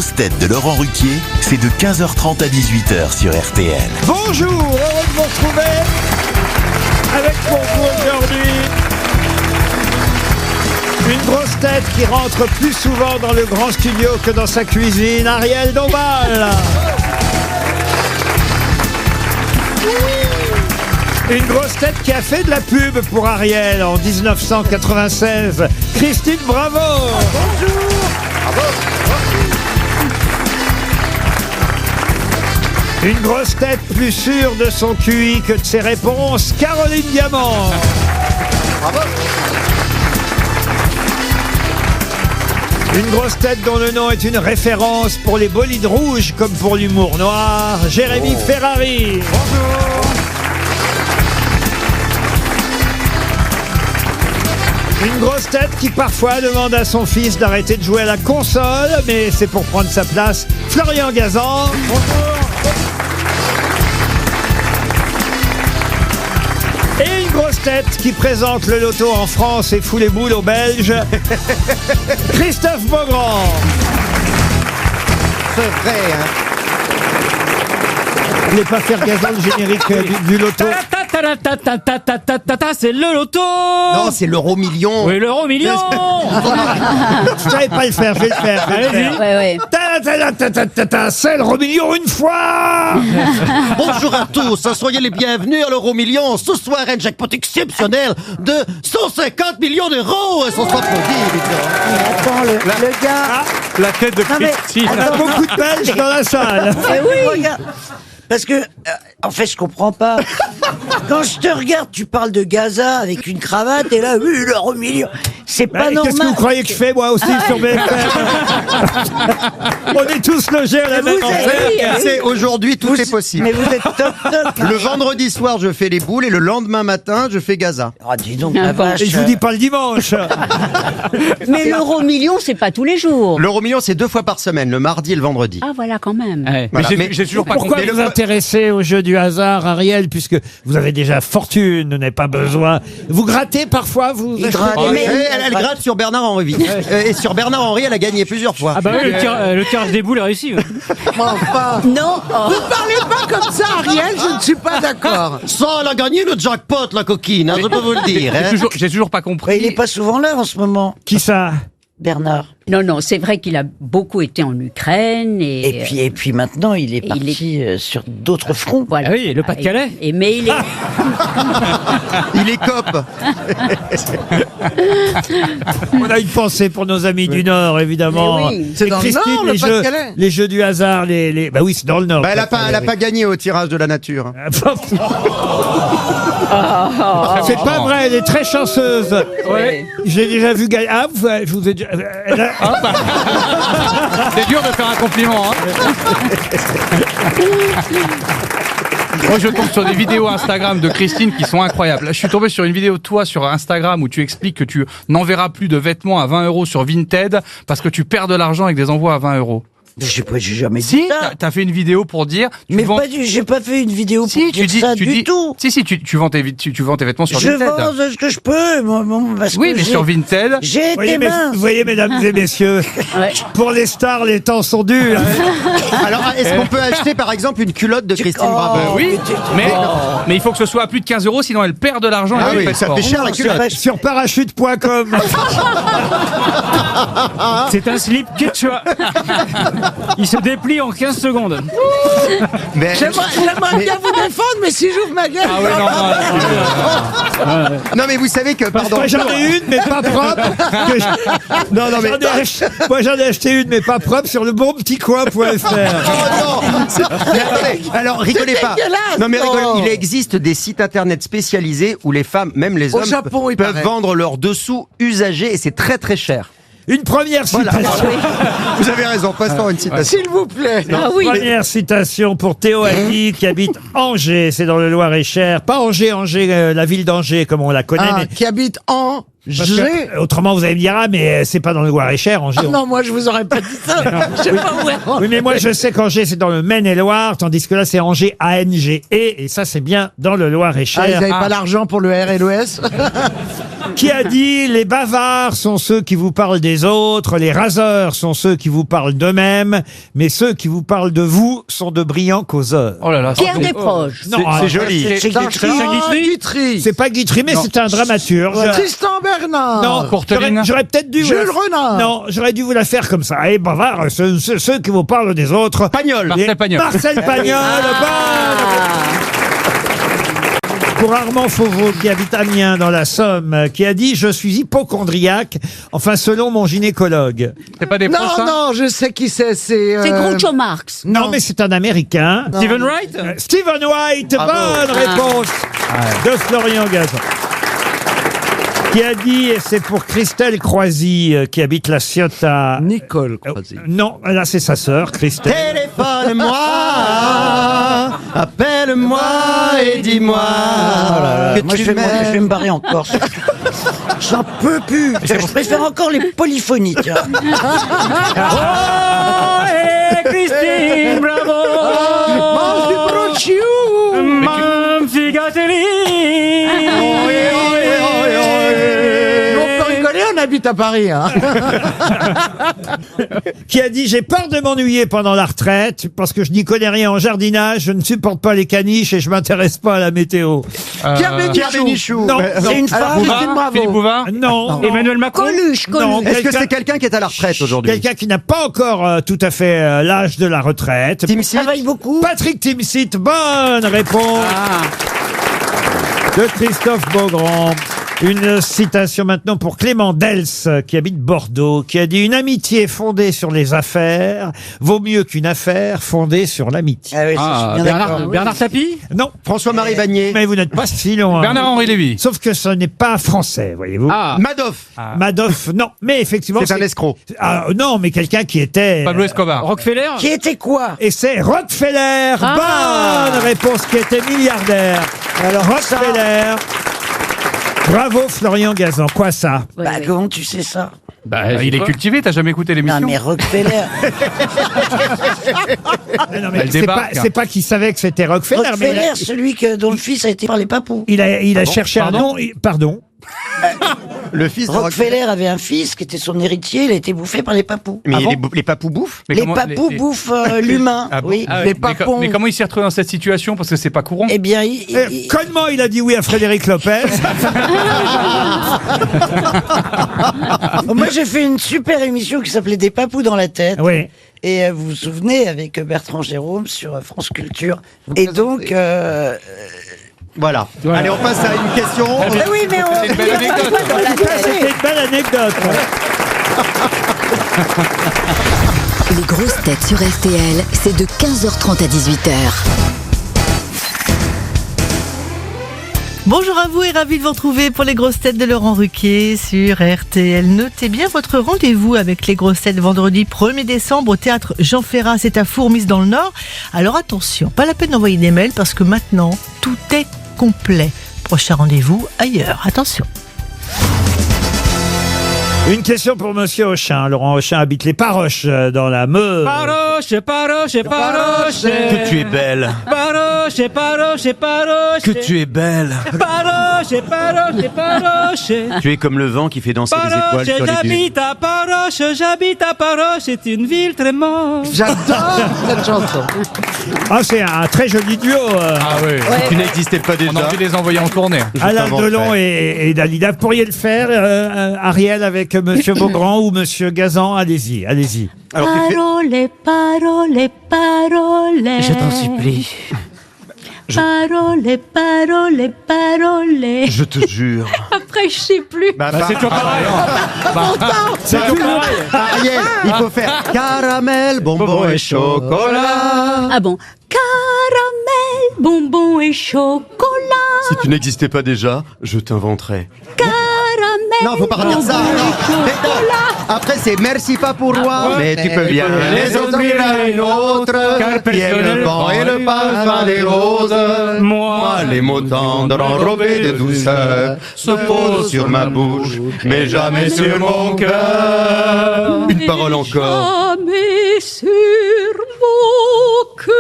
grosses têtes de Laurent Ruquier, c'est de 15h30 à 18h sur RTL. Bonjour, heureux de vous retrouver avec pour vous aujourd'hui une grosse tête qui rentre plus souvent dans le grand studio que dans sa cuisine, Ariel Dombal. Une grosse tête qui a fait de la pub pour Ariel en 1996, Christine Bravo. Bonjour. Une grosse tête plus sûre de son QI que de ses réponses, Caroline Diamant. Bravo. Une grosse tête dont le nom est une référence pour les bolides rouges comme pour l'humour noir, Jérémy Ferrari. Bonjour. Une grosse tête qui parfois demande à son fils d'arrêter de jouer à la console, mais c'est pour prendre sa place, Florian Gazan. Bonjour. Et une grosse tête qui présente le loto en France et fout les boules aux Belges, Christophe Beaugrand. C'est vrai, hein. Vous voulez pas faire Gazan le générique du loto? C'est le loto. Non, c'est l'euro million. Oui, l'euro million. Je savais pas le faire, je vais le faire. Allez-y. C'est l'euro million une fois. Bonjour à tous, soyez les bienvenus à l'euro million. Ce soir, un jackpot exceptionnel de 150 millions d'euros. Et son soit Attends, le gars... La tête de Christine. On a beaucoup de Belges dans la salle. Oui, regarde. Parce que, en fait, je comprends pas. Quand je te regarde, tu parles de Gaza avec une cravate, et là, oui, l'euro million. C'est pas normal. Qu'est-ce que vous croyez que je fais, moi aussi, sur BFM? On est tous logés à la même enseigne. C'est aujourd'hui, tout est possible. Mais vous êtes top. Le vendredi soir, je fais les boules et le lendemain matin, je fais Gaza. Ah, dis donc, la vache. Et je vous dis pas le dimanche. Mais l'euro million, c'est pas tous les jours. L'euro million, c'est 2 fois par semaine, le mardi et le vendredi. Ah voilà, quand même. Ouais. Voilà. Mais j'ai toujours pas Pourquoi compris. vous intéressez au jeu du hasard, Ariel, puisque vous avez déjà fortune, vous n'avez pas besoin. Vous grattez parfois, vous Il achetez- gratte. Elle gratte sur Bernard Henry. Et sur Bernard Henry, elle a gagné plusieurs fois. Ah bah oui, le tirage des boules est réussi. Non, oh. Ne parlez pas comme ça, Ariel, je ne suis pas d'accord. Ça, elle a gagné le jackpot, la coquine, hein, je peux vous le dire. Hein. J'ai toujours pas compris. Mais il est pas souvent là, en ce moment, Qui ça? Bernard. Non, c'est vrai qu'il a beaucoup été en Ukraine Et puis maintenant, il est il parti sur d'autres fronts. voilà. Ah oui, le Pas-de-Calais. Mais il est... Il est cop. On a une pensée pour nos amis du Nord, évidemment. Mais oui. C'est Et dans le Christine, Nord, le les Pas-de-Calais. les jeux du hasard, Bah oui, c'est dans le Nord. Bah, elle a pas gagné au tirage de la nature. C'est pas vrai, elle est très chanceuse. Ouais. J'ai déjà vu gagner. Ah, je vous ai déjà... C'est dur de faire un compliment. Hein. Moi, je tombe sur des vidéos Instagram de Christine qui sont incroyables. Là, je suis tombé sur une vidéo de toi sur Instagram où tu expliques que tu n'enverras plus de vêtements à 20 € sur Vinted parce que tu perds de l'argent avec des envois à 20 €. Mais j'ai jamais dit Si, ça. t'as fait une vidéo pour dire. Mais j'ai pas fait une vidéo pour Si, dire ça du tout. Si, tu vends tes vêtements sur Je Vinted. vends ce que je peux, parce Oui, que mais sur Vinted. j'ai été mince. Vous voyez, mesdames et messieurs, pour les stars, les temps sont durs. Alors, est-ce qu'on peut acheter par exemple une culotte de Christine Bravo? Oui, mais il faut que ce soit à plus de 15 €, sinon elle perd de l'argent. Ah et oui, elle ça paye fait fort. cher la culotte. Sur parachute.com. C'est un slip quechua. Il se déplie en 15 secondes. Mais, J'aimerais bien vous défendre, mais si j'ouvre ma gueule... Ah ouais, non. non, mais vous savez que, pardon. Moi j'en ai une, mais pas propre. Non, mais. Moi j'en ai acheté une, mais pas propre sur le bonpetitcoin.fr. Oh non. Mais attendez, alors rigolez pas. dégueulasse. Non mais rigolez, Oh. il existe des sites internet spécialisés où les femmes, même les Au hommes, Japon, il peuvent paraît. vendre leurs dessous usagés et c'est très très cher. Une première Voilà. citation. Vous avez raison, passons à une citation. S'il vous plaît. Ah oui. Première citation pour Théo Annie qui habite Angers, c'est dans le Loir-et-Cher. Pas Angers, la ville d'Angers comme on la connaît, Ah, mais qui habite en... Parce que, autrement, vous allez me dire, ah, mais c'est pas dans le Loir-et-Cher, Angers. Ah non, moi je vous aurais pas dit ça. Je sais pas où est. Oui, mais moi je sais qu'Angers c'est dans le Maine-et-Loire, tandis que là c'est Angers ANGE, et ça c'est bien dans le Ah, ils Loir-et-Cher. n'avaient pas l'argent pour le R et le S. Qui a dit les bavards sont ceux qui vous parlent des autres, les raseurs sont ceux qui vous parlent d'eux-mêmes, mais ceux qui vous parlent de vous sont de brillants causeurs. Oh là là. Pierre Desproges. Non, C'est joli. C'est Guitry. c'est pas Guitry, mais c'est un dramaturge. Tristan Bernard. Non, Courteline. j'aurais peut-être dû. Jules Renard. Non, j'aurais dû vous la faire comme ça. Et bavards, ceux qui vous parlent des autres. Pagnol. Marcel Pagnol. Marcel Pagnol. Pour Armand Fauveau, qui habite Amiens dans la Somme, qui a dit « Je suis hypochondriaque, enfin selon mon gynécologue C'est pas des Non, proches, ça non, je sais qui c'est. C'est C'est Groucho Marx. ». Non, mais c'est un Américain. Stephen Wright. Stephen White, bonne réponse de Florian Gazan. Qui a dit, et c'est pour Christelle Croisy, qui habite la Ciotat. Nicole Croisy. Non, là c'est sa sœur, Christelle. Téléphone-moi, appelle-moi et dis-moi que Moi, je vais me barrer en Corse. J'en peux plus. Je préfère encore les polyphonies. Tiens. Christine, bravo. Mange du prosciutto. On peut rigoler, on habite à Paris. Hein. Qui a dit, j'ai peur de m'ennuyer pendant la retraite, parce que je n'y connais rien en jardinage, je ne supporte pas les caniches et je m'intéresse pas à la météo. Pierre Bénichou. Non, C'est une femme. Christine Bravo. Philippe Bouvard. non. Emmanuel Macron. Coluche, Non, Coluche. Est-ce que c'est quelqu'un qui est à la retraite aujourd'hui? Quelqu'un qui n'a pas encore tout à fait l'âge de la retraite. Tim Seat. Travaille beaucoup. Patrick Timsit, bonne réponse de Christophe Beaugrand. Une citation maintenant pour Clément Dels, qui habite Bordeaux, qui a dit « Une amitié fondée sur les affaires vaut mieux qu'une affaire fondée sur l'amitié. Ah oui, je suis bien d'accord. Bernard Tapie. » Non, François-Marie Bagné. mais vous n'êtes pas si loin. Bernard-Henri Lévy. Sauf que ce n'est pas français, voyez-vous. Madoff. Madoff, non. Mais effectivement, C'est un escroc. Ah, non, mais quelqu'un qui était... Pablo Escobar. Rockefeller. Qui était quoi? Et c'est Rockefeller. Bonne réponse, qui était milliardaire. Alors Rockefeller. Bravo Florian Gazan. Quoi ça? Bah, comment tu sais ça? Il est cultivé, t'as jamais écouté l'émission? Non, mais Rockefeller. Non, mais Elle c'est débarque. pas qu'il savait que c'était Rockefeller. mais Rockefeller, celui dont le fils a été par les papous. il a cherché un nom. Pardon. Le fils de Rockefeller avait un fils qui était son héritier, il a été bouffé par les papous. Mais Ah bon les papous bouffent. Mais Les comment- papous bouffent l'humain. Ah bon Oui. Ah ouais. Les Mais papons. mais comment il s'est retrouvé dans cette situation? Parce que c'est pas courant. Eh bien, Connement, il a dit oui à Frédéric Lopez. moi j'ai fait une super émission qui s'appelait Des papous dans la tête. Oui. Et vous vous souvenez, avec Bertrand Jérôme sur France Culture. Et donc... Voilà. Allez, on passe à une question. Ah oui, mais on... C'est une belle anecdote. C'était une belle anecdote. Les grosses têtes sur RTL, c'est de 15h30 à 18h. Bonjour à vous et ravi de vous retrouver pour les grosses têtes de Laurent Ruquier sur RTL. Notez bien votre rendez-vous avec les grosses têtes vendredi 1er décembre au théâtre Jean Ferrat, c'est à Fourmise dans le Nord. Alors attention, pas la peine d'envoyer des mails parce que maintenant tout est complet. Prochain rendez-vous ailleurs, attention. Une question pour Monsieur Auchin. Laurent Auchin habite les Paroches dans la Meuse. Paroche, paroche, paroche. Que tu es belle. Paroche, paroche, paroche. Que tu es belle. Paroche, paroche, paroche. Tu es comme le vent qui fait danser les étoiles sur les dunes. j'habite à Paroche, c'est une ville très morte. J'adore cette chanson. Ah, c'est un très joli duo. Ah oui. Tu n'existais pas déjà. On a envie de les envoyer en tournée. Alain t'inventerai. Delon et Dalida. Vous pourriez le faire, Ariel, avec Monsieur Beaugrand ou Monsieur Gazan. Allez-y, allez-y. Alors, tu fais- Parole, parole, parole. Je t'en supplie. Parole, parole, parole. Je te jure. Après, je sais plus. C'est toujours pareil. C'est tout. Ariel, il faut faire caramel, bonbon et chocolat. Ah bon. Caramel, bonbon et chocolat. Si tu n'existais pas déjà, je t'inventerais. Caramel, Non, faut pas redire ça. Non. Mais non. Après, c'est merci pas pour moi, mais tu peux bien les offrir à une autre. Qui aime le vent et le parfum des roses. Moi, les mots tendres enrobés de douceur se posent sur ma bouche, mais jamais sur mon cœur. Une parole encore. Jamais sur mon cœur.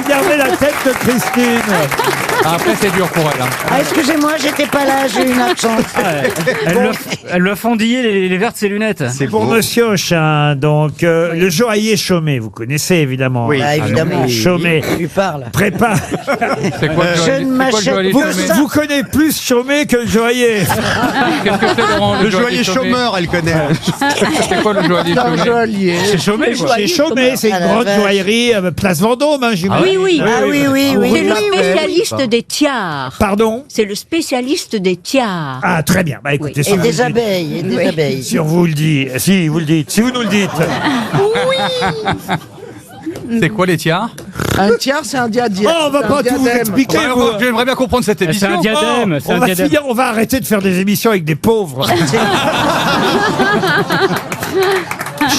Regardez la tête de Christine. Après, c'est dur pour elle. Hein. Ah, excusez-moi, j'étais pas là, j'ai eu une absence. Elle lui a fendillé les verres de ses lunettes. C'est pour Monsieur Auchin, donc le joaillier Chaumet, vous connaissez évidemment. Oui. Bah, évidemment. Chaumet Tu parles. prépare. C'est quoi le Je joaillier- ne c'est quoi le m'achète joaillier pas chômé ça. Vous connaissez plus Chaumet que le joaillier. Qu'est-ce que c'est, Laurent, Le joaillier chômé chômeur, elle connaît. C'est quoi le joaillier Un chômé joaillier. C'est chômé, quoi. Chez Chaumet, c'est une Ah, la grande vache. joaillerie, place Vendôme, hein, j'imagine. Oui, oui. Ah oui, oui, oui. C'est le l'appelle, spécialiste des tiares. Pardon. C'est le spécialiste des tiares. Ah, très bien. Bah écoutez, Oui. si Et vous des le dites- abeilles, et des abeilles. Si on vous le dit, si vous le dites, si vous nous le dites. C'est quoi les tiares? Un tiers, c'est un diadème. Oh, on va pas tout vous expliquer. Ouais, vous. J'aimerais bien comprendre cette C'est émission. un diadème. C'est on un va diadème. finir, on va arrêter de faire des émissions avec des pauvres.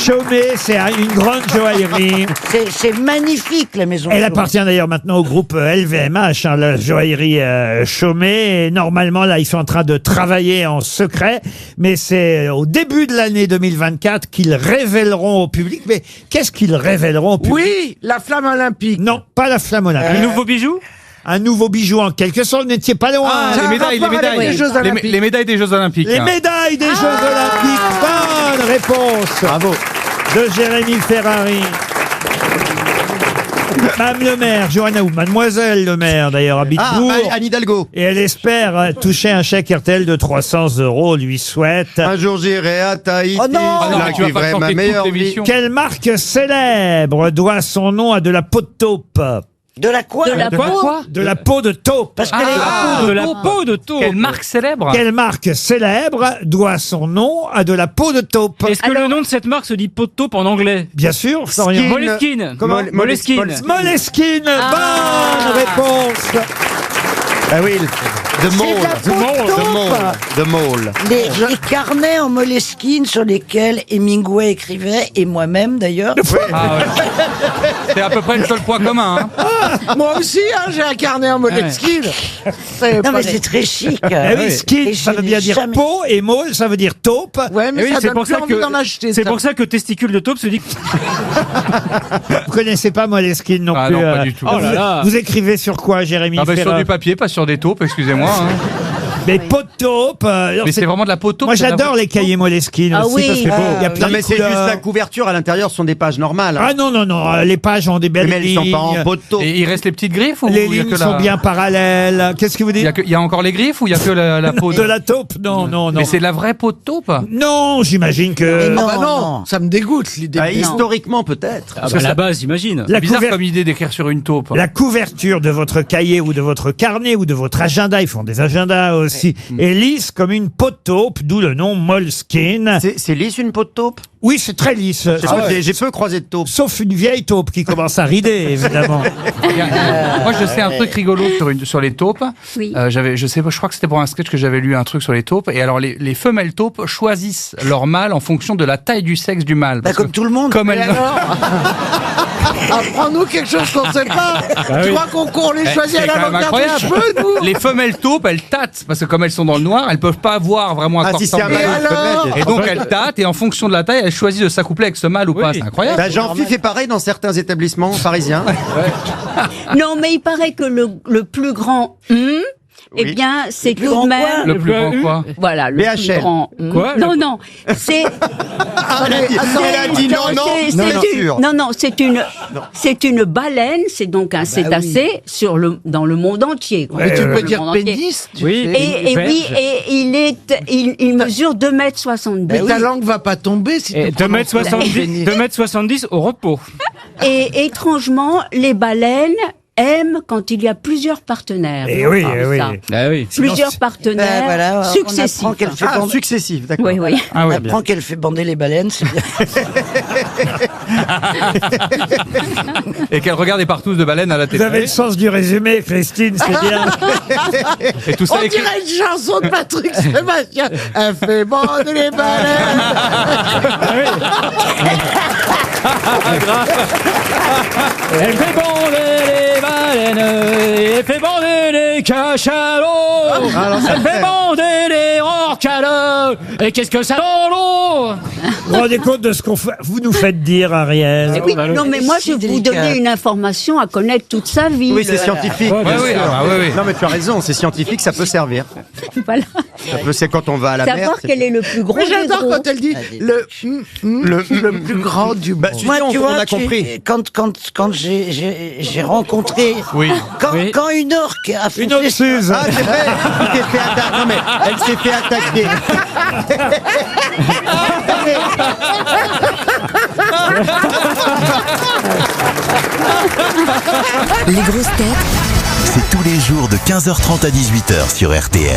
Chaumet, c'est une grande joaillerie. C'est magnifique, la maison. Elle Chaumet. appartient d'ailleurs maintenant au groupe LVMH, hein, la joaillerie Chaumet. Et normalement, là, ils sont en train de travailler en secret. Mais c'est au début de l'année 2024 qu'ils révéleront au public. Mais qu'est-ce qu'ils révéleront au public? Oui, la flamme olympique. Non, pas la flamme olympique. Un nouveau bijou. Un nouveau bijou en quelque sorte. Vous n'étiez pas loin. Ah, Ça a les un médailles, les rapport avec médailles. les Jeux Olympiques. Les médailles des Jeux Olympiques. Les médailles des Jeux Olympiques. Bonne réponse. Bravo. De Jérémy Ferrari. Madame le maire, Johanna ou Mademoiselle le maire d'ailleurs, habite Ah, Bourg. Anne Hidalgo. Et elle espère toucher un chèque RTL de 300 €. On lui souhaite. Un jour j'irai à Tahiti. Oh non. Ah non, là mais tu vas pas vivrai ma chanter toute meilleure vie. l'émission. Quelle marque célèbre doit son nom à de la peau de taupe? De la quoi? De la peau. De la peau de taupe. Parce qu'elle De la peau de taupe. Quelle marque célèbre? Quelle marque célèbre doit son nom à de la peau de taupe? Est-ce que le nom de cette marque se dit peau de taupe en anglais? Bien sûr, Florian. Moleskine. Comment Moleskine. Moleskine. Bonne réponse. Ah oui, de C'est Mole. de la peau de taupe. De Mole. Les carnets en Moleskine sur lesquels Hemingway écrivait, et moi-même d'ailleurs. Ah ouais. C'est à peu près le seul point commun. Hein. Moi aussi, hein, j'ai un carnet en Moleskine. C'est Non pas mais des- c'est très chic. Eh oui, skin, Et ça je veut n'ai bien dire jamais- peau, et mole, ça veut dire taupe. Ouais, Eh mais oui, ça c'est donne pour plus ça envie que d'en acheter. c'est ça. pour ça que testicule de taupe se dit. Vous connaissez pas Moleskine non Ah plus. non, pas du tout. Oh là là. Vous écrivez sur quoi, Jérémy Ah bah, sur Ferrari? du papier, pas sur des taupes, excusez-moi. Hein. Mais peau de taupe. alors Mais c'est vraiment de la peau de taupe. Moi, c'est de la j'adore peau de les cahiers Moleskine Ah aussi oui. parce que il y a plein Non, mais de c'est juste couleurs. la couverture. À l'intérieur, ce sont des pages normales. Ah non, non, non. Les pages ont des belles Mais elles lignes. sont pas en peau de taupe. Et il reste les petites griffes ou Les il y a lignes que sont la... bien parallèles. Qu'est-ce que vous Il dites? y a encore les griffes ou il y a que la peau De la taupe? Non, non, non. Mais c'est de la vraie peau de taupe. Non, j'imagine Mais que non, Ah bah non, non. ça me dégoûte l'idée. Ah, historiquement, peut-être. Ah bah, à la base, j'imagine. la, Bizarre couver- comme idée d'écrire sur une taupe. la couverture de votre cahier ou de votre carnet ou de votre agenda, ils font des agendas aussi, est lisse comme une peau de taupe, d'où le nom Moleskine. C'est lisse une peau de taupe. Oui, c'est très lisse. J'ai peu croisé de taupe. Sauf une vieille taupe qui commence à rider, évidemment. Moi, je sais un truc rigolo sur les taupes. Oui. Je crois que c'était pour un sketch que j'avais lu un truc sur les taupes. Et alors, les femelles taupes choisissent leur mâle en fonction de la taille du sexe du mâle. Bah, Parce comme que tout le monde. Comme Mais elles, alors apprends-nous quelque chose qu'on sait pas. Tu crois qu'on les choisit à c'est la quand même longueur des incroyable. cheveux, nous? Les femelles taupes, elles tâtent parce que comme elles sont dans le noir, elles peuvent pas voir vraiment à Ah, quoi si c'est un ressemble. mâle, Et alors peut-être. Et donc elles tâtent et en fonction de la taille, elles choisissent de s'accoupler avec ce mâle ou pas. Oui. C'est incroyable. Bah, Jean-Philippe fait pareil dans certains établissements parisiens. Non, mais il paraît que le plus grand eh Oui. bien, c'est plus tout grand de même. quoi Le plus grand quoi? Voilà, le BHL. plus grand. Quoi Non, non, c'est. Elle a dit non, non, c'est- non, c'est non, une- sûr. non, non, c'est une baleine, c'est donc un cétacé dans le monde entier. quoi. Mais tu Dans peux le dire monde entier. pénis, tu Oui. sais. Et oui, Belge. et il mesure 2,70 Mais m. ta langue va pas tomber si Et tu prononces pénis. 2,70 m au repos. Et étrangement, les baleines aime quand il y a plusieurs partenaires. Eh oui, Ah, eh oui. ça. Ah oui. Plusieurs Ben, partenaires voilà, successifs. On apprend qu'elle fait bander. Successif, d'accord. Oui, oui. Ah On oui. apprend qu'elle fait bander les baleines, c'est bien. Et qu'elle regarde des partous de baleines à la Vous télé. avez le sens du résumé, Christine, c'est bien. Et tout ça On écrit. dirait une chanson de Patrick Sébastien. Elle fait bander les baleines. Elle fait bander les baleines, elle fait bander les cachalots, elle fait bander les orcales. Et qu'est-ce que ça dans l'eau? Vous vous rendez compte de ce qu'on fait vous nous faites dire, Ariel? Eh oui, non, mais moi, je vais vous donner une information à connaître toute sa vie. Oui, c'est scientifique. Ouais, bien oui, sûr. ah, oui, oui. Non, mais tu as raison, c'est scientifique, ça peut servir. Voilà. Ça peut, c'est quand on va à la mer. Savoir c'est- quel est le plus gros Mais des j'adore gros. quand elle dit le plus grand du monde. Bah, Moi, tu on vois, a compris. quand j'ai rencontré, Oui. quand une orque a Une foncé autre Suze. Ah, c'est vrai, tu t'es fait attaquer. Non, mais elle s'est fait attaquer. Les grosses têtes C'est tous les jours de 15h30 à 18h sur RTL.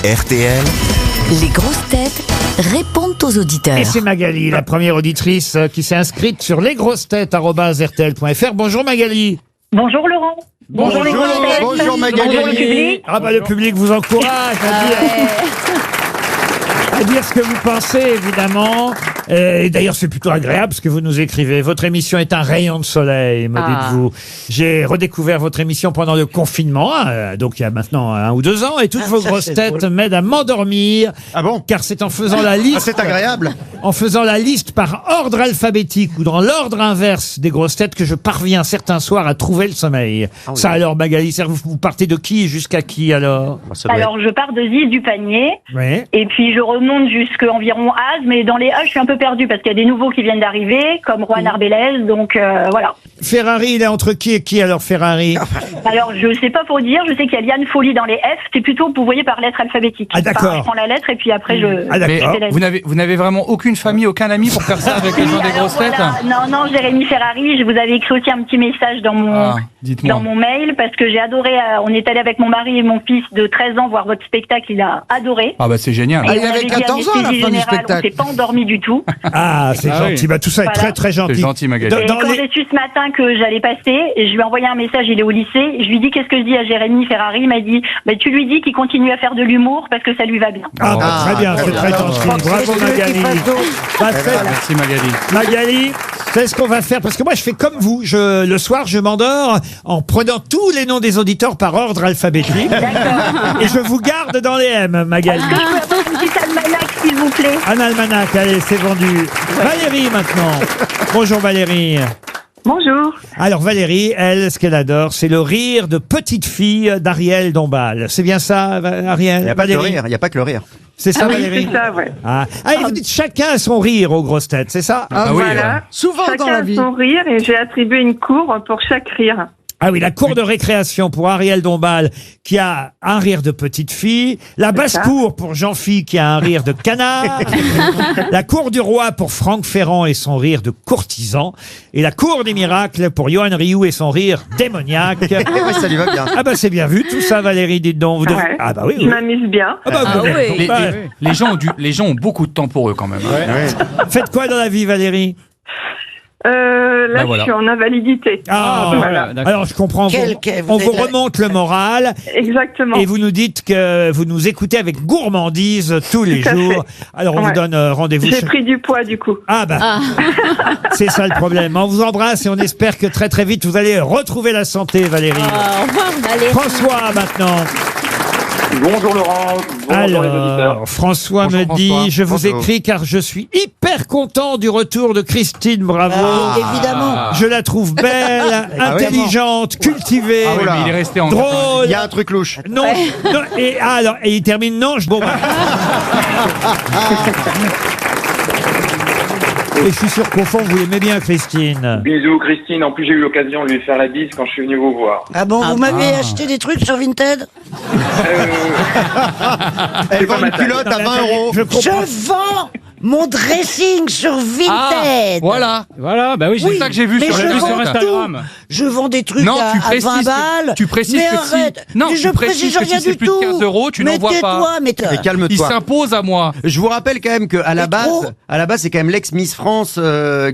RTL, les grosses têtes répondent aux auditeurs. Et c'est Magali, la première auditrice qui s'est inscrite sur lesgrossetêtes@rtl.fr. Bonjour Magali. Bonjour Laurent. Bonjour les grosses têtes. Bonjour Magali. Bonjour le public. Ah bah le public vous encourage à dire ce que vous pensez, évidemment. Et d'ailleurs, c'est plutôt agréable ce que vous nous écrivez. Votre émission est un rayon de soleil, me dites-vous. J'ai redécouvert votre émission pendant le confinement, donc il y a maintenant 1 ou 2 ans, et toutes vos ça, grosses c'est têtes drôle. m'aident à m'endormir. Ah bon? Car c'est en faisant la liste. Ah, c'est agréable. En faisant la liste par ordre alphabétique ou dans l'ordre inverse des grosses têtes que je parviens certains soirs à trouver le sommeil. Ah oui. Ça alors, Magali, vous partez de qui jusqu'à qui alors? Alors, je pars de Ziz du Panier. Oui. Et puis, je remonte jusqu'à environ Az. Mais dans les A, je suis un peu perdue parce qu'il y a des nouveaux qui viennent d'arriver, comme Juan Arbelez. Donc, voilà. Ferrari, il est entre qui et qui alors, Ferrari? Alors, je sais pas pour dire. Je sais qu'il y a Liane Folly dans les F. C'est plutôt, vous voyez, par lettre alphabétique. Ah, d'accord. Enfin, je prends la lettre et puis après, je... Ah, Mais d'accord. vous n'avez vraiment aucune famille, aucun ami pour faire ça avec les gens des Alors, grosses têtes? voilà. Non, Jérémy Ferrari, je vous avais écrit aussi un petit message dans mon, Ah, dites-moi. dans mon mail parce que j'ai adoré. On est allé avec mon mari et mon fils de 13 ans voir votre spectacle. Il a adoré. Ah bah c'est génial. Ah, il Et on avait dit 14 ans à la anesthésie fin du générale, spectacle. On s'est pas endormi du tout. Ah, c'est Ah oui. gentil. Bah, tout ça est Voilà. très très gentil. C'est gentil, Magali. Dans- Et dans quand les- j'ai su ce matin que j'allais passer, je lui ai envoyé un message. Il est au lycée. Et je lui dis qu'est-ce que je dis à Jérémy Ferrari. Il m'a dit bah, tu lui dis qu'il continue à faire de l'humour parce que ça lui va bien. Ah, bah, Ah, très bien, très c'est bien. très gentil. Bravo Magali. Bah, faites- Merci Magali. Magali, c'est ce qu'on va faire parce que moi je fais comme vous. Le soir je m'endors en prenant tous les noms des auditeurs par ordre alphabétique et je vous garde dans les M, Magali. Est-ce que je peux avoir une petite almanach, s'il vous plaît? Un almanach, allez, c'est vendu. Valérie maintenant. Bonjour Valérie. Bonjour. Alors Valérie, elle, ce qu'elle adore, c'est le rire de petite fille d'Ariel Dombal. C'est bien ça, Ariel? Il n'y a pas que le Valérie rire, il n'y a pas que le rire. C'est ça, Valérie? C'est ça, ouais. Ah, et vous dites chacun a son rire aux grosses têtes, c'est ça? Ah, oui, voilà. Souvent dans la vie. rire et j'ai attribué une cour pour chaque rire. Ah oui, la cour de récréation pour Ariel Dombal, qui a un rire de petite fille. La basse-cour pour Jean-Phi, qui a un rire de canard. La cour du roi pour Franck Ferrand et son rire de courtisan. Et la cour des miracles pour Johan Rioux et son rire démoniaque. Ouais, ça lui va bien. Ah bah c'est bien vu tout ça, Valérie, dites donc. Vous devez- Ouais. Ah bah oui. Je oui. m'amuse bien. Ah bah, vous- oui. bah, Les gens ont beaucoup de temps pour eux quand même. hein. Faites quoi dans la vie, Valérie? Là, Bah voilà. je suis en invalidité. Ah, Voilà. alors je comprends. On vous remonte le moral. Exactement. Et vous nous dites que vous nous écoutez avec gourmandise tous les Tout à jours. Alors on vous Ouais. donne rendez-vous. J'ai pris du poids, du coup. Ah bah, c'est ça le problème. On vous embrasse et on espère que très très vite vous allez retrouver la santé, Valérie. Au revoir, Valérie. François maintenant. Bonjour Laurent, bonjour les auditeurs. Alors, François Bonjour, me dit, François. je vous Bonjour. écris car je suis hyper content du retour de Christine Bravo. Évidemment. Je la trouve belle, intelligente, cultivée, Ah oui, mais il est resté en... drôle. Il y a un truc louche. Non, non, et il termine non. Bon, bah. Et je suis sûr qu'au fond vous l'aimez bien, Christine. Bisous Christine, en plus j'ai eu l'occasion de lui faire la bise quand je suis venu vous voir. Ah bon, vous m'avez acheté des trucs sur Vinted? Elle vend une culotte à 20 euros. Je comprends. Je vends mon dressing sur Vinted. Voilà. Voilà, bah oui, c'est ça que j'ai vu mais sur je vends Instagram. tout. Je vends des trucs Non, à, tu à précises 20 que- balles. tu précises mais que si- arrête. non, mais tu je précises précise que rien si c'est du plus de tout. 15 euros, tu mais n'envoies pas. tais-toi, mais Et calme-toi. Il s'impose à moi. Je vous rappelle quand même qu'à la base, c'est quand même l'ex-Miss France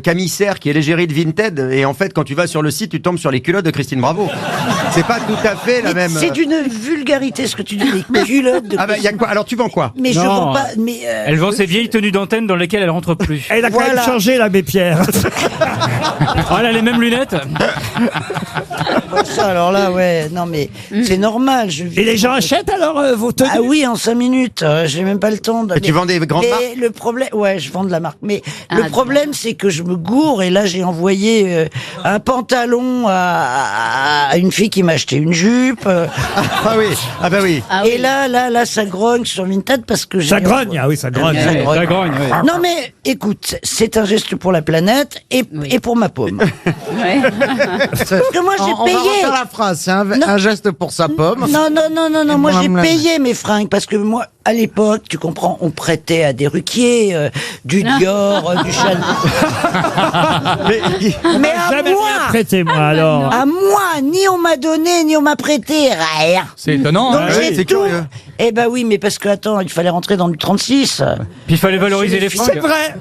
Camille Serre qui est l'égérie de Vinted. Et en fait, quand tu vas sur le site, tu tombes sur les culottes de Christine Bravo. C'est pas tout à fait la même. C'est d'une vulgarité ce que tu dis, les culottes de. Ah bah, y a quoi? Alors tu vends quoi? Mais je Non. vends pas. Mais Elle vend ses vieilles tenues d'antenne dans lesquelles elle rentre plus. Elle a quand même changé, l'abbé Pierre. Oh, elle a les mêmes lunettes. Ça, alors là, ouais, non mais c'est normal. Et les gens achètent alors vos tenues? Ah oui, en 5 minutes. J'ai même pas le temps. Et tu vends des grandes mais marques? le problème, ouais, je vends de la marque. Mais le problème, c'est que je me gourre et là, j'ai envoyé un pantalon à une fille qui m'a acheté une jupe. Ah oui, ah bah oui. Et là, ça grogne sur Vinted parce que j'ai. Ça grogne, ah oui, ça grogne. Ça grogne, oui. Non mais écoute, c'est un geste pour la planète et pour ma paume. Parce que moi j'ai On va payé. refaire la phrase, c'est un geste pour sa pomme. Non, moi pour j'ai la payé mes fringues parce que moi, à l'époque, tu comprends, on prêtait à des Ruquier, du Dior, du Chanel. Mais à Jamais moi, rien prêté, moi, alors. à moi, ni on m'a donné, ni on m'a prêté, rien. C'est étonnant. Donc hein. j'ai c'est tout. curieux. Eh ben oui, mais parce que attends, il fallait rentrer dans du 36. Puis il fallait valoriser les fringues. C'est vrai.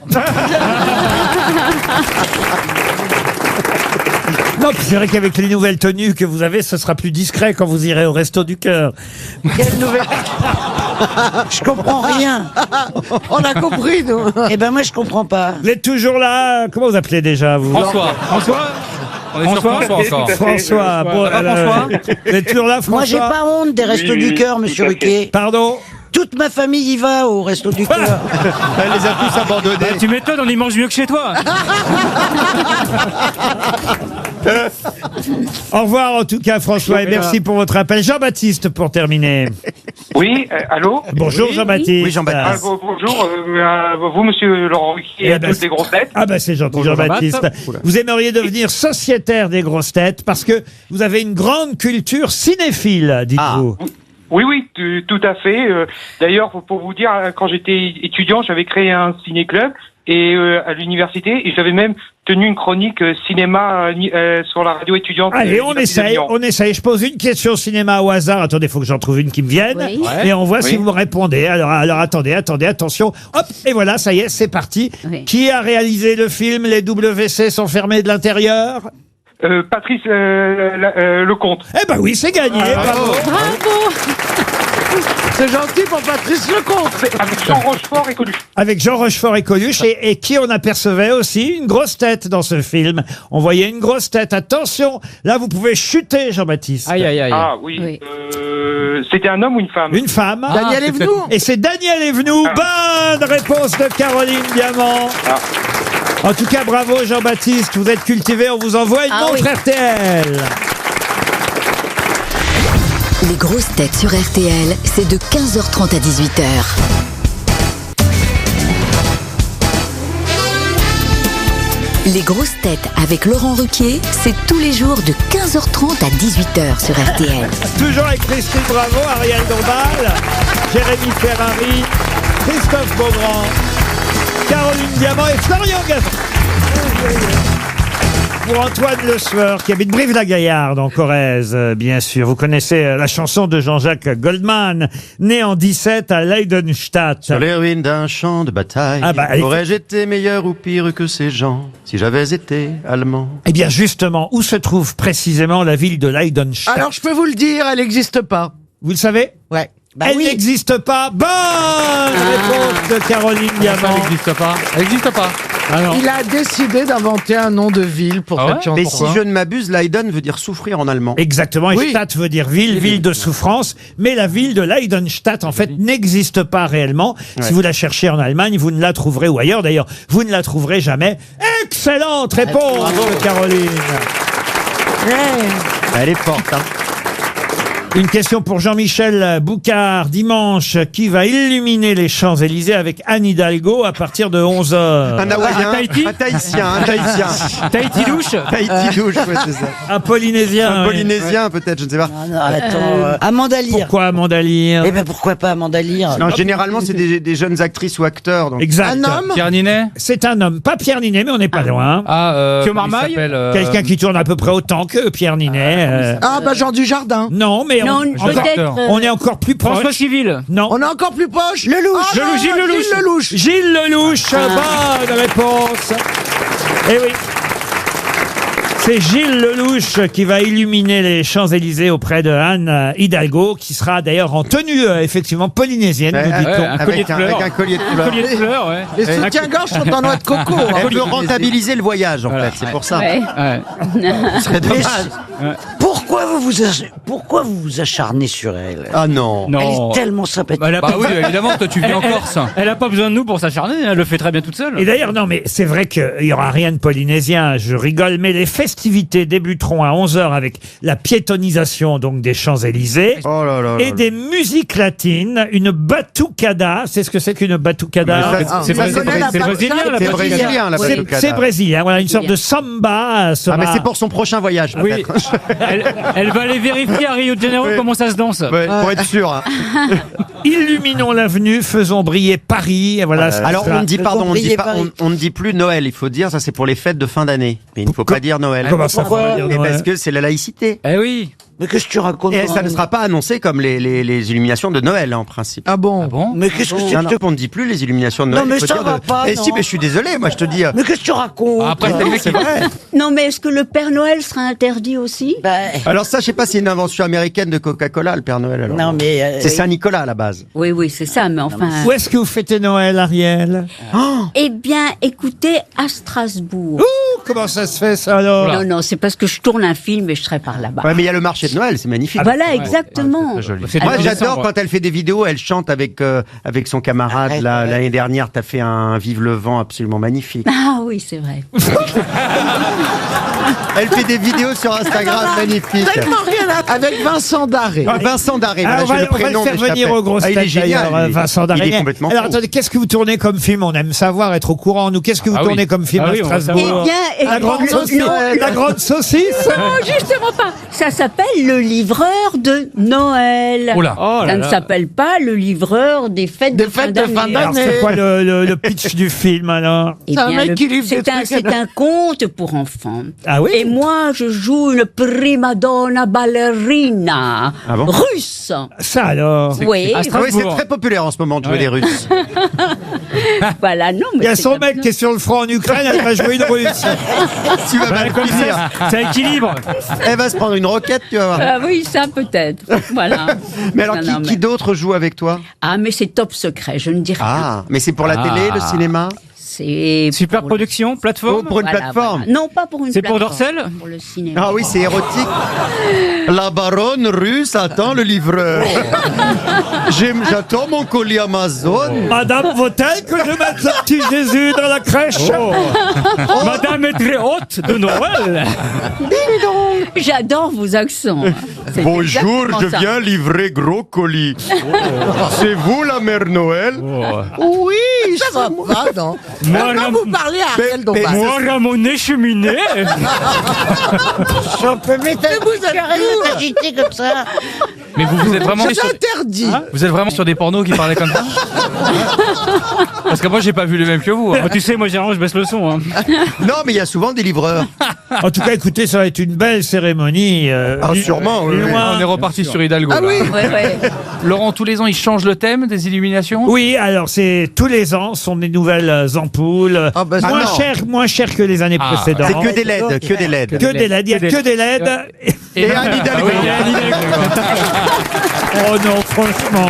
Non, puis c'est vrai qu'avec les nouvelles tenues que vous avez, ce sera plus discret quand vous irez au Resto du Cœur. Quelle nouvelle Je comprends rien. On a compris, nous. Eh ben moi je comprends pas. Vous êtes toujours là? Comment vous appelez déjà, vous? François. On est sur François encore. François. Bon, Ça va, François vous êtes toujours là, François? Moi j'ai pas honte des Restos du Cœur, monsieur Ruquier. Pardon? Toute ma famille y va au Resto du Cœur. Elle les a tous abandonnés. Bah, tu m'étonnes, on y mange mieux que chez toi. Au revoir en tout cas, François, et merci pour votre appel. Jean-Baptiste, pour terminer. Oui, allô? Bonjour Jean-Baptiste. Oui, Jean-Baptiste. Bonjour, vous, monsieur Laurent Ruquier, Eh et ben, toutes les grosses têtes. Ah bah c'est gentil, Bonjour, Jean-Baptiste. Jean-Baptiste. Vous aimeriez devenir sociétaire des grosses têtes parce que vous avez une grande culture cinéphile, dites-vous. Oui, tout à fait. D'ailleurs, pour vous dire, quand j'étais étudiant, j'avais créé un ciné-club et à l'université, et j'avais même tenu une chronique cinéma sur la radio étudiante. Allez, on essaye, Lyon. on essaye. Je pose une question cinéma au hasard. Attendez, il faut que j'en trouve une qui me vienne. Oui. Et on voit si Oui. vous me répondez. Alors attendez, attention. Hop, et voilà, ça y est, c'est parti. Oui. Qui a réalisé le film Les WC sont fermés de l'intérieur? Patrice Lecomte. Eh ben oui, c'est gagné. Bravo. C'est gentil pour Patrice Lecomte. C'est avec Jean Rochefort et Coluche. Avec Jean Rochefort et Coluche, et qui on apercevait aussi une grosse tête dans ce film. On voyait une grosse tête. Attention, là vous pouvez chuter, Jean-Baptiste. Aïe, aïe, aïe. Ah oui. Oui. C'était un homme ou une femme? Une femme. Daniel c'est Evenou. Et c'est Daniel Evenou. Bonne réponse de Caroline Diamant. En tout cas, bravo Jean-Baptiste. Vous êtes cultivé. On vous envoie une Ah montre oui. RTL. Les grosses têtes sur RTL, c'est de 15h30 à 18h. Les grosses têtes avec Laurent Ruquier, c'est tous les jours de 15h30 à 18h sur RTL. Toujours avec Christine Bravo, Ariel Dombal, Jérémy Ferrari, Christophe Beaugrand, Caroline Diamant et Florian Gazan. Pour Antoine Le Sueur, qui habite Brive-la-Gaillarde, en Corrèze, bien sûr. Vous connaissez la chanson de Jean-Jacques Goldman, né en 17 à Leidenstadt. Sur les ruines d'un champ de bataille, Ah bah, aurais-je été meilleur ou pire que ces gens si j'avais été allemand? Eh bien, justement, où se trouve précisément la ville de Leidenstadt? Alors, je peux vous le dire, elle n'existe pas. Vous le savez? Ouais. Bah Elle oui. n'existe pas. Bonne réponse de Caroline Ça Diamant. n'existe pas. Elle n'existe pas. Alors, Il a décidé d'inventer un nom de ville pour Ah ouais cette chanson. Mais si je ne m'abuse, Leiden veut dire souffrir en allemand. Exactement, et Oui. Stadt veut dire ville, ville de souffrance, mais la ville de Leidenstadt, en fait, n'existe pas réellement. Si vous la cherchez en Allemagne, vous ne la trouverez, ou ailleurs d'ailleurs, vous ne la trouverez jamais. Excellente réponse de Caroline. Elle est forte, hein. Une question pour Jean-Michel Boucard. Dimanche, qui va illuminer les Champs-Élysées avec Anne Hidalgo à partir de 11h? Un Hawaïen, Tahiti un Tahitien, un Tahitien. Tahiti douche. Tahiti douche, ouais, c'est ça. Un Polynésien. Un oui. Polynésien, peut-être, je ne sais pas. Non, attends. Amanda Lear. Pourquoi Amanda Lear? Eh ben pourquoi pas Amanda Lear? Non, généralement, c'est des jeunes actrices ou acteurs. Donc. Exact. Un homme? Pierre Ninet. C'est un homme. Pas Pierre Ninet, mais on n'est pas loin. Ah, Pio comment il Marmaille s'appelle, Quelqu'un qui tourne à peu près autant que Pierre Ninet. Ah, bah Jean Dujardin. Non, mais Non, peut-être. on est encore plus proche. François Civil. Non. On est encore plus proche. Lelouch. Ah, non, Gilles Lelouch. Gilles Lelouch. Gilles Lelouch, bonne réponse. Eh oui. C'est Gilles Lelouch qui va illuminer les Champs-Élysées auprès de Anne Hidalgo, qui sera d'ailleurs en tenue effectivement polynésienne, nous dit-on. un collier de fleurs. Avec un collier de Un fleurs. collier de fleurs, ouais. Les soutiens-gorge sont en noix de coco. hein. Elle veut rentabiliser le voyage, en Voilà. fait, c'est pour ça. Ouais. Ouais. Ce serait dommage. Pourquoi vous vous acharnez sur elle? Ah non. Non. Elle est tellement sympathique. Bah, elle a Bah pas- oui, évidemment, toi tu vis en Corse. Elle a pas besoin de nous pour s'acharner, elle le fait très bien toute seule. Et d'ailleurs, non, mais c'est vrai qu'il n'y aura rien de polynésien, je rigole, mais les festivités débuteront à 11h avec la piétonisation donc des Champs-Élysées Oh là là. et des musiques latines, une batucada. C'est ce que c'est qu'une batucada? Mais ça, C'est Ça brésilien, connaît la c'est batucada. brésilien, la C'est batucada. brésilien, la C'est batucada. brésilien, voilà, une sorte de samba. Ah, mais c'est pour son prochain voyage, Oui. peut-être. Elle va aller vérifier à Rio de Janeiro Oui. comment ça se danse. Ouais, pour être sûr. hein. Illuminons l'avenue, faisons briller Paris. Et voilà. ce Alors, sera- on ne dit, pardon, on ne dit Briller pas, Paris. on ne dit plus Noël, il faut dire, ça c'est pour les fêtes de fin d'année. Mais il ne faut pas dire Noël. Comment ça, faut pas dire Mais Noël parce que c'est la laïcité. Eh oui. Mais qu'est-ce que tu racontes? Et ça ne sera pas annoncé comme les illuminations de Noël, en principe. Ah bon? Ah bon? Mais qu'est-ce que Non, tu non, on ne dit plus les illuminations de Noël. Non, mais il faut ça dire va pas, Eh non. si, mais je suis désolé, moi je te dis. Mais qu'est-ce que tu racontes? Après, Non, c'est le mec c'est qui- vrai. Non, mais est-ce que le Père Noël sera interdit aussi? Bah, Alors ça, je sais pas si c'est une invention américaine de Coca-Cola, le Père Noël. Alors. non, mais. C'est Saint-Nicolas à la base. Oui, oui, c'est ça, mais enfin. Où est-ce que vous fêtez Noël, Ariel? Eh bien, écoutez, à Strasbourg. Ouh, comment ça se fait ça alors? Non, non, c'est parce que je tourne un film et je serai par là-bas. Ouais, mais il y a le marché de Noël, c'est magnifique. Voilà, exactement. Très joli. C'est Moi, en j'adore décembre. quand elle fait des vidéos, elle chante avec son camarade. Arrête, là, arrête. l'année dernière, t'as fait un Vive le vent absolument magnifique. Ah oui, c'est vrai. Elle fait des vidéos sur Instagram magnifiques. Tellement rien avec Vincent Daré. Ah, Vincent Daré, Ah, voilà, j'ai le on va le prénom. faire mais je venir t'appelle. aux grosses Ah, il est têtes génial, d'ailleurs, lui. Vincent Daré. Il est complètement Alors fou. attendez, qu'est-ce que vous tournez comme film? On aime savoir, être au courant. Nous, qu'est-ce que vous Ah oui. tournez comme film Ah à oui, on va Strasbourg? savoir. Eh bien, La grande saucisse. La grande saucisse. Non, justement pas. Ça s'appelle Le Livreur de Noël. Oh là. Oh là Ça ne là. s'appelle pas Le Livreur des fêtes de fin d'année. Alors, c'est quoi le pitch du film alors? Eh C'est un bien, mec qui livre des c'est trucs. un conte pour enfants. Ah oui? Et moi, je joue une prima donna ballerina Ah bon russe. Ça alors? Oui, À Ah oui, c'est Strasbourg. très populaire en ce moment de jouer Ouais. les Russes. voilà, non, mais Il y a c'est son comme mec ça. qui est sur le front en Ukraine, elle va jouer une russe. Tu vas Bah, mal comme finir. ça équilibre. Elle va se prendre une roquette, tu vas voir. Ah oui, ça peut-être. Voilà. Mais alors, Non, qui, non, qui mais- d'autre joue avec toi? Ah, mais c'est top secret, je ne dis rien. Ah, mais c'est pour la télé, le cinéma? C'est Super pour production, plateforme. Oh, pour une Voilà, plateforme. voilà. Non, pas pour une C'est pour plateforme, Dorsel pour le cinéma. Ah oui, c'est érotique. La baronne russe attend le livreur. J'attends mon colis Amazon. Madame, faut-elle que je mette le petit Jésus dans la crèche? Madame est très haute de Noël. J'adore vos accents. C'est Bonjour, exactement je ça. viens livrer gros colis. C'est vous la mère Noël? Oui, ça va, non? Moi, Quand vous parlez à Ariel Dombas. Moi, Ramonet cheminée. On peut mettre Mais vous êtes arrête de t'agiter comme ça. Mais vous êtes vraiment C'est sur... interdit. Vous êtes vraiment sur des pornos qui parlaient comme ça? Parce que moi j'ai pas vu les mêmes que vous. hein. Bah, tu sais, moi généralement je baisse le son. Hein. Non, mais il y a souvent des livreurs. En tout cas, écoutez, ça va être une belle cérémonie. Ah, sûrement, oui, oui. loin. On est reparti sur Hidalgo. Ah là. oui. Ouais, ouais. Laurent, tous les ans, il change le thème des illuminations? Oui, alors c'est tous les ans, sont des nouvelles ampoules, Ah, bah, moins cher que les années Ah, précédentes. C'est que des LED, que des LED. Que des LED, il y a que des LED. Et Anne Hidalgo. Ah oui, Anne Hidalgo. Oh non, franchement.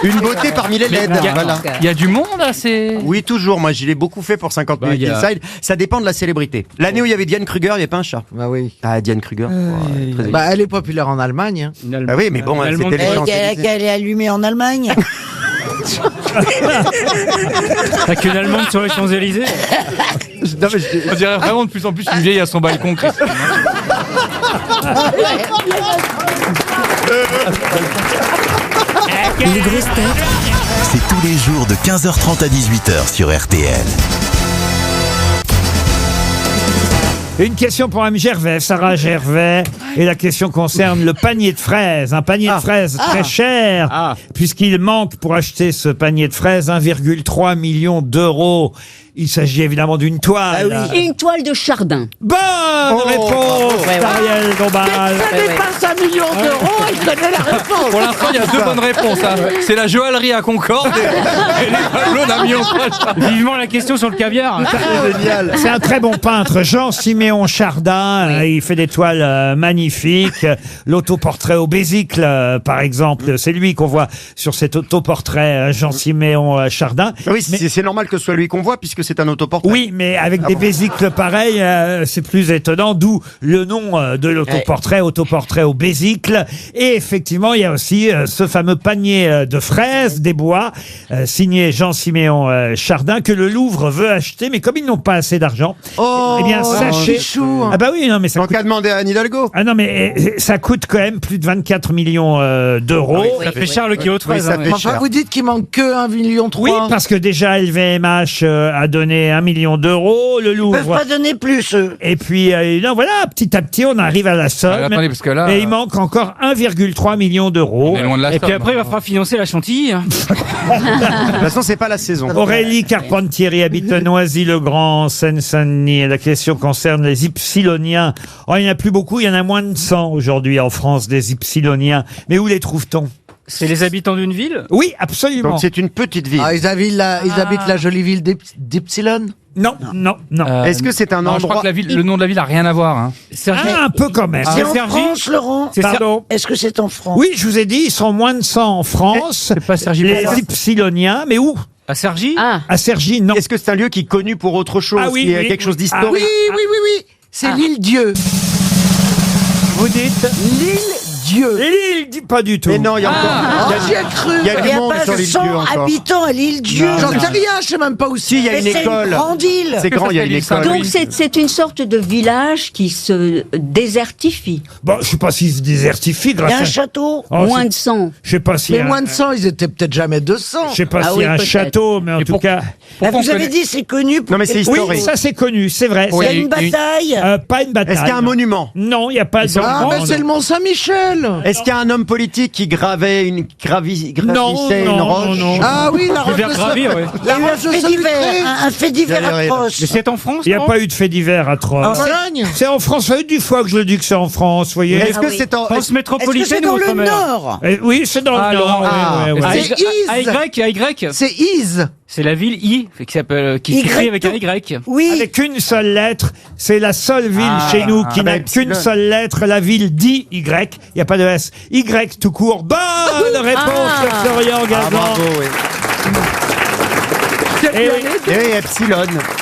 Une beauté parmi les LED. Il y a- Voilà. Il y a du monde là, c'est... Oui, toujours. Moi, je l'ai beaucoup fait pour 50 minutes il y a- inside. Ça dépend de la célébrité. L'année où il y avait Diane Kruger, il n'y avait pas un chat. Bah oui. Ah, Diane Kruger. Très Bah, elle est populaire en Allemagne. Hein. Ah oui, mais bon, Allemande. c'était les Champs-Élysées. Qu'elle est allumée en Allemagne. T'as qu'une Allemande sur les Champs-Élysées. Non, mais je- On dirait vraiment de plus en plus une vieille à son balcon, Christine. Les grosses têtes C'est tous les jours de 15h30 à 18h sur RTL. Une question pour Mme Gervais, Sarah Gervais. Et la question concerne le panier de fraises. Un panier de fraises très cher, puisqu'il manque pour acheter ce panier de fraises 1,3 million d'euros. Il s'agit évidemment d'une toile. Une toile de Chardin. Bonne réponse d'Ariel Dombal. Ça dépasse 1 million d'euros, il connaît la réponse. Pour l'instant, il y a deux bonnes réponses. Hein. C'est la joaillerie à Concorde et les tableaux d'Amiens. Vivement la question sur le caviar. C'est génial. C'est un très bon peintre, Jean-Siméon Chardin. Il fait des toiles magnifiques. L'autoportrait au Bézicle, par exemple, c'est lui qu'on voit sur cet autoportrait, Jean-Siméon Chardin. Oui, c'est normal que ce soit lui qu'on voit, puisque c'est un autoportrait. Oui, mais avec des Bésicles pareils, c'est plus étonnant, d'où le nom de l'autoportrait, autoportrait au Bézicle. Et effectivement, il y a aussi ce fameux panier de fraises des bois, signé Jean-Siméon Chardin, que le Louvre veut acheter, mais comme ils n'ont pas assez d'argent, eh bien, sachez... Ah bah oui, non, mais ça Donc, à demander à Anne Hidalgo. Ah non, mais ça coûte quand même plus de 24 millions d'euros. Ça fait cher le kilo de fraises. ça fait Enfin, cher. vous dites qu'il manque que 1,3 million. Oui, parce que déjà, LVMH a donné 1 million d'euros, le Ils peuvent Louvre... pas donner plus, eux. Et puis, non, voilà, petit à petit, on arrive à la somme. Attendez, parce que là, Et il manque encore 1,3 million d'euros. on est loin de la Et puis somme. après, il va falloir financer la chantilly. hein. De toute façon, c'est pas la saison. Aurélie Carpentieri habite Noisy-le-Grand, Seine-Saint-Denis. Et la question concerne les Ypsiloniens. Oh, il n'y en a plus beaucoup, il y en a moins de 100 aujourd'hui en France, des Ypsiloniens. Mais où les trouve-t-on? C'est les habitants d'une ville. Oui, absolument. Donc, c'est une petite ville. Ah, ils habitent la jolie ville d'Ypsilon. Non, non, non. Est-ce que c'est un Non, je crois endroit... que le nom de la ville a rien à voir. Hein. Ah, un peu quand même. C'est en Sergi France, Laurent. Pardon. Est-ce que c'est en France? Oui, je vous ai dit, ils sont moins de 100 en France. C'est pas Sergi Les Pontoise. Ypsiloniens, mais où? À Sergi. Ah, À Sergi, non. Est-ce que c'est un lieu qui est connu pour autre chose? Ah oui, qui est oui, quelque chose oui. Ah d'historique? Oui. C'est l'île Dieu. Vous dites? L'île Dieu. Il dit pas du tout. Mais non, il y a encore... J'y ai cru. Il y a Il du n'y a monde pas sur l'île 100 Dieu encore. habitants à l'île Dieu. J'en sais rien, je sais même pas où Si, il y a Mais une c'est école. une grande île. C'est grand, il y a une école. donc c'est une sorte de village qui se désertifie. Bon, je sais pas s'ils se désertifient Il y grâce a un à... château. Oh, Moins je- de 100. Je sais pas s'il y Mais a... moins de 100, ils étaient peut-être jamais 200. Je sais pas Ah s'il y a oui, un peut-être. château, mais en tout cas... Bah, vous Pourquoi on avez dit c'est connu pour Non, mais c'est quelque Oui, historique. ça c'est connu, c'est vrai. chose. Il y a C'est- une bataille. Pas une bataille. Est-ce qu'il y a un monument? Non, il n'y a pas de... Ah, mais c'est le Mont Saint-Michel. Est-ce qu'il y a un homme politique qui gravait gravissait Non, une non, roche? non, non. Ah oui, la roche vers de gravir, ouais. Il y a eu un roche de fait divers. Saint-Lucré. Un fait divers J'allais rire. atroce. Mais c'est en France. Il n'y a non pas eu de fait divers atroce. En Pologne. C'est en France, ça fait 10 fois que je le dis que c'est en France, vous voyez. Est-ce que oui. c'est en... France Est-ce que métropolitaine c'est ou dans le outre-mer Nord? Oui, c'est dans Ah, le Nord. Laurent, ouais, ouais, ouais. C'est Ise. À Y. C'est Ise. C'est la ville I, qui s'appelle, qui Y. s'écrit avec un Y. Oui. Avec une seule lettre, c'est la seule ville chez nous qui n'a bah, qu'une Epsilon. seule lettre, la ville d'Y. Il n'y a pas de S. Y tout court. Bonne réponse de Florian Gazan. Ah, bravo, oui. Et oui, Et Epsilon,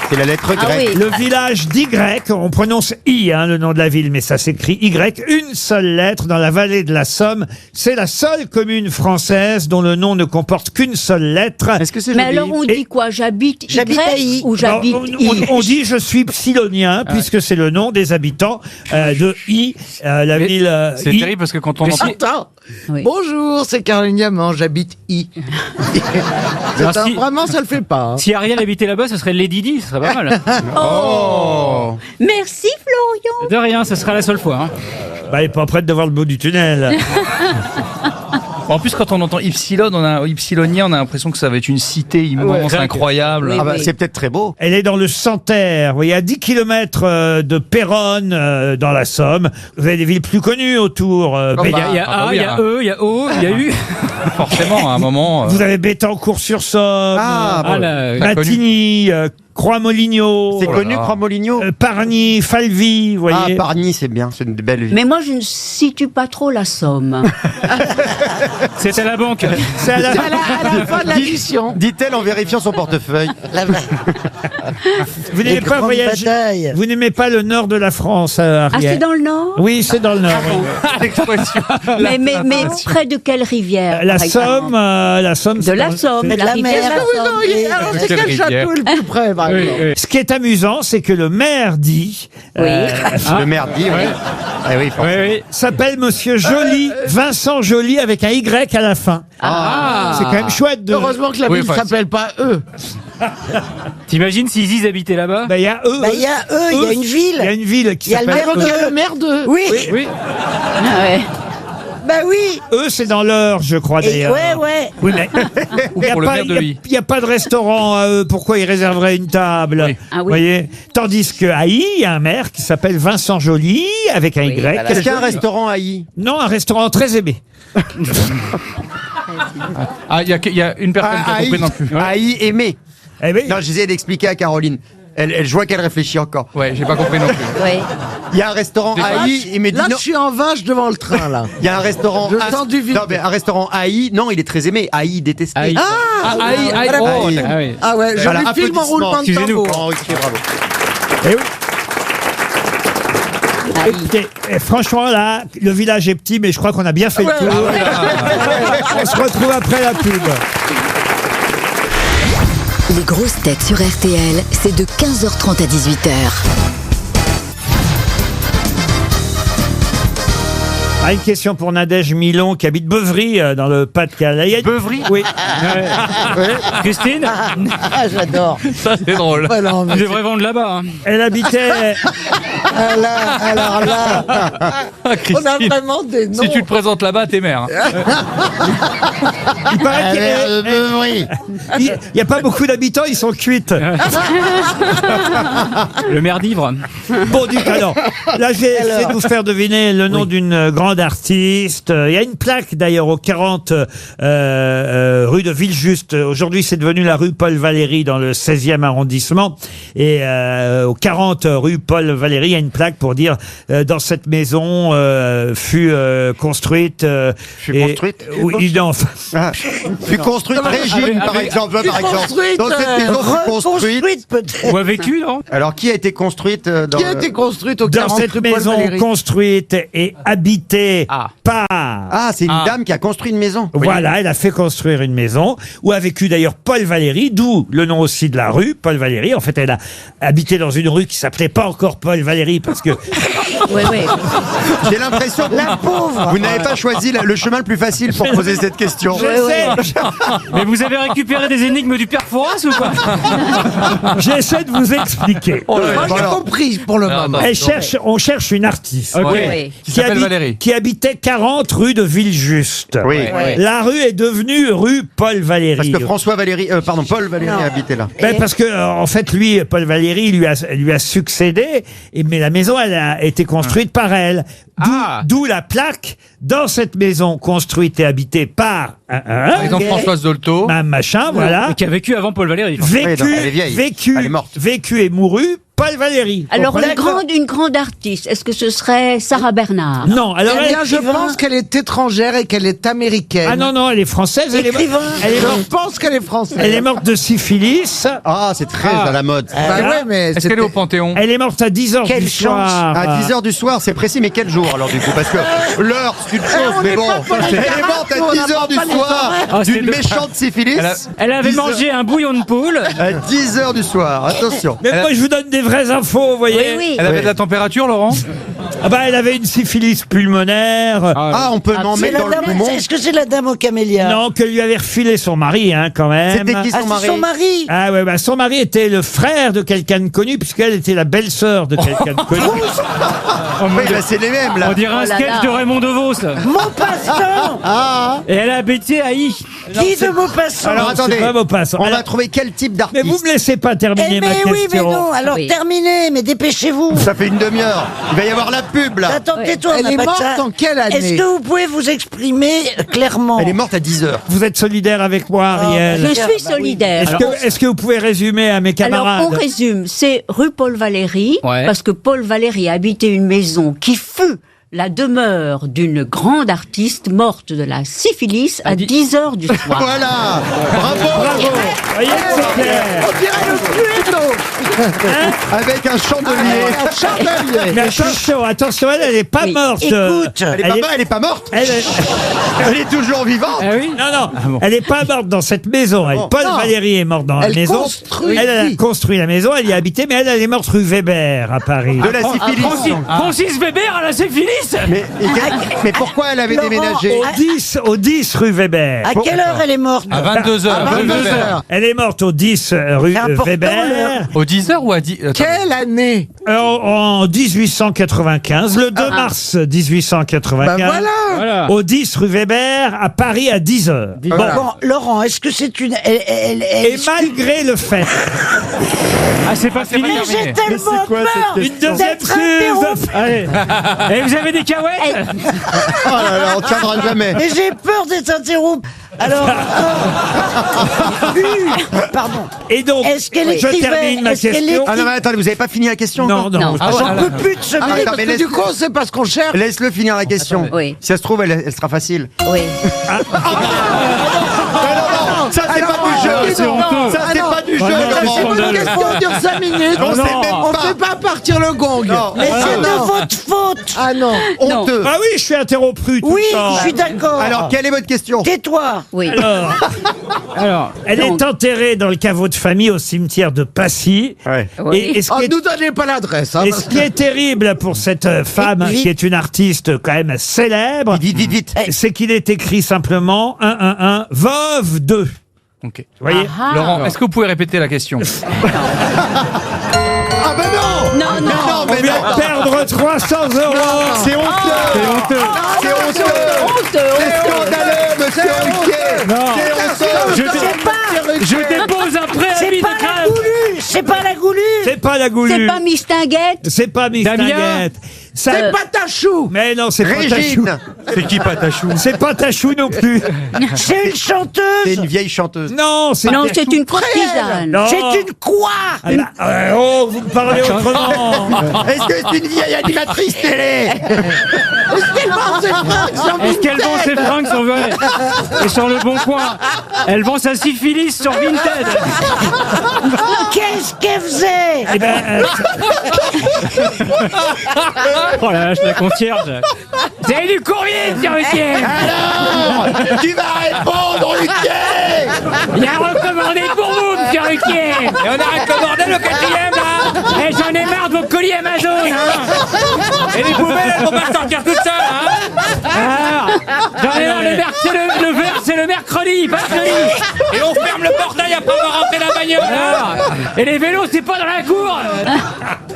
c'est la lettre Ah grecque. oui. le village d'Y, on prononce I, le nom de la ville, mais ça s'écrit Y, une seule lettre dans la vallée de la Somme. C'est la seule commune française dont le nom ne comporte qu'une seule lettre. Est-ce que c'est Mais joli? alors on dit quoi? J'habite J'habite à Y I. ou j'habite Non, I? on dit je suis psylonien, puisque c'est le nom des habitants de I, la Mais ville C'est I. terrible parce que quand on entend... Attends. Oui. Bonjour, c'est Caroline Diamant, j'habite I. Merci. Vraiment, ça le fait pas. hein. Si Ariel habitait là-bas, ce serait Lady Di, ce serait pas mal. Oh. Merci Florian. De rien, ce sera la seule fois. Hein. Bah, il est pas prêt de voir le bout du tunnel. En plus, quand on entend Ypsilon, Ypsilonien, on a l'impression que ça va être une cité immense, Ouais. incroyable. Oui, Ah bah, oui. c'est peut-être très beau. Elle est dans le Santerre, vous voyez, à 10 km de Péronne, dans la Somme. Vous avez des villes plus connues autour. Il y a ah bah A, oui, il y a hein. E, il y a O, il y a U. Forcément, à un moment... Vous avez Bétancourt-sur-Somme, Ah, Ah, bon. la- Matigny, Croix-Moligno, C'est Oh là connu, là. Croix-Moligno? Pargny, Falvy, vous Ah, voyez. Pargny, c'est bien, c'est une belle ville. Mais moi je ne situe pas trop la Somme. C'est à la banque. C'est à la- À la fin de la mission. Dit-elle en vérifiant son portefeuille. Vous n'aimez pas grandes voyager. batailles. Vous n'aimez pas le nord de la France, Ah, Ariel? c'est dans le Nord? Oui, c'est dans le nord. L'expression. Mais près de quelle rivière? La par exemple Somme, De la Somme, C'est de la rivière mer. de la Oui, non, Somme. alors c'est Quelle quel rivière. château le plus près, par Ce qui est amusant, c'est que le maire dit... Le maire dit, oui. Ah oui, forcément. s'appelle Monsieur Joly, Vincent Joly avec un Y à la fin. C'est quand même chouette de... Heureusement que la ville s'appelle pas eux. T'imagines si Ziz habitait là-bas? Il y a eux. Il y a eux, il y a une ville. Il y a une ville qui Il y a le s'appelle... maire de... Le maire d'eux. Oui. Ah ouais. Bah oui. Eux, c'est dans l'Eure, je crois, d'ailleurs. Ouais. Oui, mais il n'y a pas de restaurant à eux. Pourquoi ils réserveraient une table? Ah oui. Vous voyez. Tandis que Haï, il y a un maire qui s'appelle Vincent Joly, avec un Y. Est-ce qu'il y a un restaurant à I? Non, un restaurant très aimé. Ah, il y a une personne qui a compris non plus. À I aimé. Eh oui. Non, j'essayais d'expliquer à Caroline. Je vois qu'elle réfléchit encore. Ouais, j'ai pas compris non plus. Ouais. Il y a un restaurant AI, il me dit Là, non. je suis en vache devant le train, là. Il y a un restaurant. Je sens du vide. Non, mais un restaurant AI, non, il est très aimé. AI détesté. Aïe. Ah oui. Ah ouais, je Voilà, lui filme en roulement de Excusez-nous. tambour. Ok, bravo. Eh oui. Écoutez, franchement, là, le village est petit, mais je crois qu'on a bien fait le tour. On se retrouve après la pub. Les grosses têtes sur RTL, c'est de 15h30 à 18h. Ah, une question pour Nadège Milon qui habite Beuvry dans le Pas-de-Calais. Beuvry? Oui. Christine? Ah, j'adore. Ça, c'est drôle. Voilà, Tu devrais vendre là-bas. Hein. Elle habitait... Alors là, on a Christine, vraiment des noms. si tu te présentes là-bas, t'es mère. Il paraît qu'il n'y a pas beaucoup d'habitants, ils sont cuites. Le maire d'Ivre. Bon, du talent. Là, j'ai essayé de vous faire deviner le nom d'une grande artiste. Il y a une plaque, d'ailleurs, au 40 rue de Villejuste. Aujourd'hui, c'est devenu la rue Paul Valéry dans le 16e arrondissement. Et au 40 rue Paul Valéry, il y a une plaque pour dire dans cette maison fut construite... Oui, non. Fut construite Régine, par exemple. Dans cette maison fut construite. peut-être. Ou a vécu, non? Alors, qui a été construite dans Qui a été construite au Dans 40 cette rue Paul maison Valéry. construite et habitée par... Ah, c'est une dame qui a construit une maison. Voilà, elle a fait construire une maison où a vécu d'ailleurs Paul Valéry, d'où le nom aussi de la rue, Paul Valéry. En fait, elle a habité dans une rue qui s'appelait pas encore Paul Valéry parce que... Ouais. J'ai l'impression que La pauvre. vous n'avez pas choisi le chemin le plus facile pour poser cette question. Je sais, Mais vous avez récupéré des énigmes du père Fouras ou quoi? j'essaie de vous expliquer. Moi, j'ai compris pour le moment. On cherche une artiste. Ok. Ouais. Qui s'appelle habite- Valérie. qui habitait 40 rue de Villejuste. Oui. La rue est devenue rue Paul Valéry. Parce que Paul Valéry habitait là. Parce que en fait, lui, Paul Valéry, lui a succédé, mais la maison, elle a été construite par elle. D'où la plaque dans cette maison construite et habitée par Par exemple, Françoise Dolto. machin, voilà. Et qui a vécu avant Paul Valéry. elle est vieille. Elle est morte. Vécu et mouru Paul Valéry. Alors, Comprenez une grande artiste, est-ce que ce serait Sarah Bernard? Non, alors Eh bien, je écrivain. pense qu'elle est étrangère et qu'elle est américaine. Ah non, elle est française. Elle est Je pense qu'elle est française. Elle est morte de syphilis. Ah, c'est très à la mode. Bah ouais, mais Est-ce qu'elle est au Panthéon? Elle est morte à 10h Quelle du chance. soir. À 10h du soir, c'est précis, mais quel jour alors du coup? Parce que l'heure, c'est une chose, on mais n'est bon, pas politique. elle est morte à On 10h du n'apprend pas soir Ah, c'est d'une le- méchante syphilis. Elle avait 10 heures. mangé un bouillon de poule. À 10h du soir, attention. Mais moi, je vous donne des vraies infos, vous voyez. Oui. Elle avait de la température, Laurent? Ah bah, elle avait une syphilis pulmonaire. Ah, on peut en C'est mettre la dans le dame- poumon. Est-ce que c'est la dame au camélia? Non, que lui avait refilé son mari, hein, quand même. C'était qui Ah, son c'est mari? son mari. Ah ouais, bah son mari était le frère de quelqu'un de connu, puisqu'elle était la belle-sœur de quelqu'un de connu. Oui, bah, c'est les mêmes là. On dirait un Oh là sketch là. de Raymond DeVos. Maupassant. Et elle a habité à I. Qui de Maupassant? Alors Non, attendez, c'est pas Maupassant. on Alors- va trouver quel type Mais d'artiste? vous me laissez pas terminer Eh ma mais question. oui, mais non. Alors Oui. terminez, mais dépêchez-vous. Ça fait une demi-heure. Il va y avoir la pub là. Attends, Ouais. tais-toi, on Elle n'a est pas que morte ça. en quelle année? Est-ce que vous pouvez vous exprimer clairement? Elle est morte à 10h. Vous êtes solidaire avec moi, Ariel. Je suis solidaire. Est-ce que vous pouvez résumer à mes Alors, camarades? on résume. C'est rue Paul Valéry, Ouais. parce que Paul Valéry habitait une maison qui fut la demeure d'une grande artiste morte de la syphilis à 10h du soir. Voilà. Bravo. Voyez que c'est clair. On dirait le Cluedo. Avec un chandelier. Un chandelier. Mais attention, elle n'est pas morte. Écoute, Elle est pas morte. Elle est toujours vivante. Ah oui. Non, elle n'est pas morte dans cette maison. Paul Non. Valéry est mort dans la Elle maison. construit. Elle a construit la maison, elle y a habité, mais elle est morte rue Weber à Paris. De la syphilis. Francis Weber à la syphilis. Mais pourquoi elle avait Laurent, déménagé Au 10 rue Weber. à quelle heure elle est morte? À 22h. À 22h. Elle est morte au 10 rue C'est important, Weber. Au 10h ou à 10 Quelle année? En 1895, le 2 mars 1895. Bah Voilà. Au 10 rue Weber, à Paris, à 10h. Voilà. Bon, Laurent, est-ce que c'est une... Et malgré le fait... Ah, c'est pas fini. Mais j'ai tellement peur Une deuxième d'être interrompu. chose. Allez. Et vous avez des cahuètes? Oh là là, on tiendra jamais. Mais j'ai peur d'être interrompu. Alors... Pardon. Et donc, Est-ce qu'elle je écrivait? termine ma Est-ce qu'elle question. Ah non, mais attendez, vous avez pas fini la question Non, encore non. Ah, J'en peux plus de ce Ah, mec. attends, mais Parce que du coup, c'est parce qu'on cherche. Laisse-le finir la question. Oui. Si ça se trouve, elle sera facile. Oui. Ça, c'est pas du jeu. c'est honteux. Ça, c'est pas du jeu, c'est Si Laurent. votre question dure 5 minutes, On sait même on pas. fait pas partir le gong. Non. Mais c'est de non. votre faute. Ah non. Honteux. Ah oui, je suis interrompu tout Oui, le temps. je suis d'accord. Alors, quelle est votre question? Tais-toi. Oui. Alors, elle est enterrée dans le caveau de famille au cimetière de Passy. Ouais. Oui. Et ce Oh, qui est nous donnez pas l'adresse. Hein, Et parce ce qui est terrible pour cette femme, Vite. qui est une artiste quand même célèbre, Vite. c'est qu'il est écrit simplement 111 veuve 2. Ok. Vous voyez Laurent, est-ce que vous pouvez répéter la question? Ah ben non. Non, non. Non, On mais vient non. de perdre 300 €. C'est honteux. C'est honteux. C'est scandaleux, monsieur Ruquier. C'est honteux. Je dépose un C'est préavis de pas la grève. goulue. C'est pas la goulue. C'est pas la goulue. C'est pas Mistinguette. C'est pas Miss Damien. Tinguette. Ça- C'est Patachou. Mais non, c'est pas Tachou. Régine. C'est qui Patachou? C'est pas Tachou non plus. C'est une C'est chanteuse. une vieille chanteuse. Non, c'est Non, c'est une courtisane. Non. C'est une quoi? Ah bah, oh, vous me parlez autrement. Est-ce que c'est une vieille animatrice télé? Est-ce qu'elle vend ses fringues sur Est-ce qu'elle vend ses Vinted? fringues sur et sur le bon coin? Elle vend sa syphilis sur Vinted. Qu'est-ce qu'elle faisait? Eh ben, Oh la vache, la concierge. Vous avez du courrier, monsieur Ruquier? Alors, tu vas répondre, Ruquier. Il y a recommandé pour vous, monsieur Ruquier. Et on a recommandé le 4e, là. Et j'en ai marre de vos colis Amazon, hein. Et les poubelles, elles vont pas sortir toutes seules, hein. Alors, j'en ai marre, le verre, c'est le mercredi, pas le jeudi. Et on ferme le portail après avoir rentré la bagnole, hein. Et les vélos, c'est pas dans la cour.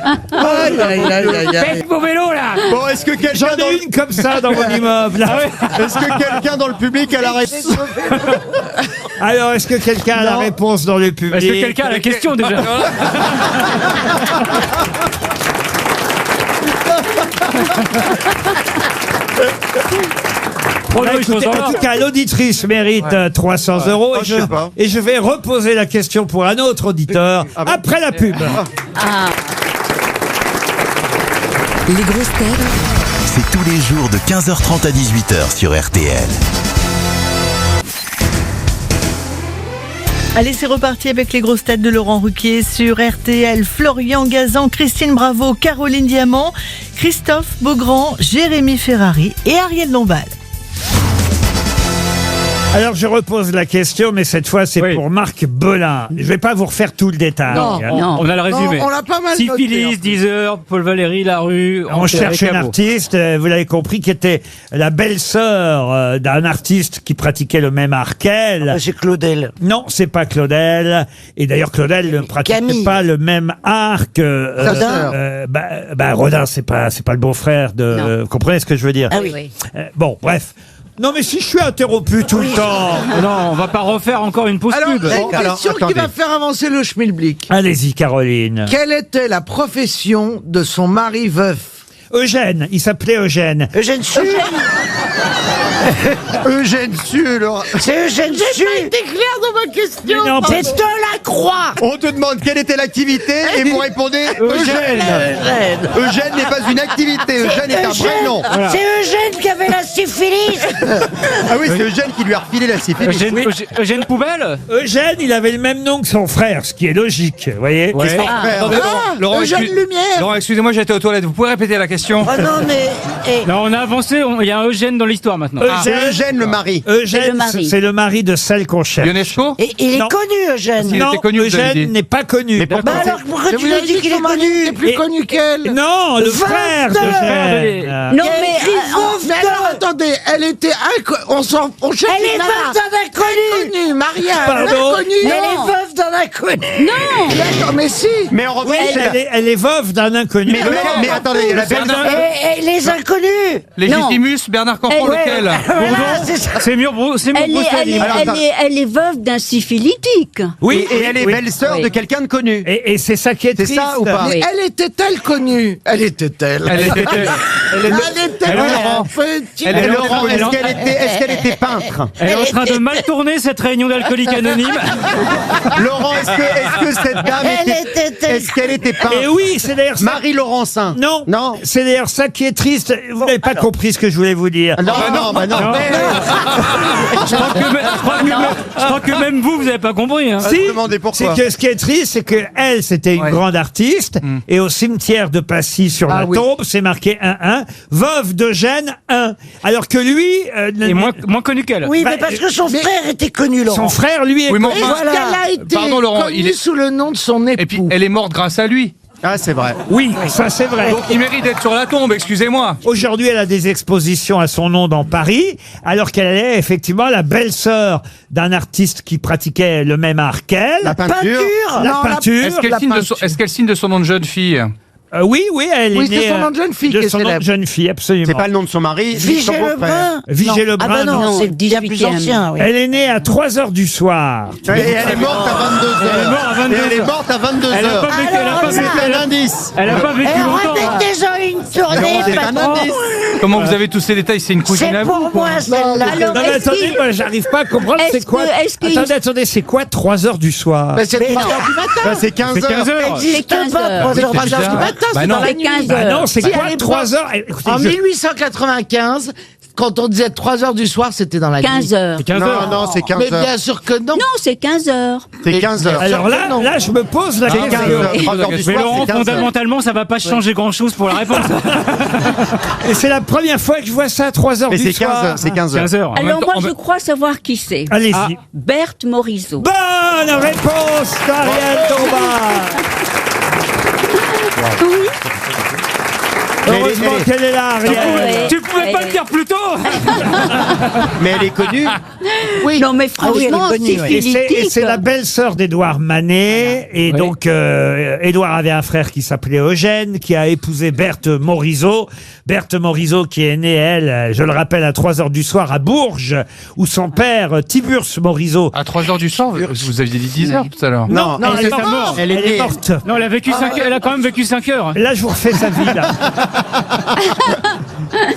Aïe, aïe, aïe, aïe, aïe. Faites vos vélos, là. Bon, est-ce que j'en quelqu'un dans... ai une comme ça dans mon immeuble. Est-ce que quelqu'un dans le public a la réponse? Alors, est-ce que quelqu'un a la réponse dans le public? Est-ce que quelqu'un a la question, déjà? Bah, écoutez, en tout cas, l'auditrice mérite 300 € je sais pas. et je vais reposer la question pour un autre auditeur Ah bon après la pub. Ah. Les grosses têtes C'est tous les jours de 15h30 à 18h sur RTL. Allez, c'est reparti avec les grosses têtes de Laurent Ruquier sur RTL. Florian Gazan, Christine Bravo, Caroline Diamant, Christophe Beaugrand, Jérémy Ferrari et Ariel Dombal. Alors, je repose la question, mais cette fois, c'est pour Marc Belin. Je vais pas vous refaire tout le détail. Non. hein. On a le résumé. Non, on l'a pas mal noté, Syphilis, en fait. 10 heures, Paul Valéry, la rue. On cherche une Caveau. artiste, vous l'avez compris, qui était la belle-sœur d'un artiste qui pratiquait le même art qu'elle. C'est Claudel. Non, c'est pas Claudel. Et d'ailleurs, Claudel ne pratiquait Camille. pas le même art que Sa sœur. Rodin. C'est pas le beau-frère de. Non. Vous comprenez ce que je veux dire Ah oui. Oui. Bon, bref. Non, mais si je suis interrompu tout le temps. Non, on va pas refaire encore une pause Alors, pub. il y a une alors, question qui attendez. va faire avancer le schmilblick. Allez-y, Caroline. Quelle était la profession de son mari veuf? Eugène, il s'appelait Eugène. Eugène Sue. Eugène Sue, Laurent. C'est Eugène Sue. J'ai pas été clair dans ma question. Mais non, C'est de la Croix. On te demande quelle était l'activité et vous répondez Eugène. Eugène n'est pas une activité, Eugène est un vrai nom. C'est Eugène qui avait la syphilis. Ah oui, c'est Eugène qui lui a refilé la syphilis. Eugène Poubelle. Eugène, il avait le même nom que son frère, ce qui est logique, vous voyez. Qu'est-ce qu'on fait, Attendez, Laurent, Eugène Lumière. Laurent, excusez-moi, j'étais aux toilettes. Vous pouvez répéter la question? Oh non, mais. Là, on a avancé, il y a un Eugène dans l'histoire maintenant. C'est Eugène le mari. Eugène, c'est le mari de celle qu'on cherche. Ionesco? Et il est Non. connu, Eugène. Il Non, était connu, vous avez dit. Eugène n'est pas connu. Mais pourquoi Bah alors, pourquoi Je tu vous nous ai dis dit qu'il que est son mari connu était plus connu qu'elle. Non, le frère d'Eugène. Non, mais Mais alors, attendez, elle était on cherche Elle est une nana. veuve d'un inconnu. Inconnue, Maria. Pardon Inconnue. Elle est veuve d'un inconnu. non. D'accord, mais si. Mais en revanche, Elle est veuve d'un inconnu. mais attendez, la belle Et les inconnus. Légitimus, Bernard Campan, Ouais. lequel? Voilà, c'est ça. C'est mieux, c'est mieux. Elle est veuve d'un syphilitique. Oui, et elle est belle-sœur Oui. de quelqu'un de connu. Et c'est ça qui est C'est triste. ça ou pas? Mais elle était-elle connue? Elle était-elle. Elle était. Elle était Laurent. petite. Et Laurent, est-ce qu'elle était peintre? Elle est en train de mal tourner cette réunion d'alcooliques anonymes. Laurent, est-ce que cette dame est-ce qu'elle était peintre? Et oui, c'est d'ailleurs ça. Marie Laurencin. Non, Non. c'est d'ailleurs ça qui est triste. Vous n'avez pas compris ce que je voulais vous dire. Non, bah non. Je crois que même vous n'avez pas compris. Hein. Si, demandez pourquoi. c'est que ce qui est triste, c'est que elle, c'était une Ouais. grande artiste, et au cimetière de Passy sur la tombe, c'est marqué 1-1, veuve d'Eugène 1. Alors que lui, Et moins connu qu'elle. Oui, Bah, mais parce que son frère était connu, Laurent. son frère, lui, est Oui, mais connu. enfin- Est-ce qu'elle a été Pardon, Laurent, connue il est- sous le nom de son époux? Et puis, elle est morte grâce à lui. Ah, c'est vrai. Oui, ça c'est vrai. Donc, il mérite d'être sur la tombe, excusez-moi. Aujourd'hui, elle a des expositions à son nom dans Paris, alors qu'elle est effectivement la belle-sœur d'un artiste qui pratiquait le même art qu'elle. La peinture. La peinture. Est-ce qu'elle signe de son nom de jeune fille? Oui, elle Oui, est née. c'est son nom de jeune fille qui est son nom de célèbre. jeune fille, absolument. C'est pas le nom de son mari. Vigée son beau-frère. Lebrun. Vigée Non. Lebrun, Ah bah non, non. c'est bien plus 18e. ancien, oui. Elle est née à 3h du soir. Et elle est morte à 22h. Elle est morte à 22 Et elle est heures. morte à 22h. Elle a pas vécu, C'est un indice. elle a pas vécu Et longtemps. hein. remettez-en une tournée, C'est un patron. indice. Comment vous avez tous ces détails? C'est une cousine C'est à vous? pour moi, celle-là. Alors, Non mais est-ce attendez, qu'il- moi j'arrive pas à comprendre est-ce c'est quoi. que- est-ce qu'il- Attendez, c'est quoi 3h du soir? Bah, c'est Mais 3 non. heures du matin. Bah, c'est 15h. C'est 15 heures. C'est 15 pas heures. 3 heures Trois du heures du matin. matin, Bah c'est non. dans la C'est nuit. 15 Bah non, c'est Si, quoi elle est 3h? En 1895, quand on disait 3 heures du soir, c'était dans la nuit. 15 heures. C'est 15 Non, heures. non, c'est Mais 15h. bien sûr que non. Non, c'est 15 heures. C'est 15h. Alors là, je me pose la C'est question. 15h. 3h du Mais soir, Laurent, c'est 15h. fondamentalement, ça va pas changer grand-chose pour la réponse. Et c'est la première fois que je vois ça à 3h Mais du c'est soir. 15h. C'est 15h. 15 heures. Alors moi, je crois savoir qui c'est. Allez-y. Berthe Morisot. Bonne réponse d'Ariel Dombas. Oui. Heureusement qu'elle est là, Ariel. Tu pouvais pas le dire plus tôt. Mais elle est connue. Oui. Non, mais franchement, elle est connue, Et c'est la belle-sœur d'Édouard Manet. Et Oui. donc, Édouard avait un frère qui s'appelait Eugène, qui a épousé Berthe Morisot. Berthe Morisot qui est née, elle, je le rappelle, à 3h du soir à Bourges, où son père, Tiburce Morisot... À 3h du soir, vous aviez dit 10h tout à l'heure. Non, elle est sa morte. mort. Elle est morte. Non, elle a quand même vécu 5 heures. Là, je vous refais sa vie, là.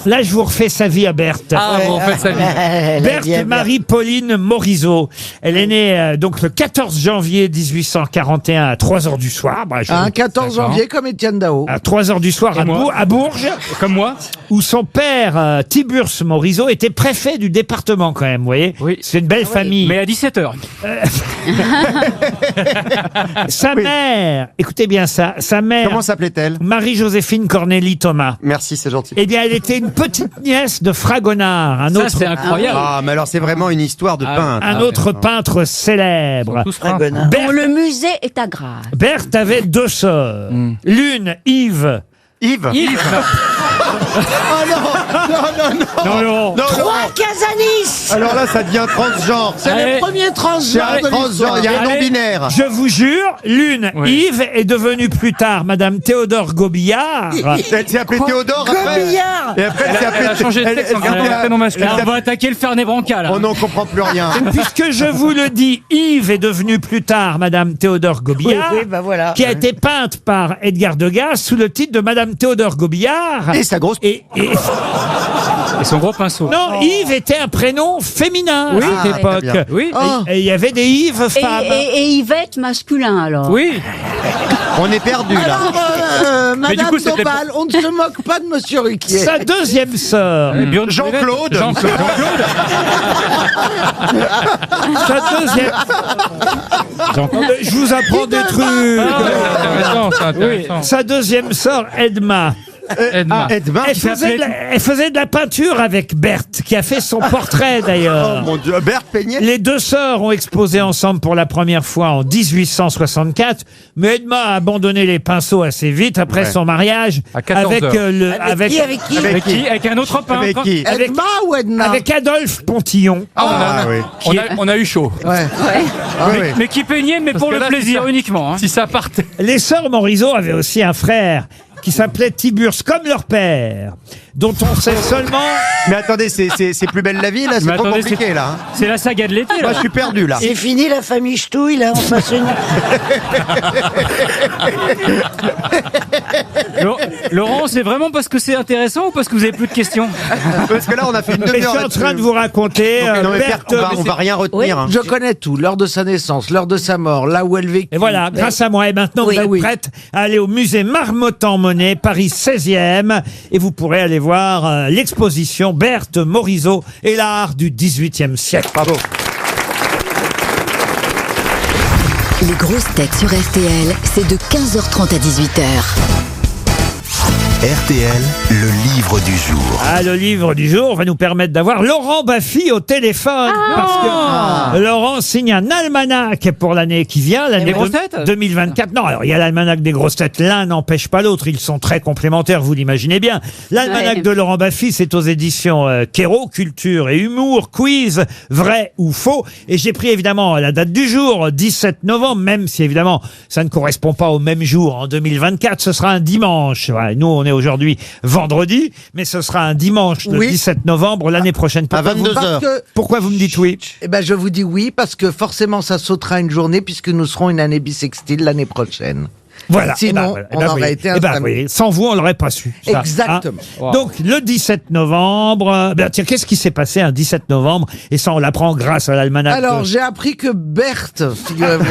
Là, je vous refais sa vie à Berthe. Ah, vous faites sa vie. Berthe Marie-Pauline Morisot. Elle est née donc le 14 janvier 1841 à 3h du soir. Bah, Un 14 janvier comme Étienne Dao. à 3h du soir Et moi à Bourges, Comme moi. où son père, Tiburce Morisot, était préfet du département quand même, vous voyez. Oui. C'est une belle famille. Mais à 17 heures. Sa mère, écoutez bien ça, sa mère, Comment s'appelait-elle? Marie-Joséphine Cornélie Thomas, Merci, c'est gentil. eh bien, elle était une petite nièce de Fragonard, un Ça, autre, c'est incroyable. Ah, mais alors c'est vraiment une histoire de peintre. un autre peintre célèbre. Tous frères. Dont Berthe, le musée est à Grasse. Berthe avait deux sœurs. L'une, Yves. Yves. Yves. Oh non, non, non, non. Non, non. Non, Trois Casanis. Alors là, ça devient transgenre. C'est Allez. le premier C'est transgenre un de transgenre, l'histoire. il y a un Allez. non-binaire. Je vous jure, l'une, Yves, est devenue plus tard Madame Théodore Gobillard. Elle s'est appelée Théodore après. Gobillard. Et après, elle s'est appelée... Elle a changé de sexe en gardant le prénom masculin. Là, on va attaquer le Fernet Branca, là. On n'en comprend plus rien. Puisque je vous le dis, Yves est devenue plus tard Madame Théodore Gobillard, Oui, bah voilà. qui a été peinte par Edgar Degas sous le titre de Madame Théodore Gobillard. Et sa grosse... Et Et son gros pinceau. non, Yves était un prénom féminin Oui. à cette très époque. bien. Oui. Et il y avait des Yves Et, femmes. et Yvette masculin alors. Oui. On est perdu, là. Alors, du Madame coup, c'était- Dombal, on ne se moque pas de Monsieur Ruquier. Sa deuxième sœur. Jean-Claude. Jean-Claude. Sa deuxième. Je vous apprends des trucs. C'est intéressant. Sa deuxième sœur, Edma. Edma. Edma. Elle faisait de la peinture avec Berthe, qui a fait son portrait Oh d'ailleurs. mon Dieu, Bert Peignet. Les deux sœurs ont exposé ensemble pour la première fois en 1864, mais Edma a abandonné les pinceaux assez vite après son mariage À 14 avec heures. Avec qui? Avec qui? Avec qui? Avec un autre peintre. Avec qui? avec- Edma ou Edna? avec Adolphe Pontillon. Ah oui. On a eu chaud. Ouais. Ah oui. Mais qui peignait, mais Parce pour que le là, plaisir si ça- uniquement. hein. Si ça partait. Les sœurs Morisot avaient aussi un frère qui s'appelait Tiburce, comme leur père, dont on sait seulement... Mais attendez, c'est plus belle la vie, là. C'est Mais trop attendez, compliqué, là. hein. C'est la saga de l'été, Moi, là. je suis perdu, là. C'est fini la famille Ch'touille, là, on passe une... Laurent, c'est vraiment parce que c'est intéressant ou parce que vous avez plus de questions? Parce que là, on a fait une Et je demi-heure suis en train de là-dessus. vous raconter... Non, mais Berthe- Pierre, on va rien retenir. hein. Je connais tout. L'heure de sa naissance, l'heure de sa mort, là où elle vécut. Et voilà, grâce à moi. Et maintenant, Oui. vous êtes Oui. prête à aller au musée Marmottan-Monet, Paris 16e. Et vous pourrez aller voir l'exposition Berthe Morisot et l'art du XVIIIe siècle. Bravo. Les grosses têtes sur RTL, c'est de 15h30 à 18h. RTL, le livre du jour. Ah, le livre du jour va nous permettre d'avoir Laurent Baffy au téléphone. Parce que Laurent signe un almanach pour l'année qui vient, l'année Des grosses têtes 2024. Non, alors il y a l'almanach des grosses têtes. L'un n'empêche pas l'autre. Ils sont très complémentaires, vous l'imaginez bien. L'almanach Ouais. de Laurent Baffy, c'est aux éditions Kéro, culture et humour, quiz, vrai ou faux. Et j'ai pris évidemment la date du jour, 17 novembre, même si évidemment ça ne correspond pas au même jour en 2024. Ce sera un dimanche. Voilà, nous, on est aujourd'hui vendredi, mais ce sera un dimanche le Oui. 17 novembre l'année prochaine. À 22 Parce heures. que, Pourquoi vous me dites oui? eh ben, je vous dis oui, parce que forcément, ça sautera une journée, puisque nous serons une année bissextile l'année prochaine. Voilà. Sinon, on aurait voyez. été un samedi. voyez, sans vous, on l'aurait pas su. ça, Exactement. hein. Donc, le 17 novembre, tiens, qu'est-ce qui s'est passé un 17 novembre? Et ça, on l'apprend grâce à l'almanach. Alors, j'ai appris que Berthe, figurez-vous,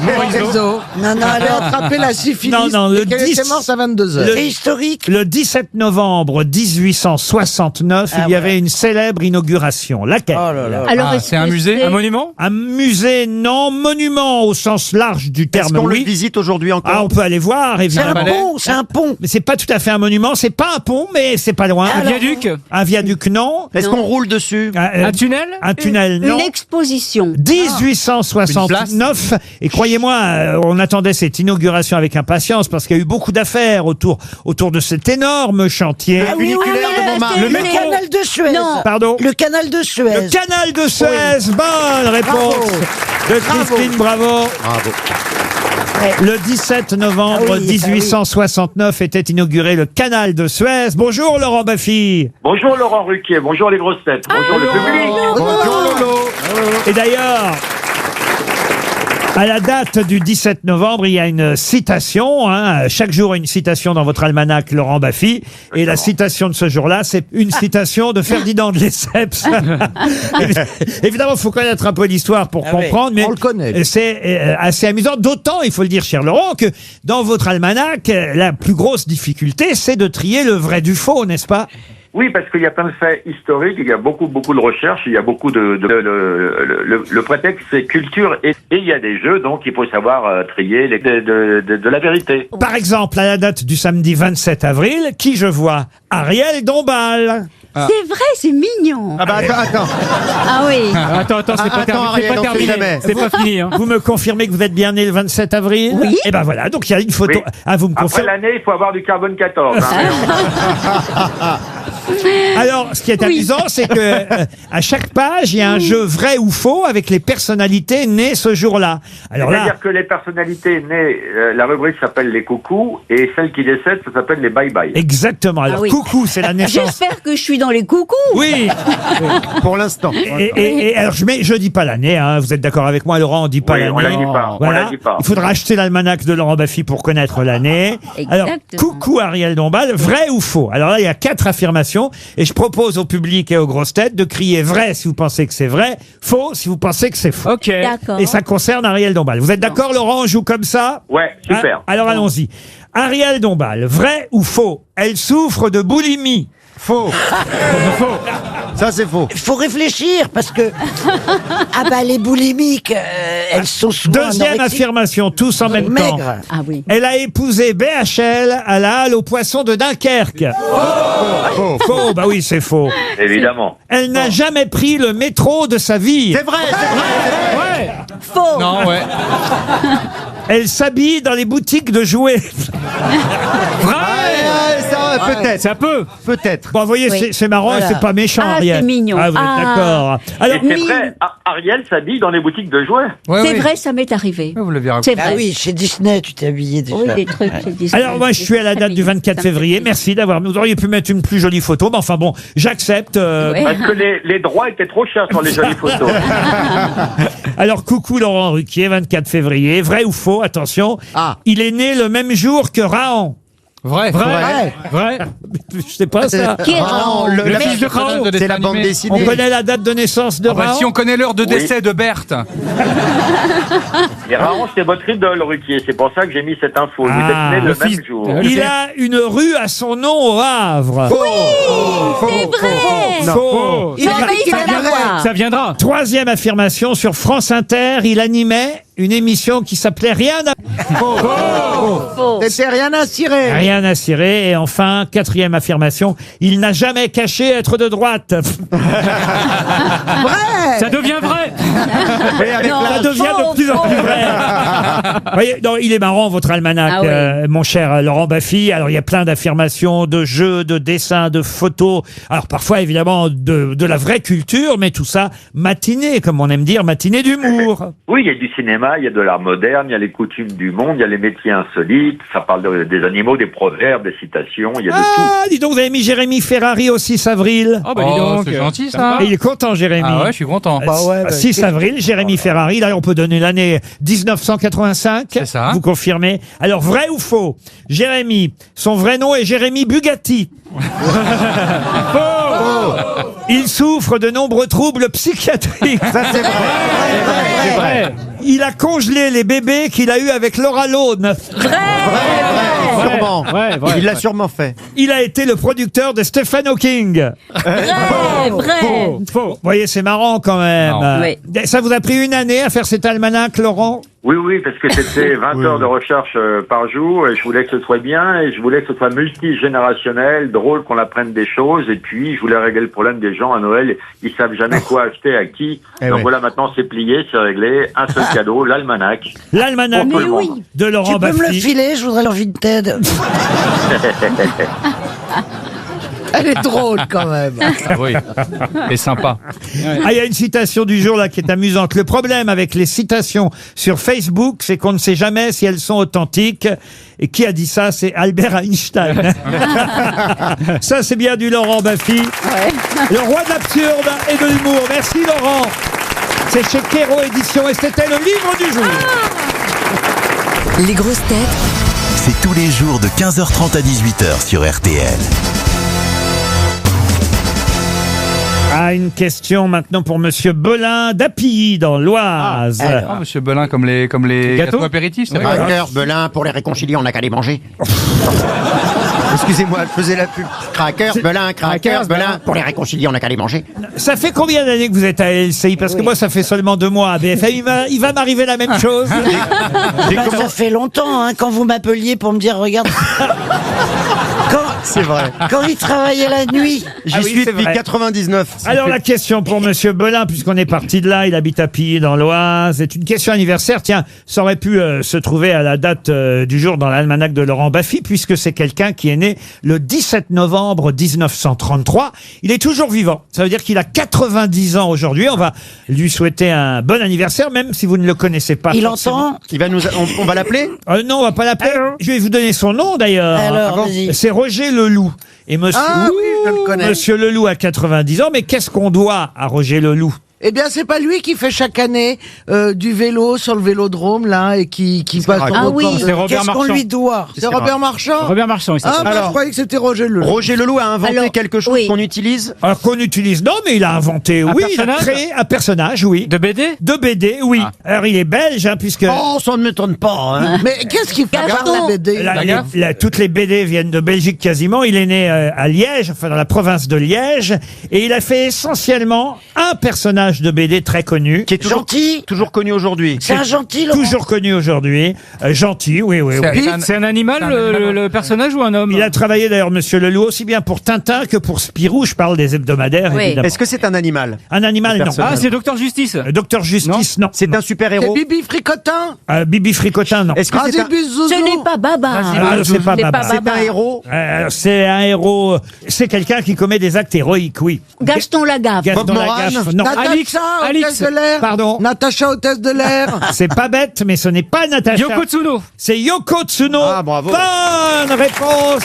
Morisot, Non, non, avait alors, attrapé la syphilis Non, le et qu'elle 10 était morte à 22 heures. c'est historique. Le 17 novembre 1869, il y avait une célèbre inauguration. Laquelle? Oh là là. Alors, Ah, est-ce c'est un que musée, Un monument? Un musée, non. Monument au sens large du Est-ce terme, qu'on le oui. visite aujourd'hui encore? Ah, on peut aller voir, C'est évidemment. un palais. pont, c'est un pont. Mais c'est pas tout à fait un monument, c'est pas un pont, mais c'est pas loin. Un viaduc? Un viaduc, non. Est-ce qu'on roule dessus? Un Un tunnel? un tunnel, non. Une exposition. 1869, et croyez-moi, on attendait cette inauguration avec impatience parce qu'il y a eu beaucoup d'affaires autour de cet énorme chantier. Ah oui, oui, Funiculaire oui, de Montmartre. le métro. canal de Suez. Non. Pardon? Le canal de Suez. Le canal de Suez, bonne réponse de Christine Bravo. Bravo. Le 17 novembre Ah oui, 1869 était inauguré le canal de Suez. Bonjour Laurent Baffy. Bonjour Laurent Ruquier, bonjour les grosses têtes, bonjour le public. Bonjour Lolo. Et d'ailleurs, à la date du 17 novembre, il y a une citation, hein, chaque jour une citation dans votre almanach Laurent Baffy, et la citation de ce jour-là, c'est une citation de Ferdinand de Lesseps. Évidemment, il faut connaître un peu l'histoire pour Ah oui. comprendre, mais On le connaît. c'est assez amusant, d'autant, il faut le dire, cher Laurent, que dans votre almanach, la plus grosse difficulté, c'est de trier le vrai du faux, n'est-ce pas? Oui, parce qu'il y a plein de faits historiques, il y a beaucoup de recherches, il y a beaucoup le prétexte c'est culture et il y a des jeux, donc il faut savoir trier de la vérité. Par exemple, à la date du samedi 27 avril, qui je vois? Ariel Dombal. C'est vrai, c'est mignon. Ah bah attends. Ah oui. Attends, c'est pas, Attends, Ariel, on sait terminé. jamais. C'est pas fini. Hein. Vous me confirmez que vous êtes bien né le 27 avril? Oui. Et ben voilà, donc il y a une photo. Oui. Ah, vous me Après confirmez? l'année, il faut avoir du carbone 14. hein. Alors, ce qui est amusant, c'est que à chaque page, il y a un jeu vrai ou faux avec les personnalités nées ce jour-là. Alors là, C'est-à-dire que les personnalités nées, la rubrique s'appelle les coucous, et celles qui décèdent, ça s'appelle les bye-bye. exactement. Alors, Ah oui. coucou, c'est la naissance. J'espère que je suis dans les coucous. Oui. Pour l'instant. Et alors, je dis pas l'année. Hein. Vous êtes d'accord avec moi, Laurent? On dit pas Oui, l'année. on la dit pas, on la dit pas. Il faudra acheter l'almanach de Laurent Baffy pour connaître l'année. Alors, Exactement. coucou Ariel Dombal, vrai ou faux? Alors là, il y a 4 affirmations et je propose au public et aux grosses têtes de crier vrai si vous pensez que c'est vrai, faux si vous pensez que c'est faux. Ok. D'accord. Et ça concerne Ariel Dombal. Vous êtes d'accord, Laurent? On joue comme ça? Ouais, super. Ah, alors allons-y. Ariel Dombal, vrai ou faux? Elle souffre de boulimie. Faux. Ça, c'est faux. Il faut réfléchir parce que les boulimiques, elles sont souvent Deuxième anorexiques. affirmation, tous en même temps. Maigres. Ah oui. Elle a épousé BHL à la halle aux poissons de Dunkerque. Faux, bah oui, c'est faux. Évidemment. Elle n'a jamais pris le métro de sa vie. C'est vrai, c'est vrai. Ouais. Faux. Non, ouais. Elle s'habille dans les boutiques de jouets. Ça, peut-être. Ça peut. Peut-être. Bon, vous voyez, Oui. c'est marrant et Voilà. c'est pas méchant, Ah, Ariel. c'est mignon. Ah, vous êtes Ah. d'accord. Alors, Et c'est vrai, Ariel s'habille dans les boutiques de jouets. Ouais, C'est oui. vrai, ça m'est arrivé. Ouais, vous l'avez raconté. C'est vrai. Ah oui, chez Disney, tu t'es habillé déjà. Oui, des trucs chez Disney. alors moi, je suis à la date du 24 février. Merci d'avoir. Vous auriez pu mettre une plus jolie photo, mais enfin bon, j'accepte. Ouais. Parce que les droits étaient trop chers sur les jolies photos. Alors, coucou Laurent Ruquier, 24 février. Vrai ou faux? Attention. Ah. Il est né le même jour que Raon. Vrai. Vrai. Je sais pas ça. Qui est Raon, Raon le Le mec- fils de Raon. C'est la bande On dessinée. connaît la date de naissance de Ah bah, Raon. si on connaît l'heure de décès de Berthe. Et Raon, c'est votre idole, Ruquier. C'est pour ça que j'ai mis cette info. Vous Ah, êtes né le le fils- même jour. Il a une rue à son nom au Havre. C'est vrai. Faux. Non, mais il va l'avoir. Ça viendra. Troisième affirmation sur France Inter, il animait une émission qui s'appelait Rien à Faux. C'était rien à cirer. Rien à cirer. Et enfin, quatrième affirmation, il n'a jamais caché être de droite. Vrai. Ça devient vrai. Non, Ça devient faux, de plus en faux. plus vrai. Vous voyez, non, il est marrant votre almanach, Ah oui. mon cher Laurent Baffy. Alors il y a plein d'affirmations, de jeux, de dessins, de photos. Alors parfois évidemment de la vraie culture, mais tout ça matiné, comme on aime dire, matiné d'humour. Oui, il y a du cinéma, il y a de l'art moderne, il y a les coutumes du monde, il y a les métiers insolites, ça parle des animaux, des proverbes, des citations, il y a de tout. Ah, dis donc, vous avez mis Jérémy Ferrari au 6 avril. Oh, bah, dis donc. c'est gentil ça. Et il est content, Jérémy. Ah ouais, je suis content. Bah ouais, 6 avril, Jérémy Ferrari. Là, on peut donner l'année 1985. C'est ça. Vous confirmez. Alors, vrai ou faux? Jérémy, son vrai nom est Jérémy Bugatti. Il souffre de nombreux troubles psychiatriques. Ça, c'est vrai. C'est vrai. Il a congelé les bébés qu'il a eu avec Laura Lone. Sûrement. Ouais, vrai. Il l'a sûrement fait. Il a été le producteur de Stephen Hawking. Vrai. Faux. Vous voyez, c'est marrant quand même. Non. Oui. Ça vous a pris une année à faire cet almanach, Laurent? Oui, parce que c'était 20 heures de recherche par jour, et je voulais que ce soit bien, et je voulais que ce soit multigénérationnel, drôle, qu'on apprenne des choses, et puis je voulais régler le problème des gens à Noël, ils savent jamais quoi acheter à qui. Eh Donc ouais. voilà, maintenant c'est plié, c'est réglé, un seul cadeau, l'almanach. L'almanach Pour tout le oui. monde. de Laurent Tu peux me le Baffy. filer, je voudrais l'envie de Ted. Elle est drôle quand même. Ah oui. Et sympa. Ah, il y a une citation du jour là qui est amusante. Le problème avec les citations sur Facebook, c'est qu'on ne sait jamais si elles sont authentiques. Et qui a dit ça? C'est Albert Einstein. Ça, c'est bien du Laurent Baffy. Le roi de l'absurde et de l'humour. Merci Laurent. C'est chez Kero Édition et c'était le livre du jour. Les grosses têtes C'est tous les jours de 15h30 à 18h sur RTL. Ah, une question maintenant pour Monsieur Belin d'Appilly dans l'Oise. Ah, monsieur Belin, comme les gâteaux apéritifs, c'est vrai. Cracker, Belin, pour les réconcilier, on n'a qu'à les manger. Excusez-moi, je faisais la pub. Cracker, Belin, pour les réconcilier, on n'a qu'à les manger. Ça fait combien d'années que vous êtes à LCI? Parce que moi, ça fait seulement 2 mois à BFM. Il va m'arriver la même chose. Ça fait longtemps, hein, quand vous m'appeliez pour me dire, regarde. C'est vrai. Quand il travaillait la nuit. J'y suis depuis 99. Alors la question pour Monsieur Belin, puisqu'on est parti de là, il habite à Pilly dans l'Oise. C'est une question anniversaire. Tiens, ça aurait pu se trouver à la date du jour dans l'almanach de Laurent Baffy, puisque c'est quelqu'un qui est né le 17 novembre 1933. Il est toujours vivant. Ça veut dire qu'il a 90 ans aujourd'hui. On va lui souhaiter un bon anniversaire, même si vous ne le connaissez pas. Il forcément. entend. Il va on va l'appeler. Non, on va pas l'appeler. Je vais vous donner son nom d'ailleurs. Alors, vas-y. C'est Roger Leloup. Et monsieur, Ah oui, je le connais. Monsieur Leloup a 90 ans, mais qu'est-ce qu'on doit à Roger Leloup? Eh bien, c'est pas lui qui fait chaque année du vélo sur le vélodrome, là, et qui passe raconte. au Ah oui. record de- C'est Robert Qu'est-ce qu'on Marchand. lui doit? C'est Robert Marchand. Robert Marchand, il Ah, s'appelle. bah, je croyais que c'était Roger Leloup. Roger Leloup a inventé Alors, quelque chose oui. qu'on utilise. Alors qu'on utilise, non, mais il a inventé, Un oui, il a personnage créé un personnage, oui. De BD? De BD, oui. Alors il est belge, hein, puisque Oh, ça ne m'étonne pas. Hein. Mais qu'est-ce qu'il fait faire la BD toutes les BD viennent de Belgique quasiment. Il est né à Liège, enfin dans la province de Liège, et il a fait essentiellement un personnage de BD très connu, Qui est toujours connu aujourd'hui. C'est un gentil, Laurent. toujours connu aujourd'hui, gentil, oui, oui, oui. C'est un animal, le personnage, ou un homme? Il a travaillé d'ailleurs, Monsieur Leloup, aussi bien pour Tintin que pour Spirou. Je parle des hebdomadaires, Oui. évidemment. Est-ce que c'est un animal? Un animal, non. personnage. Ah, c'est Docteur Justice. Docteur Justice, non. C'est un super-héros. Bibi Fricotin. Bibi Fricotin, non. Est-ce que c'est un... Razibus Zouzou. Ce n'est pas Baba. Ah, c'est pas Baba. C'est un héros? C'est un héros. C'est quelqu'un qui commet des actes héroïques, oui. Gaston Lagaffe. Gaston Bob Moran. Lagaffe, non. Natacha, hôtesse de l'air. Pardon. Natacha, hôtesse de l'air. C'est pas bête, mais ce n'est pas Natacha. Yoko Tsuno. C'est Yoko Tsuno. Ah, bravo. Bonne réponse.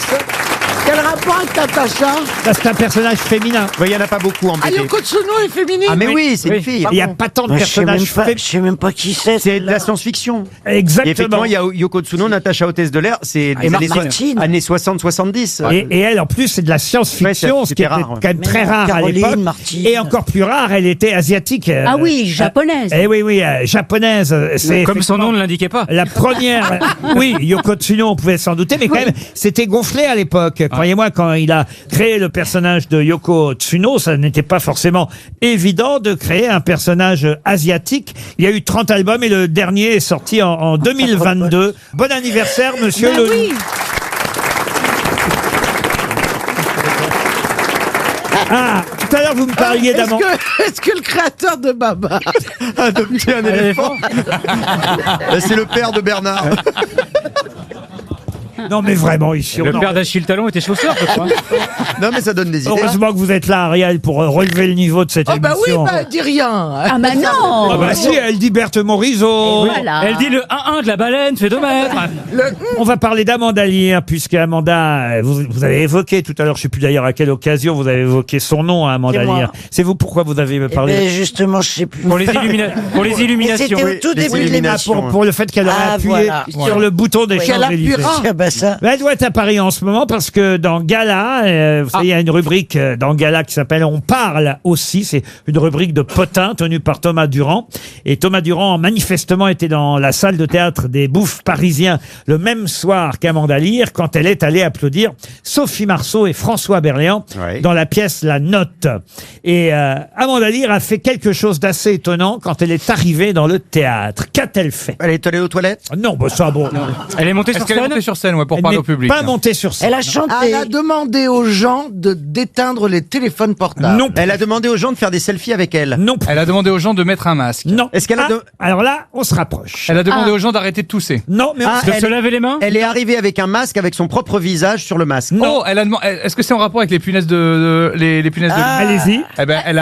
Quel rapport avec Natacha? Ça, c'est un personnage féminin. Il n'y en a pas beaucoup en Ah, BD. Yoko Tsuno est féminine. Ah mais oui, c'est une fille. Il n'y a pas tant de Moi, je sais personnages même pas qui c'est. C'est de la science-fiction. Et Exactement. effectivement, il y a Yoko Tsuno, Natacha hôtesse de l'air, c'est des années, Martine. années 60-70. Et elle, en plus, c'est de la science-fiction, Ouais, ce qui c'était était rare, ouais. quand même Mais très non, rare à Caroline, l'époque. Martine. Et encore plus rare, elle était asiatique. Ah oui, japonaise. Eh oui, oui, japonaise. C'est Comme son nom ne l'indiquait pas. la première, oui, Yoko Tsuno, on pouvait s'en douter, mais quand même, c'était gonflé à l'époque. Croyez-moi, quand il a créé le personnage de Yoko Tsuno, ça n'était pas forcément évident de créer un personnage asiatique. Il y a eu 30 albums et le dernier est sorti en 2022. Bon anniversaire, monsieur Ben Leloup. oui. Ah, tout à l'heure, vous me parliez d'amant. Est-ce que le créateur de Baba a adopté un éléphant? C'est le père de Bernard. Non, mais vraiment, ici, Le père d'Achille Talon était chauffeur, je crois. Non, mais ça donne des idées. Heureusement que vous êtes là, Ariel, pour relever le niveau de cette Ah bah oui, émission. bah dis rien. Ah bah non. Ah bah si, elle dit Berthe Morisot. Voilà. Elle dit le 1-1 de la baleine fait 2 mètres. On va parler d'Amanda Lear, puisque Amanda, vous avez évoqué tout à l'heure, je ne sais plus d'ailleurs à quelle occasion, vous avez évoqué son nom, hein, Amanda C'est moi. Lear. C'est vous, pourquoi vous avez parlé Eh ben, justement, je sais plus. Pour les illuminations. C'était au tout les début de illuminations. l'émission. pour le fait qu'elle aurait Ah, appuyé voilà. sur le bouton des Oui. Champs-Élysées. Ah bah ça. Elle doit être à Paris en ce moment parce que dans Gala, vous savez, il y a une rubrique dans Gala qui s'appelle On parle aussi. C'est une rubrique de potins tenue par Thomas Durand. Et Thomas Durand, manifestement, était dans la salle de théâtre des Bouffes parisiens le même soir qu'Amanda Lear quand elle est allée applaudir Sophie Marceau et François Berléand Ouais. dans la pièce La Note. Et Amanda Lear a fait quelque chose d'assez étonnant quand elle est arrivée dans le théâtre. Qu'a-t-elle fait? Elle est allée aux toilettes? Non, bah ça, bon. Elle est montée Est-ce sur qu'elle est scène? montée sur scène, ouais, pour Elle parler n'est au public? pas montée sur scène. Elle a chanté. Elle a demandé aux gens d'éteindre les téléphones portables. Non. Elle a demandé aux gens de faire des selfies avec elle. Non. Elle a demandé aux gens de mettre un masque. Non. Est-ce qu'elle a de- Alors là, on se rapproche. Elle a demandé aux gens d'arrêter de tousser. Non, mais Ah, De elle- se laver les mains? Elle est arrivée avec un masque avec son propre visage sur le masque. Non. Oh, elle a demandé. Est-ce que c'est en rapport avec les punaises les punaises de lit? allez-y. Eh ben, elle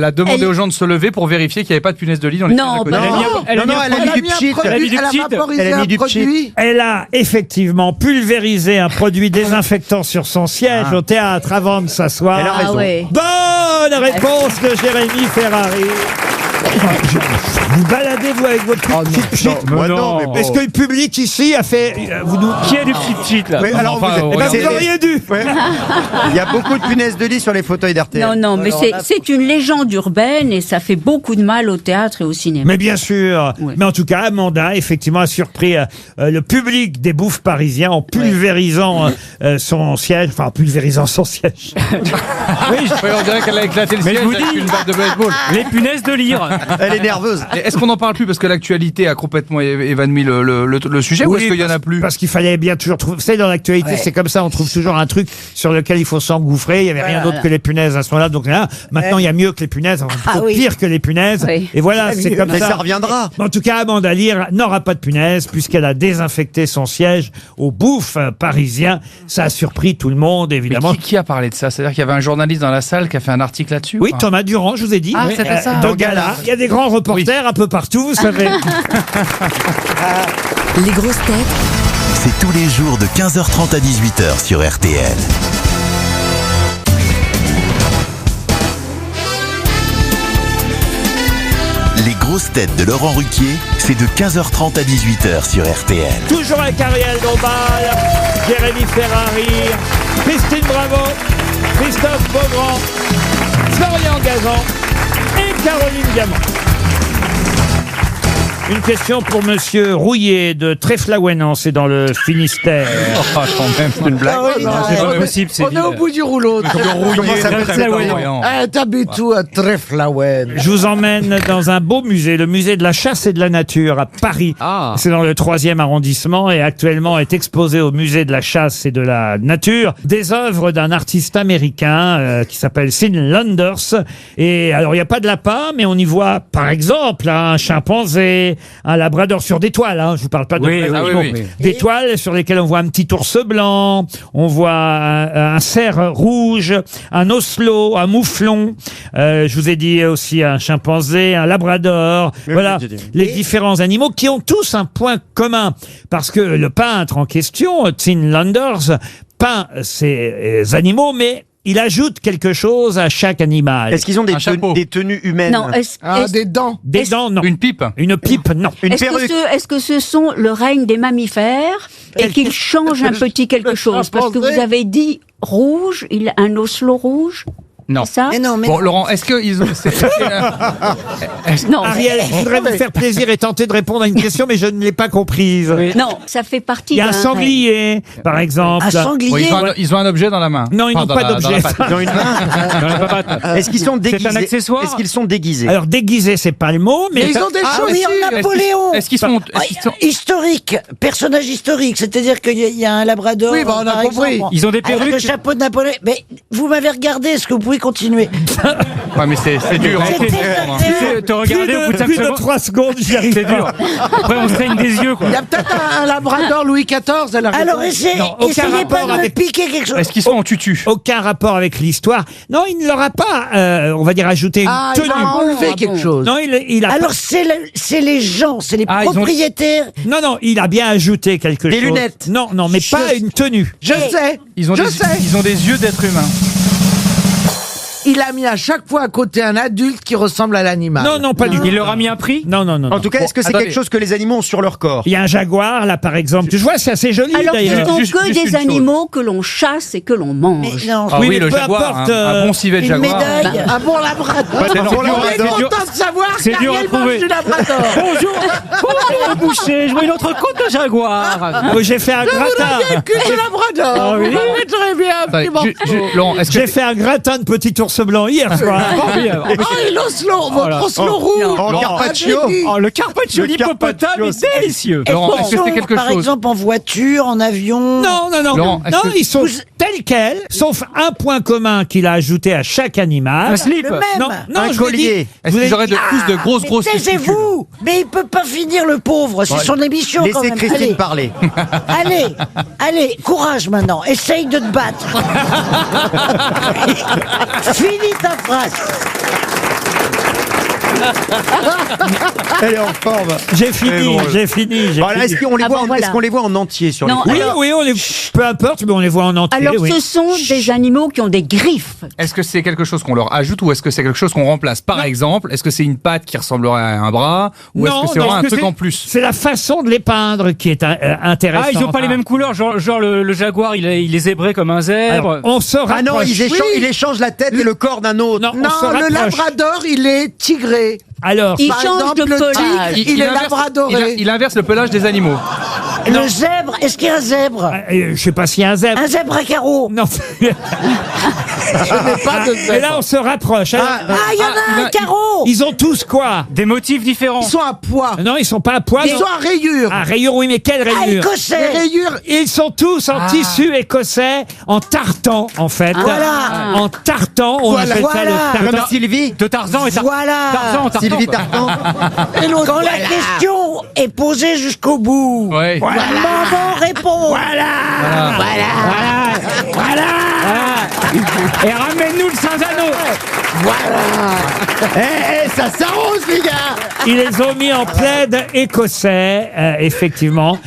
a demandé aux gens de se lever pour vérifier qu'il n'y avait pas de punaises de lit dans les Non, punaises à côté. bah non. Elle a mis un elle a mis du pchit. Elle a mis du Elle a pchit. vaporisé Elle a mis un du pchit. produit. Elle a effectivement pulvérisé un produit désinfectant sur son siège au théâtre avant de s'asseoir. Elle a raison. Ah ouais. Bonne réponse de Jérémy Ferrari. Vous baladez, vous, avec votre petit pchit. Moi, non. non, mais bon. Est-ce que le public ici a fait... vous nous... Qui a du petit cheat là? Oui, alors, Enfin, vous êtes- Eh ben, c'est- vous auriez dû. Ouais. Il y a beaucoup de punaises de lit sur les fauteuils d'RTL. Non, non, mais c'est une légende urbaine et ça fait beaucoup de mal au théâtre et au cinéma. Mais bien sûr. Ouais. Mais en tout cas, Amanda, effectivement, a surpris le public des Bouffes parisiens en pulvérisant son siège. Enfin, en pulvérisant son siège. Oui, Oui, on dirait qu'elle a éclaté le Mais je siège vous avec dis- une batte de baseball. les punaises de lire. Elle est nerveuse. Est-ce qu'on n'en parle plus parce que l'actualité a complètement évanoui le sujet ou est-ce qu'il y en a plus? Parce qu'il fallait bien toujours trouver. Vous savez, dans l'actualité, c'est comme ça, on trouve toujours un truc sur lequel il faut s'engouffrer. Il n'y avait rien d'autre que les punaises à ce moment-là. Donc là, maintenant, il y a mieux que les punaises, enfin, pire que les punaises. Et voilà, c'est comme Mais ça. ça reviendra. En tout cas, Amanda Lear n'aura pas de punaises puisqu'elle a désinfecté son siège au Bouffe parisien. Ça a surpris tout le monde, évidemment. Mais qui a parlé de ça? C'est-à-dire qu'il y avait un journaliste dans la salle qui a fait un article là-dessus? Oui, Thomas Durand, je vous ai dit. Ah, c'était ça. Dans Gala. Il y a des grands reporters un peu partout, vous savez. Les grosses têtes C'est tous les jours de 15h30 à 18h sur RTL. Les grosses têtes de Laurent Ruquier, c'est de 15h30 à 18h sur RTL. Toujours avec Ariel Dombal, Jérémy Ferrari, Christine Bravo, Christophe Beaugrand, Florian Gazan et Caroline Diamant. Une question pour Monsieur Rouillet de Tréflaouénan, c'est dans le Finistère. Oh, quand même, c'est une blague. C'est pas possible, c'est On est au bout du rouleau. T'habites où à Tréflaouénan? Je vous emmène dans un beau musée, le musée de la chasse et de la nature à Paris. C'est dans le 3e arrondissement et actuellement est exposé au musée de la chasse et de la nature des œuvres d'un artiste américain qui s'appelle Sean Landers. Et alors, il n'y a pas de lapin, mais on y voit, par exemple, un chimpanzé, un labrador sur des toiles. Je vous parle pas de des toiles sur lesquelles on voit un petit ours blanc, on voit un cerf rouge, un oslo, un mouflon. Je vous ai dit aussi un chimpanzé, un labrador. Voilà les différents animaux qui ont tous un point commun. Parce que le peintre en question, Sean Landers, peint ces animaux, mais il ajoute quelque chose à chaque animal. Est-ce qu'ils ont des tenues humaines? Non, des dents. Des dents, non. Une pipe? Une pipe, non. Une Est-ce perruque? est-ce que ce sont le règne des mammifères et qu'ils changent un petit quelque chose? Parce que vous avez dit rouge, un oslo rouge. Non. Ça Bon, Laurent, est-ce qu'ils ont... Non. Ariel, je voudrais vous faire plaisir et tenter de répondre à une question, mais je ne l'ai pas comprise. Non, ça fait partie. Il y a un sanglier, par exemple. Un sanglier. Oui, ils ont un objet dans la main. Non, ils n'ont pas d'objet. Ils ont une main. Dans la papate. Est-ce qu'ils sont déguisés? C'est un accessoire. Est-ce qu'ils sont déguisés? Alors, déguisé, c'est pas le mot, mais... Ils ont des Ah oui, chaussures. en Napoléon. Est-ce qu'ils sont... Historique, personnage historique, c'est-à-dire qu'il y a un labrador. Oui, on a par compris. exemple, Ils ont des avec perruques. le chapeau de Napoléon. Mais vous m'avez regardé, est-ce que vous pouvez continuer? Ouais, mais c'est dur. C'est Tu te regardais au bout de 5 Plus de secondes. 3 secondes, j'y arrive C'est dur. Après, on saigne des yeux, quoi. Il y a peut-être un labrador Louis XIV à la Alors réponse. Non, aucun essayez pas rapport de me avec- piquer quelque chose. Est-ce qu'ils sont en tutu? Aucun rapport avec l'histoire. Non, il ne leur a pas, on va dire, ajouté une Ah, tenue. il a enlevé quelque chose. Non, il a Alors c'est les gens, c'est les Ah, ils ont- propriétaires. Non, il a bien ajouté quelque chose. Des lunettes. Non, mais pas une tenue. Je sais. Ils ont des yeux d'être humain. Il a mis à chaque fois à côté un adulte qui ressemble à l'animal. Non, pas du tout. Il leur a mis un prix. Non. En tout cas, est-ce que c'est attendez. quelque chose que les animaux ont sur leur corps? Il y a un jaguar, là, par exemple. Je vois, c'est assez joli, Alors, ce d'ailleurs. sont Juste que une des chose. animaux que l'on chasse et que l'on mange. Non, Ah Oui, oui, mais le peu jaguar, importe, un bon civet de une jaguar. médaille. Un bon labrador. C'est dur. On est C'est dur. content de savoir C'est dur à qu'Ariel trouver. mange du labrador. Bonjour, boucher, je vois une autre côte de jaguar. J'ai fait un Je voudrais gratin. bien une cuisse de labrador. Ah oui. Vous me mettrez bien un petit morceau. Laurent, est-ce que... J'ai fait un gratin de petit ours blanc hier soir. Oh, Oh, et l'oslo, votre oslo rouge. En carpaccio. Oh, le carpaccio Le d'hippopotame carpaccio, est délicieux. Laurent, est-ce que c'est Sont, quelque par chose? exemple en voiture, en avion. Non. Laurent, est-ce Non, que- ils sont tels quels, sauf un point commun qu'il a ajouté à chaque animal. Un slip. Le même. Non, Un je vous l'ai dit. collier. Est-ce Vous qu'ils avez auraient dit- plus de grosses Mais taisez-vous. Mais il peut pas finir le pauvre, c'est son émission quand Laissez même. Christine Allez. parler. Allez, courage maintenant, essaye de te battre. Finis ta phrase. Elle est en forme. J'ai fini. Voilà, est-ce qu'on les, Ah voit bon, en- voilà. est-ce qu'on les voit en entier sur Non, les Oui, alors- on les, peu importe, mais on les voit en entier. Alors, oui. ce sont des animaux qui ont des griffes. Est-ce que c'est quelque chose qu'on leur ajoute ou est-ce que c'est quelque chose qu'on remplace? Par exemple, est-ce que c'est une patte qui ressemblerait à un bras ou est-ce que c'est vraiment un truc en plus? C'est la façon de les peindre qui est intéressante. Ah, ils ont pas les mêmes couleurs. Genre le jaguar, il est zébré comme un zèbre. Alors, on se rapproche. Ah non, ils échangent la tête et le corps d'un autre. Non, on Non, se le rapproche. labrador, il est tigré. Alors, Ils Par changent exemple, de le pelage. tigre, il est inverse- labradoré. il inverse le pelage des animaux. Le zèbre, est-ce qu'il y a un zèbre? Je sais pas s'il y a un zèbre. Un zèbre à carreaux? Non. Je n'ai pas de zèbre. Et là, on se rapproche. Ah, il y en a un carreau! Ils ont tous quoi? Des motifs différents. Ils sont à poids. Non, ils sont pas à poids. Ils non. sont à rayures. À rayures, oui, mais quelle rayures? Écossais! Les rayures. Ils sont tous en tissu écossais, en tartan, en fait. Voilà. En tartan, on appelle ça le tartan. Comme Sylvie. De Tarzan et Voilà. Tarzan. Sylvie Tartan. Quand la question est posée jusqu'au bout, Ouais. maman répond. Voilà. Et ramène-nous le Saint-Anneau. Ça s'arrose, les gars. Ils les ont mis en plaid écossais, effectivement.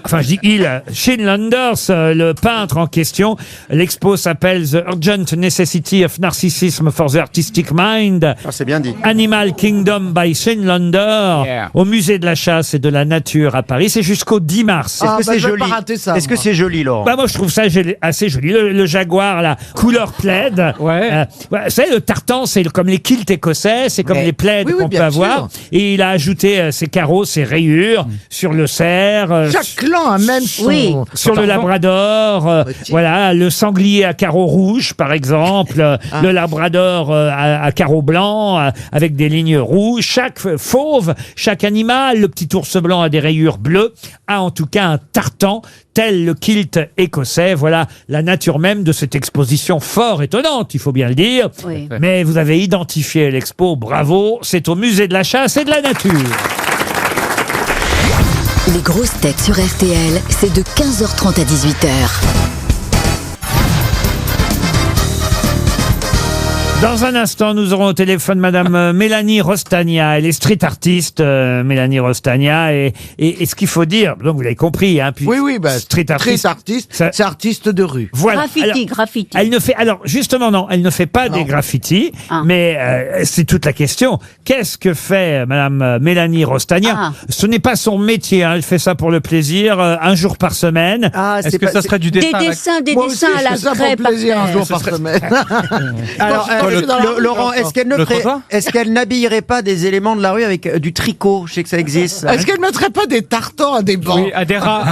Enfin, je dis il, Shane Landers, le peintre en question. L'expo s'appelle The Urgent Necessity of Narcissism for the Artistic Mind. C'est bien dit. Animal Kingdom by Shane Lander, au musée de la chasse et de la nature à Paris. C'est jusqu'au 10 mars. Est-ce que c'est je vais joli? pas rater ça, Est-ce que moi. c'est joli, Laurent? Bah moi je trouve ça assez joli. Le jaguar, la couleur plaid. Ouais. Vous savez, le tartan, c'est comme les kilts écossais, c'est comme les plaids oui, qu'on peut bien avoir. sûr. Et il a ajouté ses carreaux, ses rayures sur le cerf. Chaque clan amène son... Oui. Sur le labrador, voilà, le sanglier à carreaux rouges, par exemple, le labrador à carreaux blancs, avec des lignes rouges. Chaque fauve, chaque animal, le petit ours blanc a des rayures bleues, a en tout cas un tartan, tel le kilt écossais. Voilà la nature même de cette exposition fort étonnante, il faut bien le dire. Oui. Mais vous avez identifié l'expo, bravo, c'est au musée de la chasse et de la nature. Les grosses têtes sur RTL, c'est de 15h30 à 18h. Dans un instant, nous aurons au téléphone Madame Mélanie Rostagna. Elle est street artiste, Mélanie Rostagna. Et ce qu'il faut dire, donc vous l'avez compris, hein, puis Oui, bah, street artiste. c'est artiste de rue. Voilà. Graffiti. Elle ne fait, alors justement non, elle ne fait pas des graffitis, mais c'est toute la question. Qu'est-ce que fait Madame Mélanie Rostagna? Ce n'est pas son métier, hein, elle fait ça pour le plaisir, un jour par semaine. Est-ce que ça serait du Des dessin dessins à la craie par un jour par semaine. Alors, Laurent, est-ce qu'elle n'habillerait pas des éléments de la rue avec du tricot? Je sais que ça existe. Est-ce qu'elle mettrait pas des tartans à des bancs? Oui, à des rats.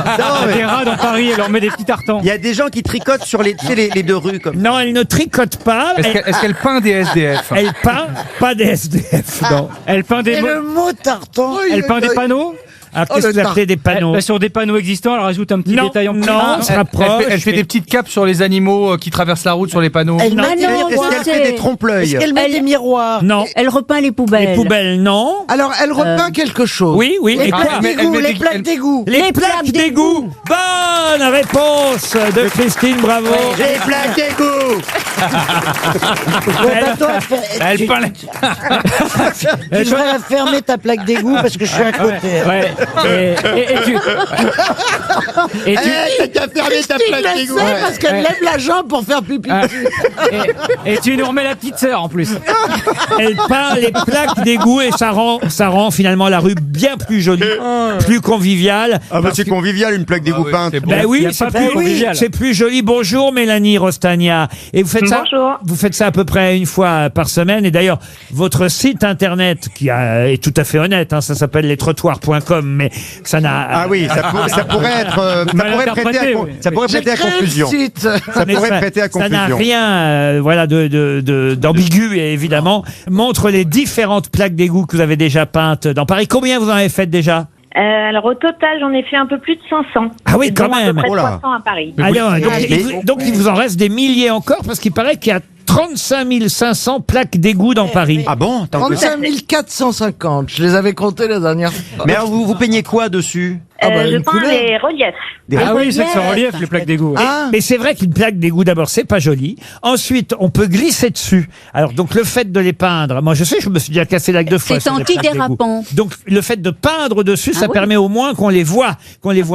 Des rats dans Paris, elle leur met des petits tartans. Il y a des gens qui tricotent sur les deux rues comme. Non, elle ne tricote pas. Est-ce qu'elle peint des SDF? Elle peint pas des SDF, non. Elle peint des Et le mot tartan. Elle peint des panneaux. Alors, qu'est-ce que vous appelez des panneaux? Sur des panneaux existants, elle rajoute un petit Non, détail en plus. non, on se rapproche. Elle fait des petites capes sur les animaux qui traversent la route sur les panneaux. Elle met des non, miroirs. Est-ce qu'elle fait des trompe-l'œil? Est-ce qu'elle met des miroirs? Non. Elle repeint les poubelles. Les poubelles, non. Alors, elle repeint quelque chose. Oui, oui. Les Et quoi? plaques d'égout, les plaques d'égout. Les plaques d'égout. Bonne réponse de Christine, bravo. Les plaques d'égout. Elle peint les... Tu devrais la fermer ta plaque d'égout parce que je suis à côté. Ouais. Et tu... T'as qu'à fermer ta plaque d'égout. Parce qu'elle lève la jambe pour faire pipi. et tu nous remets la petite sœur en plus. Elle peint les plaques d'égout et ça rend finalement la rue bien plus jolie, plus conviviale. Ah bah c'est convivial une plaque d'égout peinte. Ben oui, c'est plus joli. Bonjour Mélanie Rostagna. Et vous faites ça. Bonjour. Vous faites ça à peu près une fois par semaine. Et d'ailleurs, votre site internet qui est tout à fait honnête, hein, ça s'appelle lestrottoirs.com, mais ça n'a. Ah oui, ça pourrait être, ça pourrait prêter à confusion. Ça Mais pourrait prêter à ça confusion. n'a rien, voilà, d'ambigu, évidemment. Montre les différentes plaques d'égout que vous avez déjà peintes dans Paris. Combien vous en avez faites déjà? Alors au total, j'en ai fait un peu plus de 500. Ah oui, quand dont à peu même. près Oh là. 300 à Paris. Alors, donc il vous en reste des milliers encore, parce qu'il paraît qu'il y a 35 500 plaques d'égout dans Paris. Ah bon? Tant que ça. 35 450. Je les avais comptés la dernière fois. Mais alors vous peignez quoi dessus? Je une peins couleur. les reliefs. Ah oui, c'est que c'est en relief les plaques d'égout. Mais c'est vrai qu'une plaque d'égout, d'abord, c'est pas joli. Ensuite, on peut glisser dessus. Alors, donc, le fait de les peindre, moi, je sais, je me suis déjà cassé la gueule 2 fois. C'est sur des plaques d'égout. antidérapant. Donc, le fait de peindre dessus, ça oui. permet au moins qu'on les voit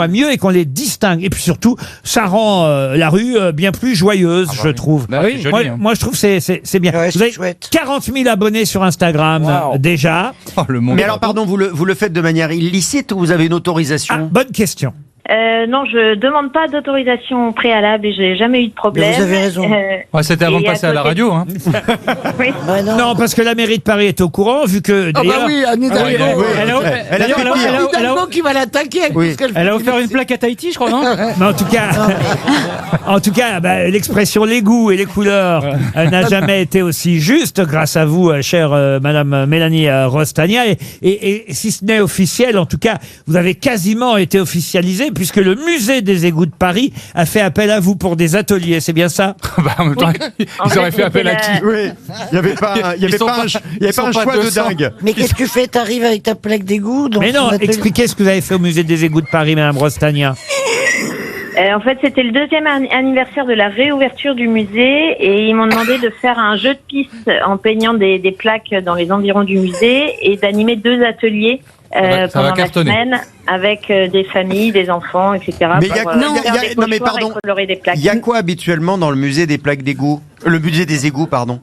mieux et qu'on les distingue. Et puis surtout, ça rend la rue bien plus joyeuse, je trouve. Bah oui, moi, joli, hein. moi, je trouve que c'est bien. Ouais, vous c'est avez chouette. 40 000 abonnés sur Instagram, déjà. Oh, le monde. Mais alors pardon, vous le faites de manière illicite ou vous avez une autorisation? Bonne question. Non, je demande pas d'autorisation préalable et j'ai jamais eu de problème. Mais vous avez raison. C'était avant de passer à la radio. Hein. Oui. Non, parce que la mairie de Paris est au courant, vu que Ah bah d'ailleurs... oui, Anne Hidalgo. Anne Hidalgo qui va l'attaquer avec tout ce qu'elle fait. Elle a offert une plaque à Tahiti, je crois, non? Mais en tout cas, l'expression les goûts et les couleurs n'a jamais été aussi juste grâce à vous, chère Madame Mélanie Rostagna. Et si ce n'est officiel, en tout cas, vous avez quasiment été officialisé puisque le musée des égouts de Paris a fait appel à vous pour des ateliers. C'est bien ça? En même temps, ils auraient fait appel à qui? Oui, il n'y avait pas un choix de dingue. Mais qu'est-ce que tu fais? T'arrives avec ta plaque d'égout? Mais non, expliquez ce que vous avez fait au musée des égouts de Paris, Madame Rostagna. En fait, c'était le 2e anniversaire de la réouverture du musée et ils m'ont demandé de faire un jeu de piste en peignant des plaques dans les environs du musée et d'animer 2 ateliers pendant la semaine avec des familles, des enfants, etc. Mais colorer des plaques. Il y a quoi habituellement dans le musée des plaques d'égout? Le musée des égouts, pardon.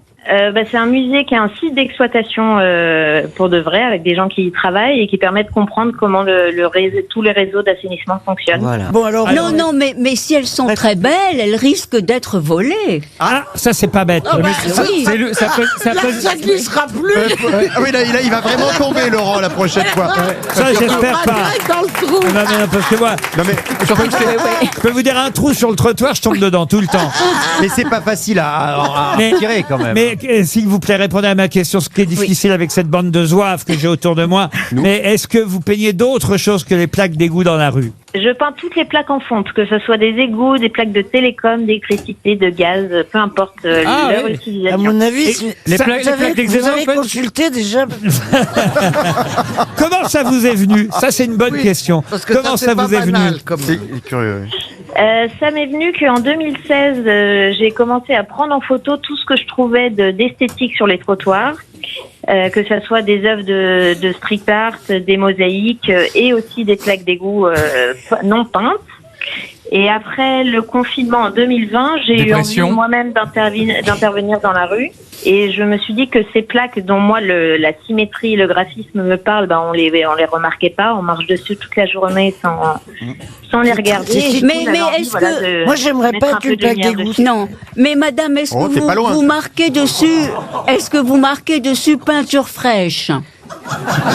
C'est un musée qui a un site d'exploitation pour de vrai, avec des gens qui y travaillent et qui permet de comprendre comment tous les réseaux d'assainissement fonctionnent. Voilà. Bon, alors, Non, mais si elles sont très belles, elles risquent d'être volées. Ah, ça c'est pas bête. Oui. Ça glissera plus. Oui, là, il va vraiment tomber, Laurent, la prochaine fois. Ça, j'espère pas. Dans le trou. Non, mais parce que moi, je peux vous dire un trou sur le trottoir, je tombe dedans tout le temps. Mais c'est pas facile à tirer quand même. Mais s'il vous plaît, répondez à ma question. Ce qui est difficile avec cette bande de zouaves que j'ai autour de moi. Mais est-ce que vous peignez d'autres choses que les plaques d'égout dans la rue? Je peins toutes les plaques en fonte, que ce soit des égouts, des plaques de télécom, d'électricité, de gaz, peu importe leur utilisation. À mon avis, Les plaques vous avez consulté déjà. Comment ça vous est venu? Ça, c'est une bonne question. Parce que Comment ça vous est venu? C'est curieux. Ça m'est venu qu'en 2016, j'ai commencé à prendre en photo tout ce que je trouvais d'esthétique sur les trottoirs, que ce soit des œuvres de street art, des mosaïques et aussi des plaques d'égout non peintes. Et après le confinement en 2020, j'ai eu envie moi-même d'intervenir dans la rue. Et je me suis dit que ces plaques dont moi la symétrie, le graphisme me parle, on les remarquait pas, on marche dessus toute la journée sans les regarder. Mais est-ce que moi j'aimerais pas une plaque d'égout. Non, mais madame, est-ce que vous marquez dessus? Est-ce que vous marquez dessus peinture fraîche? Alors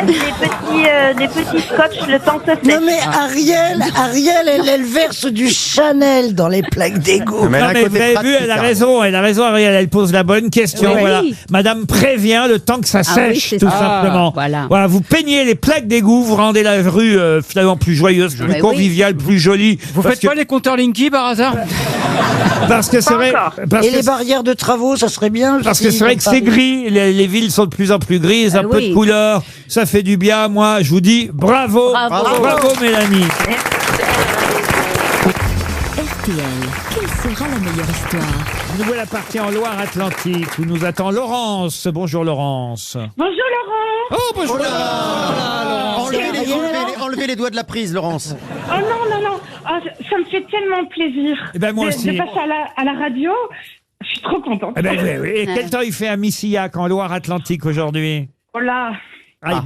je laisse des petits scotch le temps que ça sèche. Non mais Ariel, elle verse du Chanel dans les plaques d'égout. Mais vous avez vu, elle a raison, Ariel, elle pose la bonne question. Oui. Voilà. Madame prévient le temps que ça sèche, tout simplement. Voilà, vous peignez les plaques d'égout, vous rendez la rue finalement plus joyeuse, plus conviviale, plus jolie. Vous faites pas les compteurs Linky par hasard? Parce que c'est vrai. Et les barrières de travaux, ça serait bien. Parce que c'est vrai que c'est gris, les villes sont de plus en plus grises, un peu de couleur, ça fait du bien. Moi, je vous dis bravo, bravo Mélanie. RTL, quelle sera la meilleure histoire? Nous voilà partis en Loire-Atlantique où nous attend Laurence. Bonjour Laurence. Bonjour Laurent. Oh bonjour Laurence. Enlevez les doigts de la prise, Laurence. Oh non. Oh, ça me fait tellement plaisir moi aussi. de passer à la radio. Je suis trop contente. Oui. Et quel temps il fait à Missillac en Loire-Atlantique aujourd'hui? Oh là. En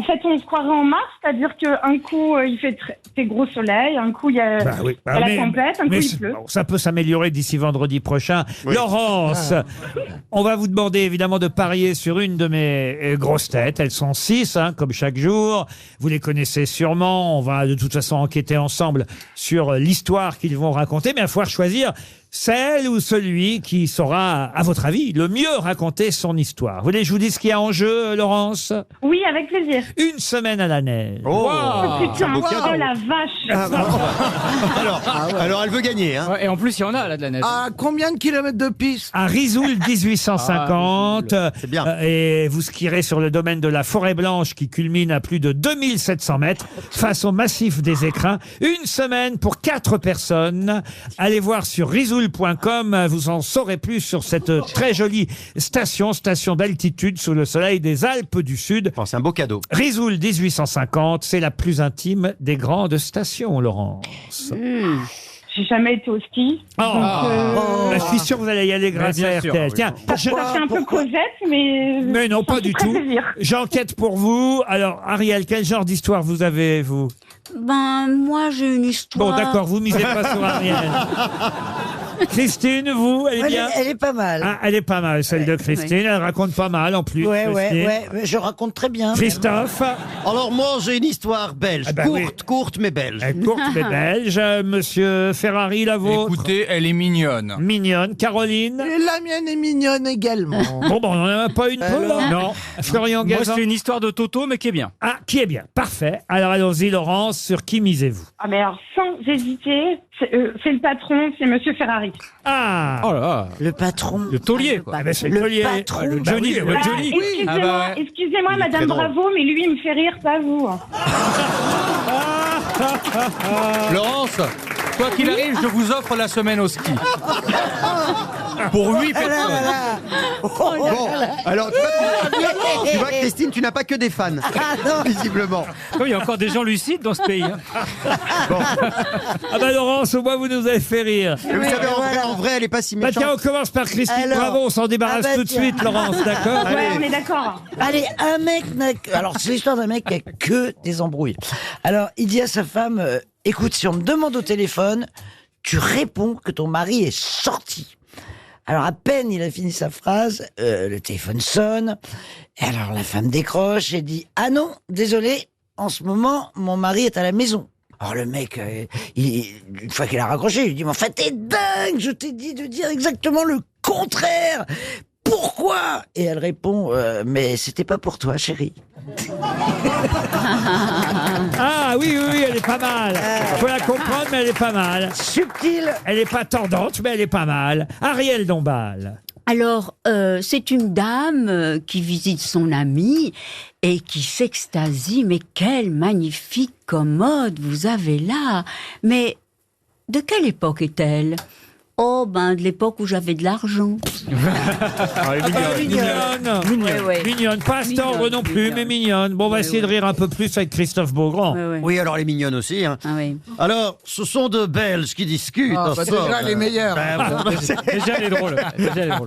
fait, on se croirait en mars, c'est-à-dire qu'un coup, il fait gros soleil, un coup, il y a la tempête, un coup, il pleut. Ça peut s'améliorer d'ici vendredi prochain. Oui. Laurence, on va vous demander évidemment de parier sur une de mes grosses têtes. Elles sont 6, comme chaque jour. Vous les connaissez sûrement. On va de toute façon enquêter ensemble sur l'histoire qu'ils vont raconter. Mais il va falloir choisir celle ou celui qui saura, à votre avis, le mieux raconter son histoire. Vous voulez que je vous dise ce qu'il y a en jeu, Laurence? Oui, avec plaisir. Une semaine à la neige. Oh putain, oh la vache. Alors elle veut gagner. Et en plus, il y en a là de la neige. À combien de kilomètres de piste? À Risoul 1850. C'est bien. Et vous skierez sur le domaine de la Forêt Blanche qui culmine à plus de 2700 mètres face au massif des Écrins. Une semaine pour 4 personnes. Allez voir sur risoul.com, vous en saurez plus sur cette très jolie station d'altitude sous le soleil des Alpes du Sud. C'est un beau cadeau. Risoul 1850, c'est la plus intime des grandes stations, Laurence. j'ai jamais été au ski. Je suis sûr que vous allez y aller grâce à RTL. Tiens, ça fait un peu Cosette, mais... Mais non, pas du tout. Plaisir. J'enquête pour vous. Alors, Ariel, quel genre d'histoire vous avez, vous? Ben, moi, j'ai une histoire. Bon, d'accord, vous misez pas sur Ariel. Christine, vous, elle est bien? Elle est pas mal. Ah, elle est pas mal, celle de Christine. Elle raconte pas mal, en plus. Ouais, je raconte très bien. Christophe? Alors moi, j'ai une histoire belge. Courte, mais belge. Courte mais belge. Monsieur Ferrari, la vôtre? Écoutez, elle est mignonne. Mignonne. Caroline? La mienne est mignonne également. Bon, on n'en a pas une peu, là? Non. Florian Moi, Gazan? c'est une histoire de Toto, mais qui est bien. Ah, qui est bien. Parfait. Alors, allons-y, Laurence. Sur qui misez-vous? Ah, mais alors, sans hésiter, c'est le patron, c'est Monsieur Ferrari. Ah! Oh là là. Le patron. Le taulier, quoi. Ah, ben, c'est le Le taulier. patron. Le Johnny, Bah oui, le Johnny. Excusez-moi, Madame Bravo, mais lui, il me fait rire, pas vous. Laurence, quoi qu'il arrive, je vous offre la semaine au ski. Pour 8 personnes. Bon, alors tu vois, Christine, tu n'as pas que des fans, visiblement. Il y a encore des gens lucides dans ce pays. Hein. Ah bah Laurence, au moins vous nous avez fait rire. Mais vous savez, en vrai, elle est pas si Bah méchante. tiens, on commence par Christine. Alors, Bravo, on s'en débarrasse ah bah tout de tiens. suite, Laurence, d'accord? Ouais, on est d'accord. Allez, un mec n'a que... Alors, c'est l'histoire d'un mec qui a que des embrouilles. Alors, il dit à sa femme, écoute, si on me demande au téléphone, tu réponds que ton mari est sorti. Alors, à peine il a fini sa phrase, le téléphone sonne. Et alors, la femme décroche et dit, ah non, désolé, en ce moment, mon mari est à la maison. Alors le mec, une fois qu'il a raccroché, il lui dit, mais en fait, t'es dingue, je t'ai dit de dire exactement le contraire. Pourquoi? Et elle répond, mais c'était pas pour toi, chérie. Ah oui, elle est pas mal. Faut la comprendre, mais elle est pas mal. Subtile. Elle est pas tendante, mais elle est pas mal. Ariel Dombal. Alors, c'est une dame qui visite son amie et qui s'extasie. Mais quelle magnifique commode vous avez là! Mais de quelle époque est-elle? Oh, ben, de l'époque où j'avais de l'argent. Mignonne. Mignonne. Pas tendre non plus, mais mignonne. Bon, on va essayer de rire un peu plus avec Christophe Beaugrand. Oui, alors elle est mignonne aussi. Hein. Ah oui. Alors, ce sont deux Belges qui discutent. déjà les meilleurs. Déjà les drôles.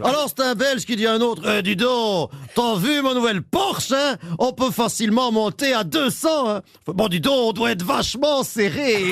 Alors, c'est un Belge qui dit à un autre, dis donc, t'as vu ma nouvelle Porsche, hein? On peut facilement monter à 200, hein? Bon, dis donc, on doit être vachement serré.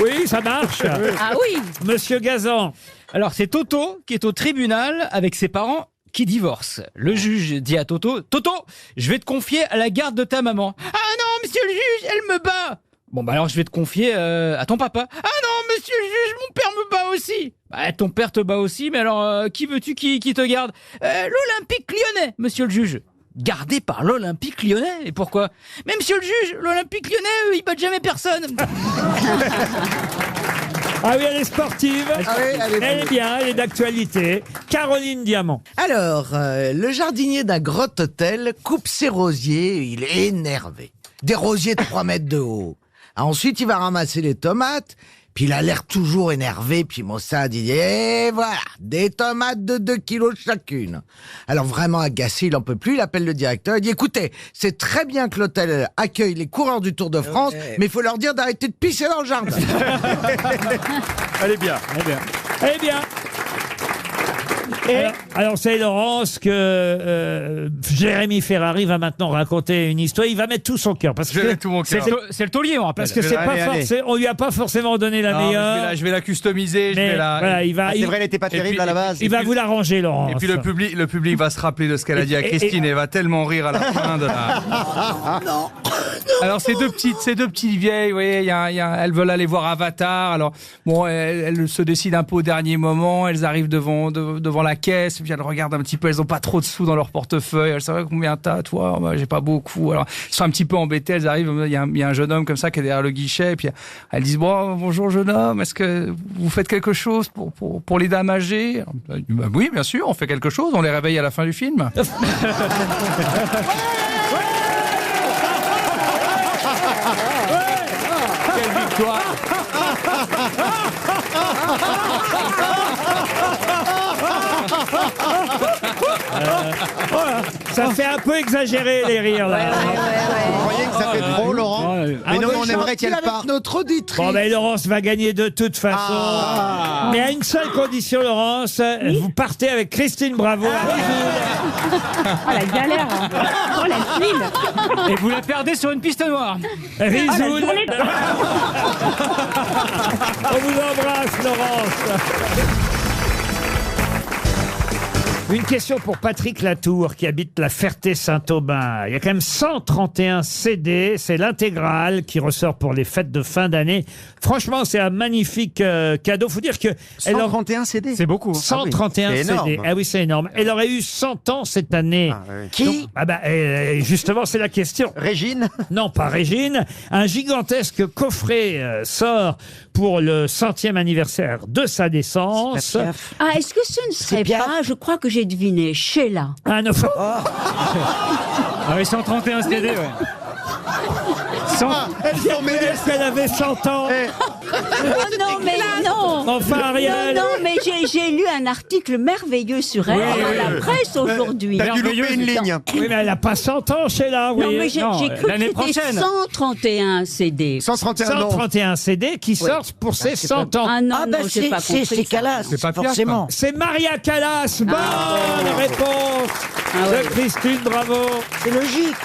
Oui, ça marche. Ah oui. Monsieur Gazan. Alors, c'est Toto qui est au tribunal avec ses parents qui divorcent. Le juge dit à Toto, Toto, je vais te confier à la garde de ta maman. Ah non, monsieur le juge, elle me bat. Bon, bah alors je vais te confier à ton papa. Ah non, monsieur le juge, mon père me bat aussi. Bah, ton père te bat aussi, mais alors qui veux-tu qui te garde? L'Olympique Lyonnais, monsieur le juge. Gardé par l'Olympique Lyonnais. Et pourquoi? Mais monsieur le juge, l'Olympique Lyonnais, eux, ils battent jamais personne. Ah oui, elle est sportive. Elle est bien, elle est d'actualité. Caroline Diamant. Alors, le jardinier d'un grotte hôtel coupe ses rosiers, il est énervé. Des rosiers de 3 mètres de haut. Ensuite, il va ramasser les tomates, puis il a l'air toujours énervé, puis Mossad, il dit, et voilà, des tomates de 2 kilos chacune. Alors vraiment agacé, il en peut plus, il appelle le directeur, il dit, écoutez, c'est très bien que l'hôtel accueille les coureurs du Tour de France, mais il faut leur dire d'arrêter de pisser dans le jardin. Elle est bien. Elle est bien. Alors c'est Laurence que Jérémy Ferrari va maintenant raconter une histoire. Il va mettre tout son cœur parce que c'est le taulier, on rappelle. parce que c'est pas forcément, on lui a pas forcément donné la meilleure. Je vais la customiser. Mais voilà, il va. C'est vrai, elle était pas terrible à la base. Il va vous l'arranger, Laurence. Et puis le public va se rappeler de ce qu'elle a dit à Christine et va tellement rire à la fin de la. Non. Alors ces deux petites vieilles, oui, elles veulent aller voir Avatar. Alors bon, elles se décident un peu au dernier moment. Elles arrivent devant la caisse, puis elles regardent un petit peu. Elles ont pas trop de sous dans leur portefeuille. Elles savent combien t'as, toi? Bah, j'ai pas beaucoup. Alors elles sont un petit peu embêtées. Elles arrivent. Il y a un jeune homme comme ça qui est derrière le guichet. Et puis elles disent bonjour jeune homme. Est-ce que vous faites quelque chose pour les dames âgées? Bah, oui, bien sûr, on fait quelque chose. On les réveille à la fin du film. Quelle victoire! Voilà. Ça fait un peu exagérer les rires là. Vous croyez que ça fait trop, Laurent? Mais non, on aimerait qu'elle parte. Notre auditrice. Bon, ben Laurence va gagner de toute façon. Mais à une seule condition, Laurence, vous partez avec Christine Bravo. Oh la galère. Oh la tuile. Et vous la perdez sur une piste noire. Rizoul. Ah, la journée de- On vous embrasse, Laurence. Une question pour Patrick Latour qui habite la Ferté-Saint-Aubin. Il y a quand même 131 CD, c'est l'intégrale qui ressort pour les fêtes de fin d'année. Franchement, c'est un magnifique cadeau. Faut dire que 131 CD. C'est beaucoup. 131 c'est énorme. CD. Ah oui, c'est énorme. Elle aurait eu 100 ans cette année. Qui? Justement, c'est la question. Régine? Non, pas Régine. Un gigantesque coffret sort pour le 100e anniversaire de sa naissance. Ah, est-ce que ce ne serait pas, je crois que j'ai deviné, Sheila. Ah non. Ah oui, 131 CD, ouais. Est-ce qu'elle avait 100 ans? Oh non, mais non. Enfin, Ariel. Non, mais j'ai lu un article merveilleux sur elle dans la presse aujourd'hui. T'as dû louper une ligne. Oui, mais elle n'a pas 100 ans, Sheila. Non, mais j'ai cru l'année que c'était prochaine. 131 CD. 131 CD qui sortent pour ses 100 ans. Ah non, Ah, non, ben j'ai pas compris. c'est Calas, C'est pas Piaf, forcément. C'est Maria Callas. Bonne réponse de Christine Bravo. C'est logique.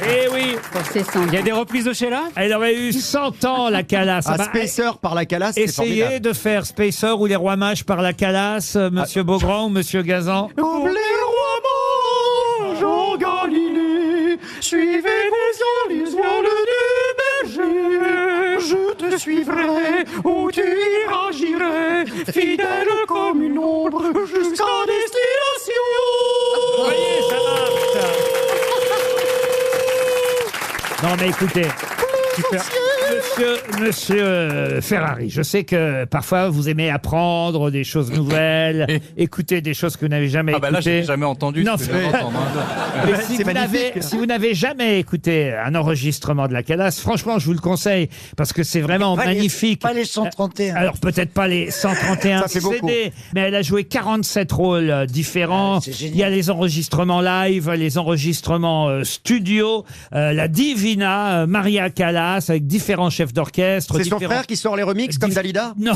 Eh oui. Pour ses 100 Il y a des reprises de Sheila? Elle aurait eu 100 ans, la Callas. Ah, Bah, Spacer par la Calas, c'est essayez formidable. de faire Spacer ou les Rois Mages par la Calas, Monsieur Beaugrand ou Monsieur Gazan. Comme les rois mages en Galilée, suivez les ailes du berger. Je te suivrai, où tu iras, j'irai, fidèle comme une ombre, jusqu'à destination. Vous voyez, ça marche. Non mais écoutez, Monsieur Ferrari, je sais que parfois vous aimez apprendre des choses nouvelles, écouter des choses que vous n'avez jamais Ah bah là, écoutées. j'ai jamais entendu. Non, ce que je viens d'entendre, hein. Mais si C'est vous magnifique. si vous n'avez jamais écouté un enregistrement de la Calas, franchement, je vous le conseille parce que c'est vraiment Pas magnifique. Pas les 131. Alors peut-être pas les 131 Ça fait CD, beaucoup. mais elle a joué 47 rôles différents. c'est génial. Il y a les enregistrements live, les enregistrements studio, la Divina, Maria Callas avec différents chefs d'orchestre. C'est son différents- frère qui sort les remixes comme Dalida? Non,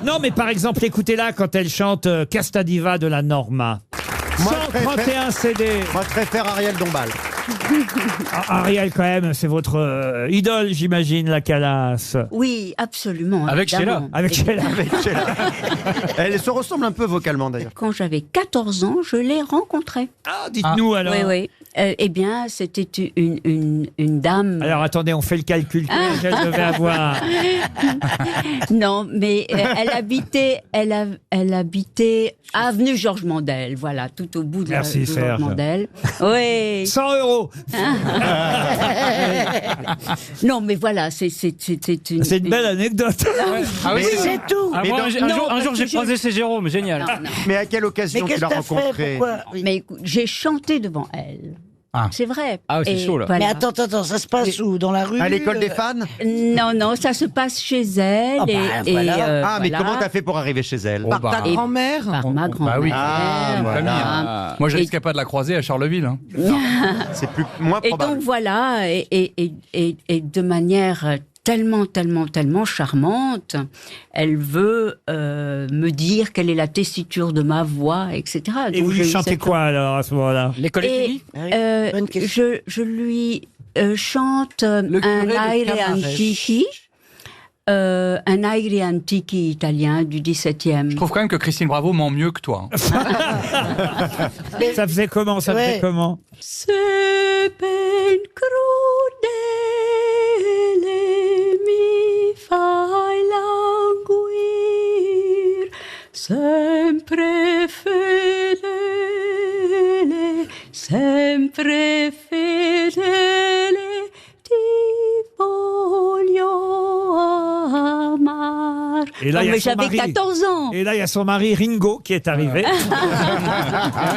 non, mais par exemple, écoutez-la quand elle chante Casta Diva de la Norma. Moi, 131 CD. Moi, je préfère Ariel Dombal. Ah, Ariel, quand même, c'est votre idole, j'imagine, la Callas. Oui, absolument. Avec évidemment. Avec Sheila. Elle se ressemble un peu vocalement d'ailleurs. Quand j'avais 14 ans, je l'ai rencontrée. Ah, dites-nous alors. Oui, oui. Eh bien, c'était une dame. Alors attendez, on fait le calcul. Quel âge elle devait avoir? Non, mais elle habitait avenue Georges Mandel, voilà, tout au bout de Merci, de Georges Serge. Mandel. Oui. 100 €. Non, mais voilà, c'est une. C'est une belle anecdote. Ah oui, Mais c'est tout. Ah, Mais moi, dans- un non, jour, parce j'ai que j'ai- croisé chez Jérôme, génial. Non, non. Mais à quelle Mais occasion tu qu'est-ce l'as que t'as fait? rencontrée? Pourquoi? Mais écoute, j'ai chanté devant elle. Ah. C'est vrai. Ah oui, c'est Et chaud, là. voilà. Mais attends, ça se passe où? Dans la rue? À l'école des fans? Non, ça se passe chez elle. Ah bah, et, voilà. Ah, mais voilà. comment t'as fait pour arriver chez elle? Par bah. ta Et- grand-mère. Par ma grand-mère. Bah oui. Ah, voilà. voilà. Moi, je Et- risquais pas de la croiser à Charleville. Hein. C'est moins Et probable. donc voilà, et de manière tellement charmante, elle veut me dire quelle est la tessiture de ma voix, etc. Et Donc, vous j'ai lui eu chantez cette- quoi alors à ce moment-là? L'école est Et finie? Bonne question. je lui chante un curé de aire Camarès. antichi, un aire antichi italien du XVIIe. Je trouve quand même que Christine Bravo ment mieux que toi. hein. Ça faisait comment? Ça faisait Ouais. comment? Se ben crudele mi fai languir, sempre fedele, ti voglio amar. Et là, Non, il y a mais son j'avais mari. 14 ans. Et là, il y a son mari Ringo qui est arrivé.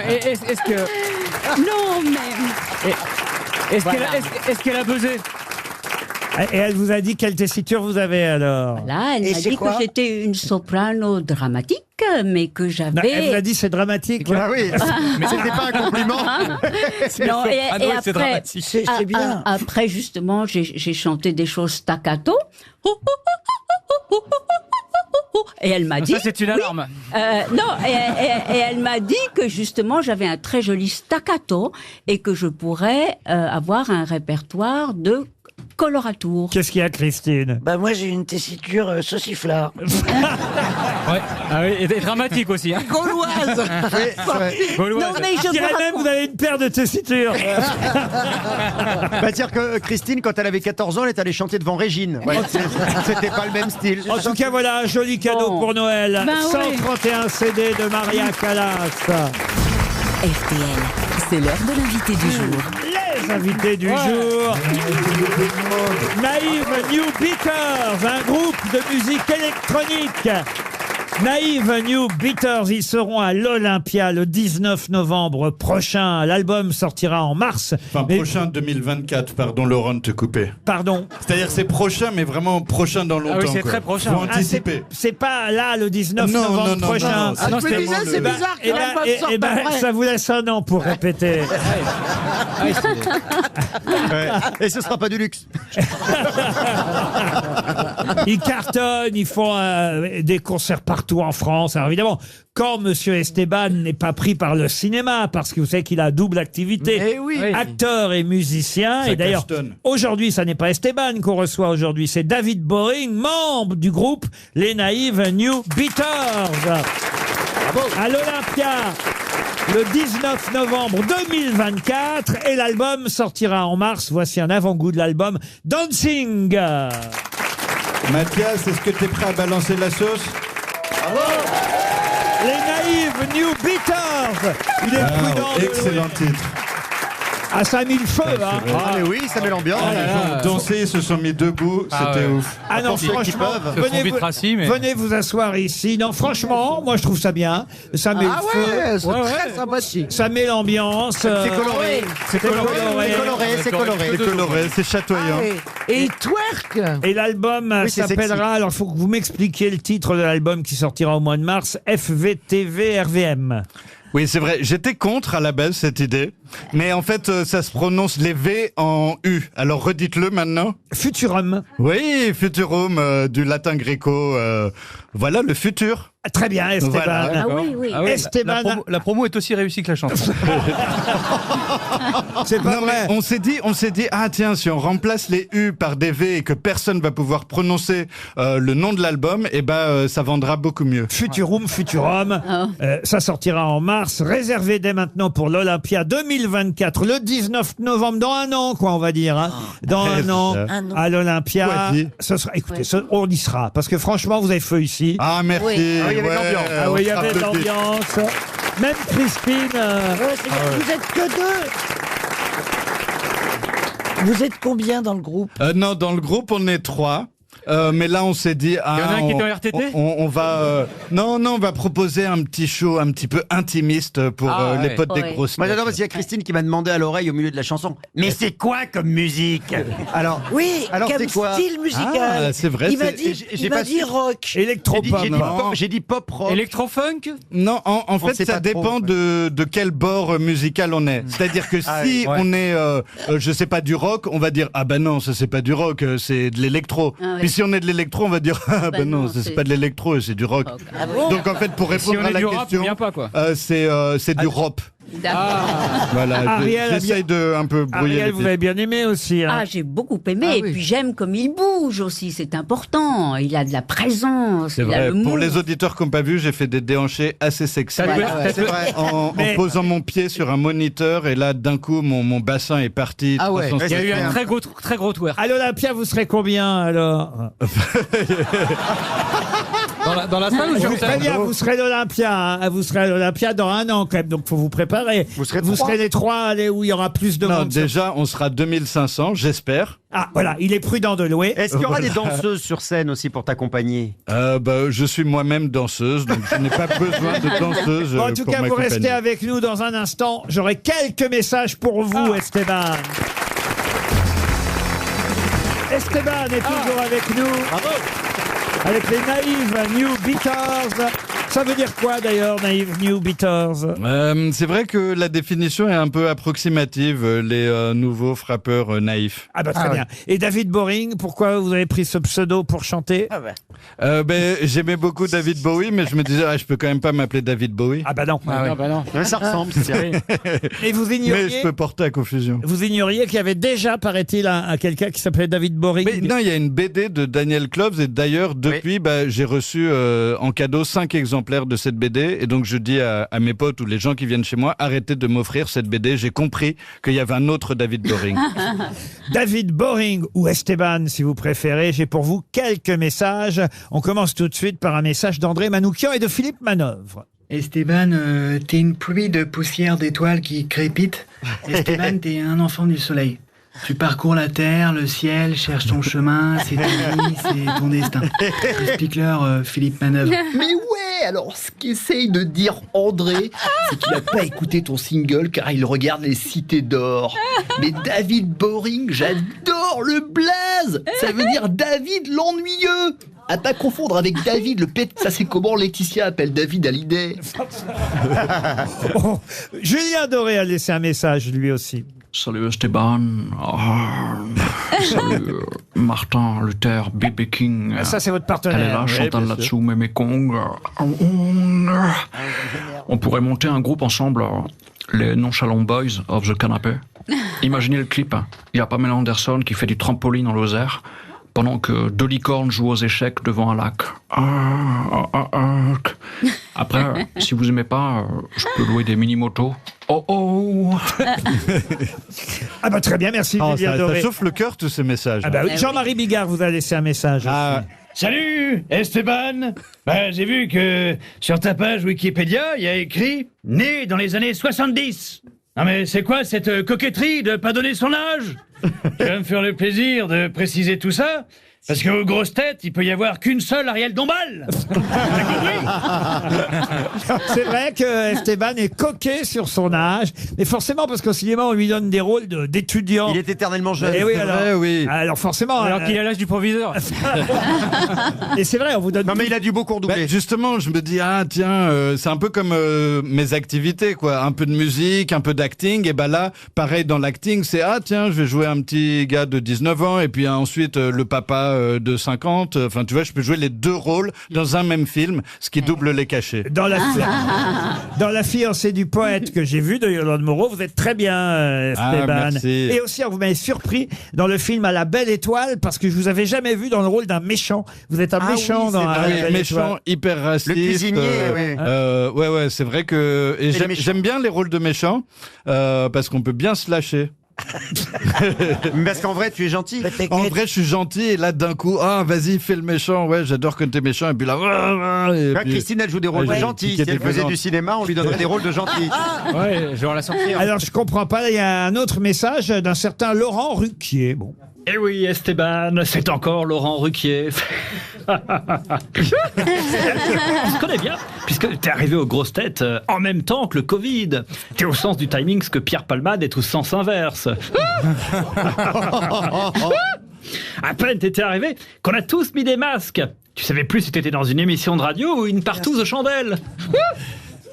Est-ce que. Non, mais... Est-ce Voilà. qu'elle a buzzé? Et elle vous a dit quelle tessiture vous avez alors? Là, elle m'a dit que j'étais une soprano dramatique, mais que j'avais... Non, elle vous a dit c'est dramatique. Ah oui, mais c'était pas un compliment. Non, et c'est après, dramatique. C'est bien. après, justement, j'ai chanté des choses staccato. Et elle m'a dit... Ça, c'est une alarme. Non, et elle m'a dit que justement, j'avais un très joli staccato et que je pourrais avoir un répertoire de coloratour. Qu'est-ce qu'il y a, Christine? Bah moi j'ai une tessiture sauciflard. Ouais. Ah oui, et dramatique aussi. Hein. Gauloise. Gauloise. Non, mais Je dirais même que vous avez une paire de tessitures. Bah, dire que Christine, quand elle avait 14 ans, elle est allée chanter devant Régine. Ouais, c'était pas le même style. En tout cas, voilà un joli cadeau Bon. pour Noël. Ben oui. 131 CD de Maria Callas. RTL, c'est l'heure de l'invité du jour. Les invités du jour. Naïve New Beaters, un groupe de musique électronique. Naïve New Beaters, ils seront à l'Olympia le 19 novembre prochain. L'album sortira en mars. Enfin, Mais- prochain 2024, pardon Laurent de te couper. Pardon. C'est-à-dire c'est prochain, mais vraiment prochain dans longtemps. Ah oui, c'est quoi. très prochain. Faut Ah, anticiper. c'est pas là le 19 Non, novembre non, non, prochain. non, Ah non, Je me c'était disais, c'est bizarre que l'album sorte après. ça vous laisse un an pour répéter. Ouais. Et ce sera pas du luxe. Ils cartonnent, ils font des concerts partout en France. Alors évidemment, quand Monsieur Esteban n'est pas pris par le cinéma, parce que vous savez qu'il a double activité, Eh oui. acteur et musicien. Ça Et d'ailleurs, cartonne. aujourd'hui, ça n'est pas Esteban qu'on reçoit aujourd'hui, c'est David Boring, membre du groupe Les Naïves New Beaters. À l'Olympia, le 19 novembre 2024, et l'album sortira en mars. Voici un avant-goût de l'album Dancing. Mathias, est-ce que t'es prêt à balancer la sauce? Les Naïves New Beaters. Il est prudent. de Excellent louer. titre. Ah, ça a mis le feu, hein. Ah, mais oui, ça met l'ambiance. Les gens ont dansé, ils se sont mis debout, Ah c'était ouais. ouf. Ah non, Pour ceux qui franchement, peuvent. Ce sont vite rassis, mais... venez vous asseoir ici. Non, franchement, moi je trouve ça bien. Ça met Ah le feu. ouais, c'est très sympathique. Ça met l'ambiance. C'est coloré. C'est coloré. C'est coloré. C'est coloré, c'est chatoyant. Ah, et il twerk. Et l'album Oui, c'est s'appellera, alors il faut que vous m'expliquiez le titre de l'album qui sortira au mois de mars, FVTV RVM. Oui, c'est vrai. J'étais contre à la base cette idée, mais en fait, ça se prononce les V en U. Alors redites-le maintenant. Futurum. Oui, Futurum, du latin gréco. Voilà le futur. Très bien, Esteban. Voilà. Ah oui, oui. Ah ouais, Esteban. la promo est aussi réussie que la chanson. C'est pas Non, mais vrai. on s'est dit, ah tiens, si on remplace les U par des V et que personne va pouvoir prononcer le nom de l'album, eh ben ça vendra beaucoup mieux. Futurum, Futurum. Ah. Ça sortira en mars. Réservé dès maintenant pour l'Olympia 2024, le 19 novembre, dans un an, quoi, on va dire. Hein. Dans un an, Un an. à l'Olympia. Poitiers. Ce sera, écoutez, on y sera. Parce que franchement, vous avez feu ici. Ah merci. Oui. Ah, il y avait de l'ambiance. Ah oui, il y on avait de s'applaudit. l'ambiance. Même Christine. Vous êtes que deux. Vous êtes combien dans le groupe? Non, dans le groupe, on est 3. Mais là, on s'est dit, ah, Il y en a un qui est en RTT on va, non, on va proposer un petit show un petit peu intimiste pour Ah, les ouais. potes des Ouais. grosses Moi têtes. j'adore parce qu'il y a Christine qui m'a demandé à l'oreille au milieu de la chanson. Mais c'est quoi comme musique? Alors, Oui, alors comme c'est quoi? style musical. Ah, c'est vrai, Il m'a c'est- dit, j'ai il m'a pas dit su- rock. J'ai dit, Électropop. j'ai dit pop rock. Electrofunk. Non, en On fait, sait ça pas dépend trop, de quel bord musical on est. C'est-à-dire que Ah si ouais. on est, je sais pas, du rock, on va dire, ah ben non, ça c'est pas du rock, c'est de l'électro. Ah ouais. Puis si on est de l'électro, on va dire, ah ben non, ça c'est c'est- pas de l'électro, c'est du rock. Ah bon? Donc en fait, pour Si répondre on à est la du rap, question, on vient pas, quoi. c'est du rap. D'accord. Voilà, Ariel a j'essaye de un peu brouiller Ariel, les vous pistes. avez bien aimé aussi. Hein. Ah, j'ai beaucoup aimé. Ah Et oui. puis j'aime comme il bouge aussi, c'est important. Il a de la présence. C'est il a vrai. le Pour move. les auditeurs qui n'ont pas vu, j'ai fait des déhanchés assez sexy. T'as Voilà, joué- ouais. t'as C'est joué- vrai. En Mais- posant mon pied sur un moniteur et là d'un coup mon bassin est parti. Ah ouais. 360. Il y a eu C'était un un- très gros twerk. À l'Olympia, vous serez combien alors? Dans la salle ou Je sur vous scène préviens, vous serez l'Olympia. Hein. Vous serez à l'Olympia dans un an quand même, donc faut vous préparer. Vous serez trois. les trois allez où il y aura plus de Non, monde. déjà on sera 2500, j'espère. Ah voilà, il est prudent de louer. Est-ce qu'il y aura des danseuses sur scène aussi pour t'accompagner? Je suis moi-même danseuse, donc je n'ai pas besoin de danseuse. Bon, en tout pour cas, vous m'accompagner. restez avec nous dans un instant. J'aurai quelques messages pour vous, Esteban. Esteban est toujours avec nous. Bravo. Avec les Naive New Beaters. Ça veut dire quoi d'ailleurs, Naive New Beaters? C'est vrai que la définition est un peu approximative, les nouveaux frappeurs naïfs. Ah bah très bien. Et David Boring, pourquoi vous avez pris ce pseudo pour chanter? J'aimais beaucoup David Bowie, mais je me disais, je peux quand même pas m'appeler David Bowie. Ah bah non. Ah bah non. Ouais, ça ressemble, c'est vrai. Et vous Mais ignoriez, je peux porter à confusion. vous ignoriez qu'il y avait déjà, paraît-il, un quelqu'un qui s'appelait David Boring. Mais non, il y a une BD de Daniel Kloves et d'ailleurs depuis, j'ai reçu en cadeau 5 exemplaires de cette BD et donc je dis à mes potes ou les gens qui viennent chez moi, arrêtez de m'offrir cette BD. J'ai compris qu'il y avait un autre David Boring. David Boring ou Esteban, si vous préférez. J'ai pour vous quelques messages. On commence tout de suite par un message d'André Manoukian et de Philippe Manœuvre. Esteban, t'es une pluie de poussière d'étoiles qui crépite. Esteban, t'es un enfant du soleil. Tu parcours la terre, le ciel, cherches ton chemin, c'est ta vie, c'est ton destin. Explique-leur, Philippe Manœuvre. Mais ouais, alors ce qu'essaye de dire André, c'est qu'il n'a pas écouté ton single car il regarde les cités d'or. Mais David Boring, j'adore le blaze. Ça veut dire David l'ennuyeux. À pas confondre avec David le pète. Ça c'est comment Laetitia appelle David Hallyday. Oh, Julien Doré a laissé un message lui aussi. Salut Esteban, salut Martin Luther, B.B. King. Ça c'est votre partenaire. Elle est là, Oui, Chantal bien là-dessous, Mémé Kong. On pourrait monter un groupe ensemble, les Nonchalant Boys of the Canapé. Imaginez le clip, il y a Pamela Anderson qui fait du trampoline dans Lozère, pendant que deux licornes jouent aux échecs devant un lac. Après, si vous aimez pas, je peux louer des mini-motos. Oh oh. Ah bah très bien, merci Julien Doré. Ça chauffe le cœur tous ces messages. Ah bah oui, Jean-Marie Bigard vous a laissé un message aussi. Salut Esteban. J'ai vu que sur ta page Wikipédia, il y a écrit « Né dans les années 70 ». Non mais c'est quoi cette coquetterie de pas donner son âge? Tu vas me faire le plaisir de préciser tout ça? Parce qu'aux grosses têtes, il peut y avoir qu'une seule Ariel Dombal. C'est vrai que Esteban est coquet sur son âge, mais forcément parce qu'au cinéma on lui donne des rôles d'étudiant. Il est éternellement jeune. Et oui, C'est alors, vrai, oui. alors forcément. Alors qu'il a l'âge du proviseur. Et c'est vrai, on vous donne. Non mais il a du beau cours doublé. Justement, je me dis c'est un peu comme mes activités quoi, un peu de musique, un peu d'acting et là pareil dans l'acting, c'est je vais jouer un petit gars de 19 ans et puis ensuite le papa de 50, enfin tu vois, je peux jouer les deux rôles dans un même film, ce qui double les cachets. Dans la fiancée du poète que j'ai vu de Yolande Moreau, vous êtes très bien, Esteban. Merci. Et aussi, vous m'avez surpris dans le film À la Belle Étoile, parce que je vous avais jamais vu dans le rôle d'un méchant. Vous êtes un méchant dans À la Belle méchant, Étoile. hyper raciste. Le cuisinier, ouais, c'est vrai que et j'aime bien les rôles de méchants parce qu'on peut bien se lâcher. Parce qu'en vrai, tu es gentil. En vrai, je suis gentil et là, d'un coup, vas-y, fais le méchant. Ouais, j'adore quand t'es méchant. Et puis là, Christine, elle joue des rôles de gentils. Si elle faisait du cinéma, on lui donnerait des rôles de gentils. Ouais, je vais la sortir. Alors, je comprends pas. Il y a un autre message d'un certain Laurent Ruquier. Bon. Eh oui, Esteban, c'est encore Laurent Ruquier. On se connaît bien, puisque t'es arrivé aux grosses têtes en même temps que le Covid. T'es au sens du timing ce que Pierre Palmade est au sens inverse. À peine t'étais arrivé qu'on a tous mis des masques. Tu savais plus si t'étais dans une émission de radio ou une partouze aux chandelles.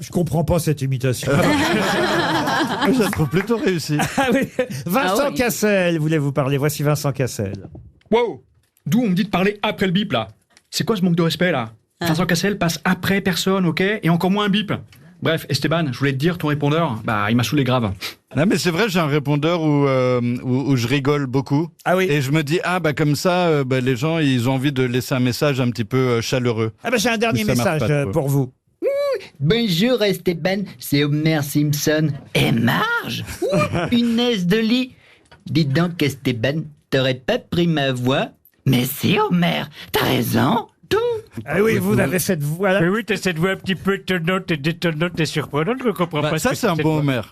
Je comprends pas cette imitation. Je la trouve plutôt réussie. Ah oui. Vincent Cassel voulait vous parler. Voici Vincent Cassel. Wow! D'où on me dit de parler après le bip, là? C'est quoi ce manque de respect, là? Vincent Cassel passe après personne, ok? Et encore moins un bip. Bref, Esteban, je voulais te dire, ton répondeur, il m'a saoulé grave. Non mais c'est vrai, j'ai un répondeur où je rigole beaucoup. Ah oui. Et je me dis comme ça, les gens ils ont envie de laisser un message un petit peu chaleureux. J'ai un dernier message pour vous. Bonjour Esteban, c'est Homer Simpson. Et Marge, punaise de lit. Dis donc Esteban, t'aurais pas pris ma voix? Mais si Homer, t'as raison. Ah oui, vous avez cette voix-là. Mais oui, t'as cette voix un petit peu étonnante et détonnante et surprenante, je comprends pas. Ça c'est un bon Homer.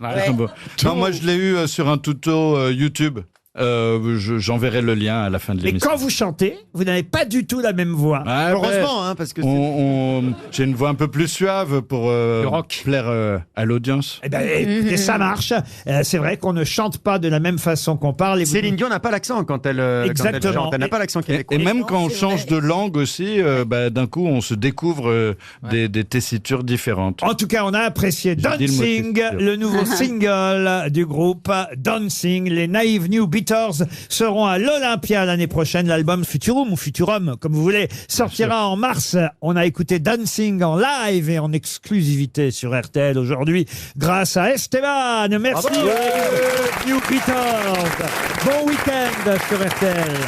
Non, moi je l'ai eu sur un tuto YouTube. J'enverrai le lien à la fin de Mais l'émission. quand vous chantez, vous n'avez pas du tout la même voix. Ah, Heureusement, ouais. hein, parce que j'ai une voix un peu plus suave pour plaire à l'audience. Eh ben, écoutez, ça marche. C'est vrai qu'on ne chante pas de la même façon qu'on parle. Et Céline Dion n'a pas l'accent quand elle Exactement. chante. Elle n'a pas l'accent québécois. Et même quand on change de langue aussi, d'un coup, on se découvre des tessitures différentes. En tout cas, on a apprécié J'ai dit le mot Dancing, tessiture. le nouveau single du groupe Dancing. Les Naive New Beaters seront à l'Olympia l'année prochaine. L'album Futurum ou Futurum, comme vous voulez, sortira en mars. On a écouté Dancing en live et en exclusivité sur RTL aujourd'hui grâce à Esteban. Merci New Beaters. Bon week-end sur RTL.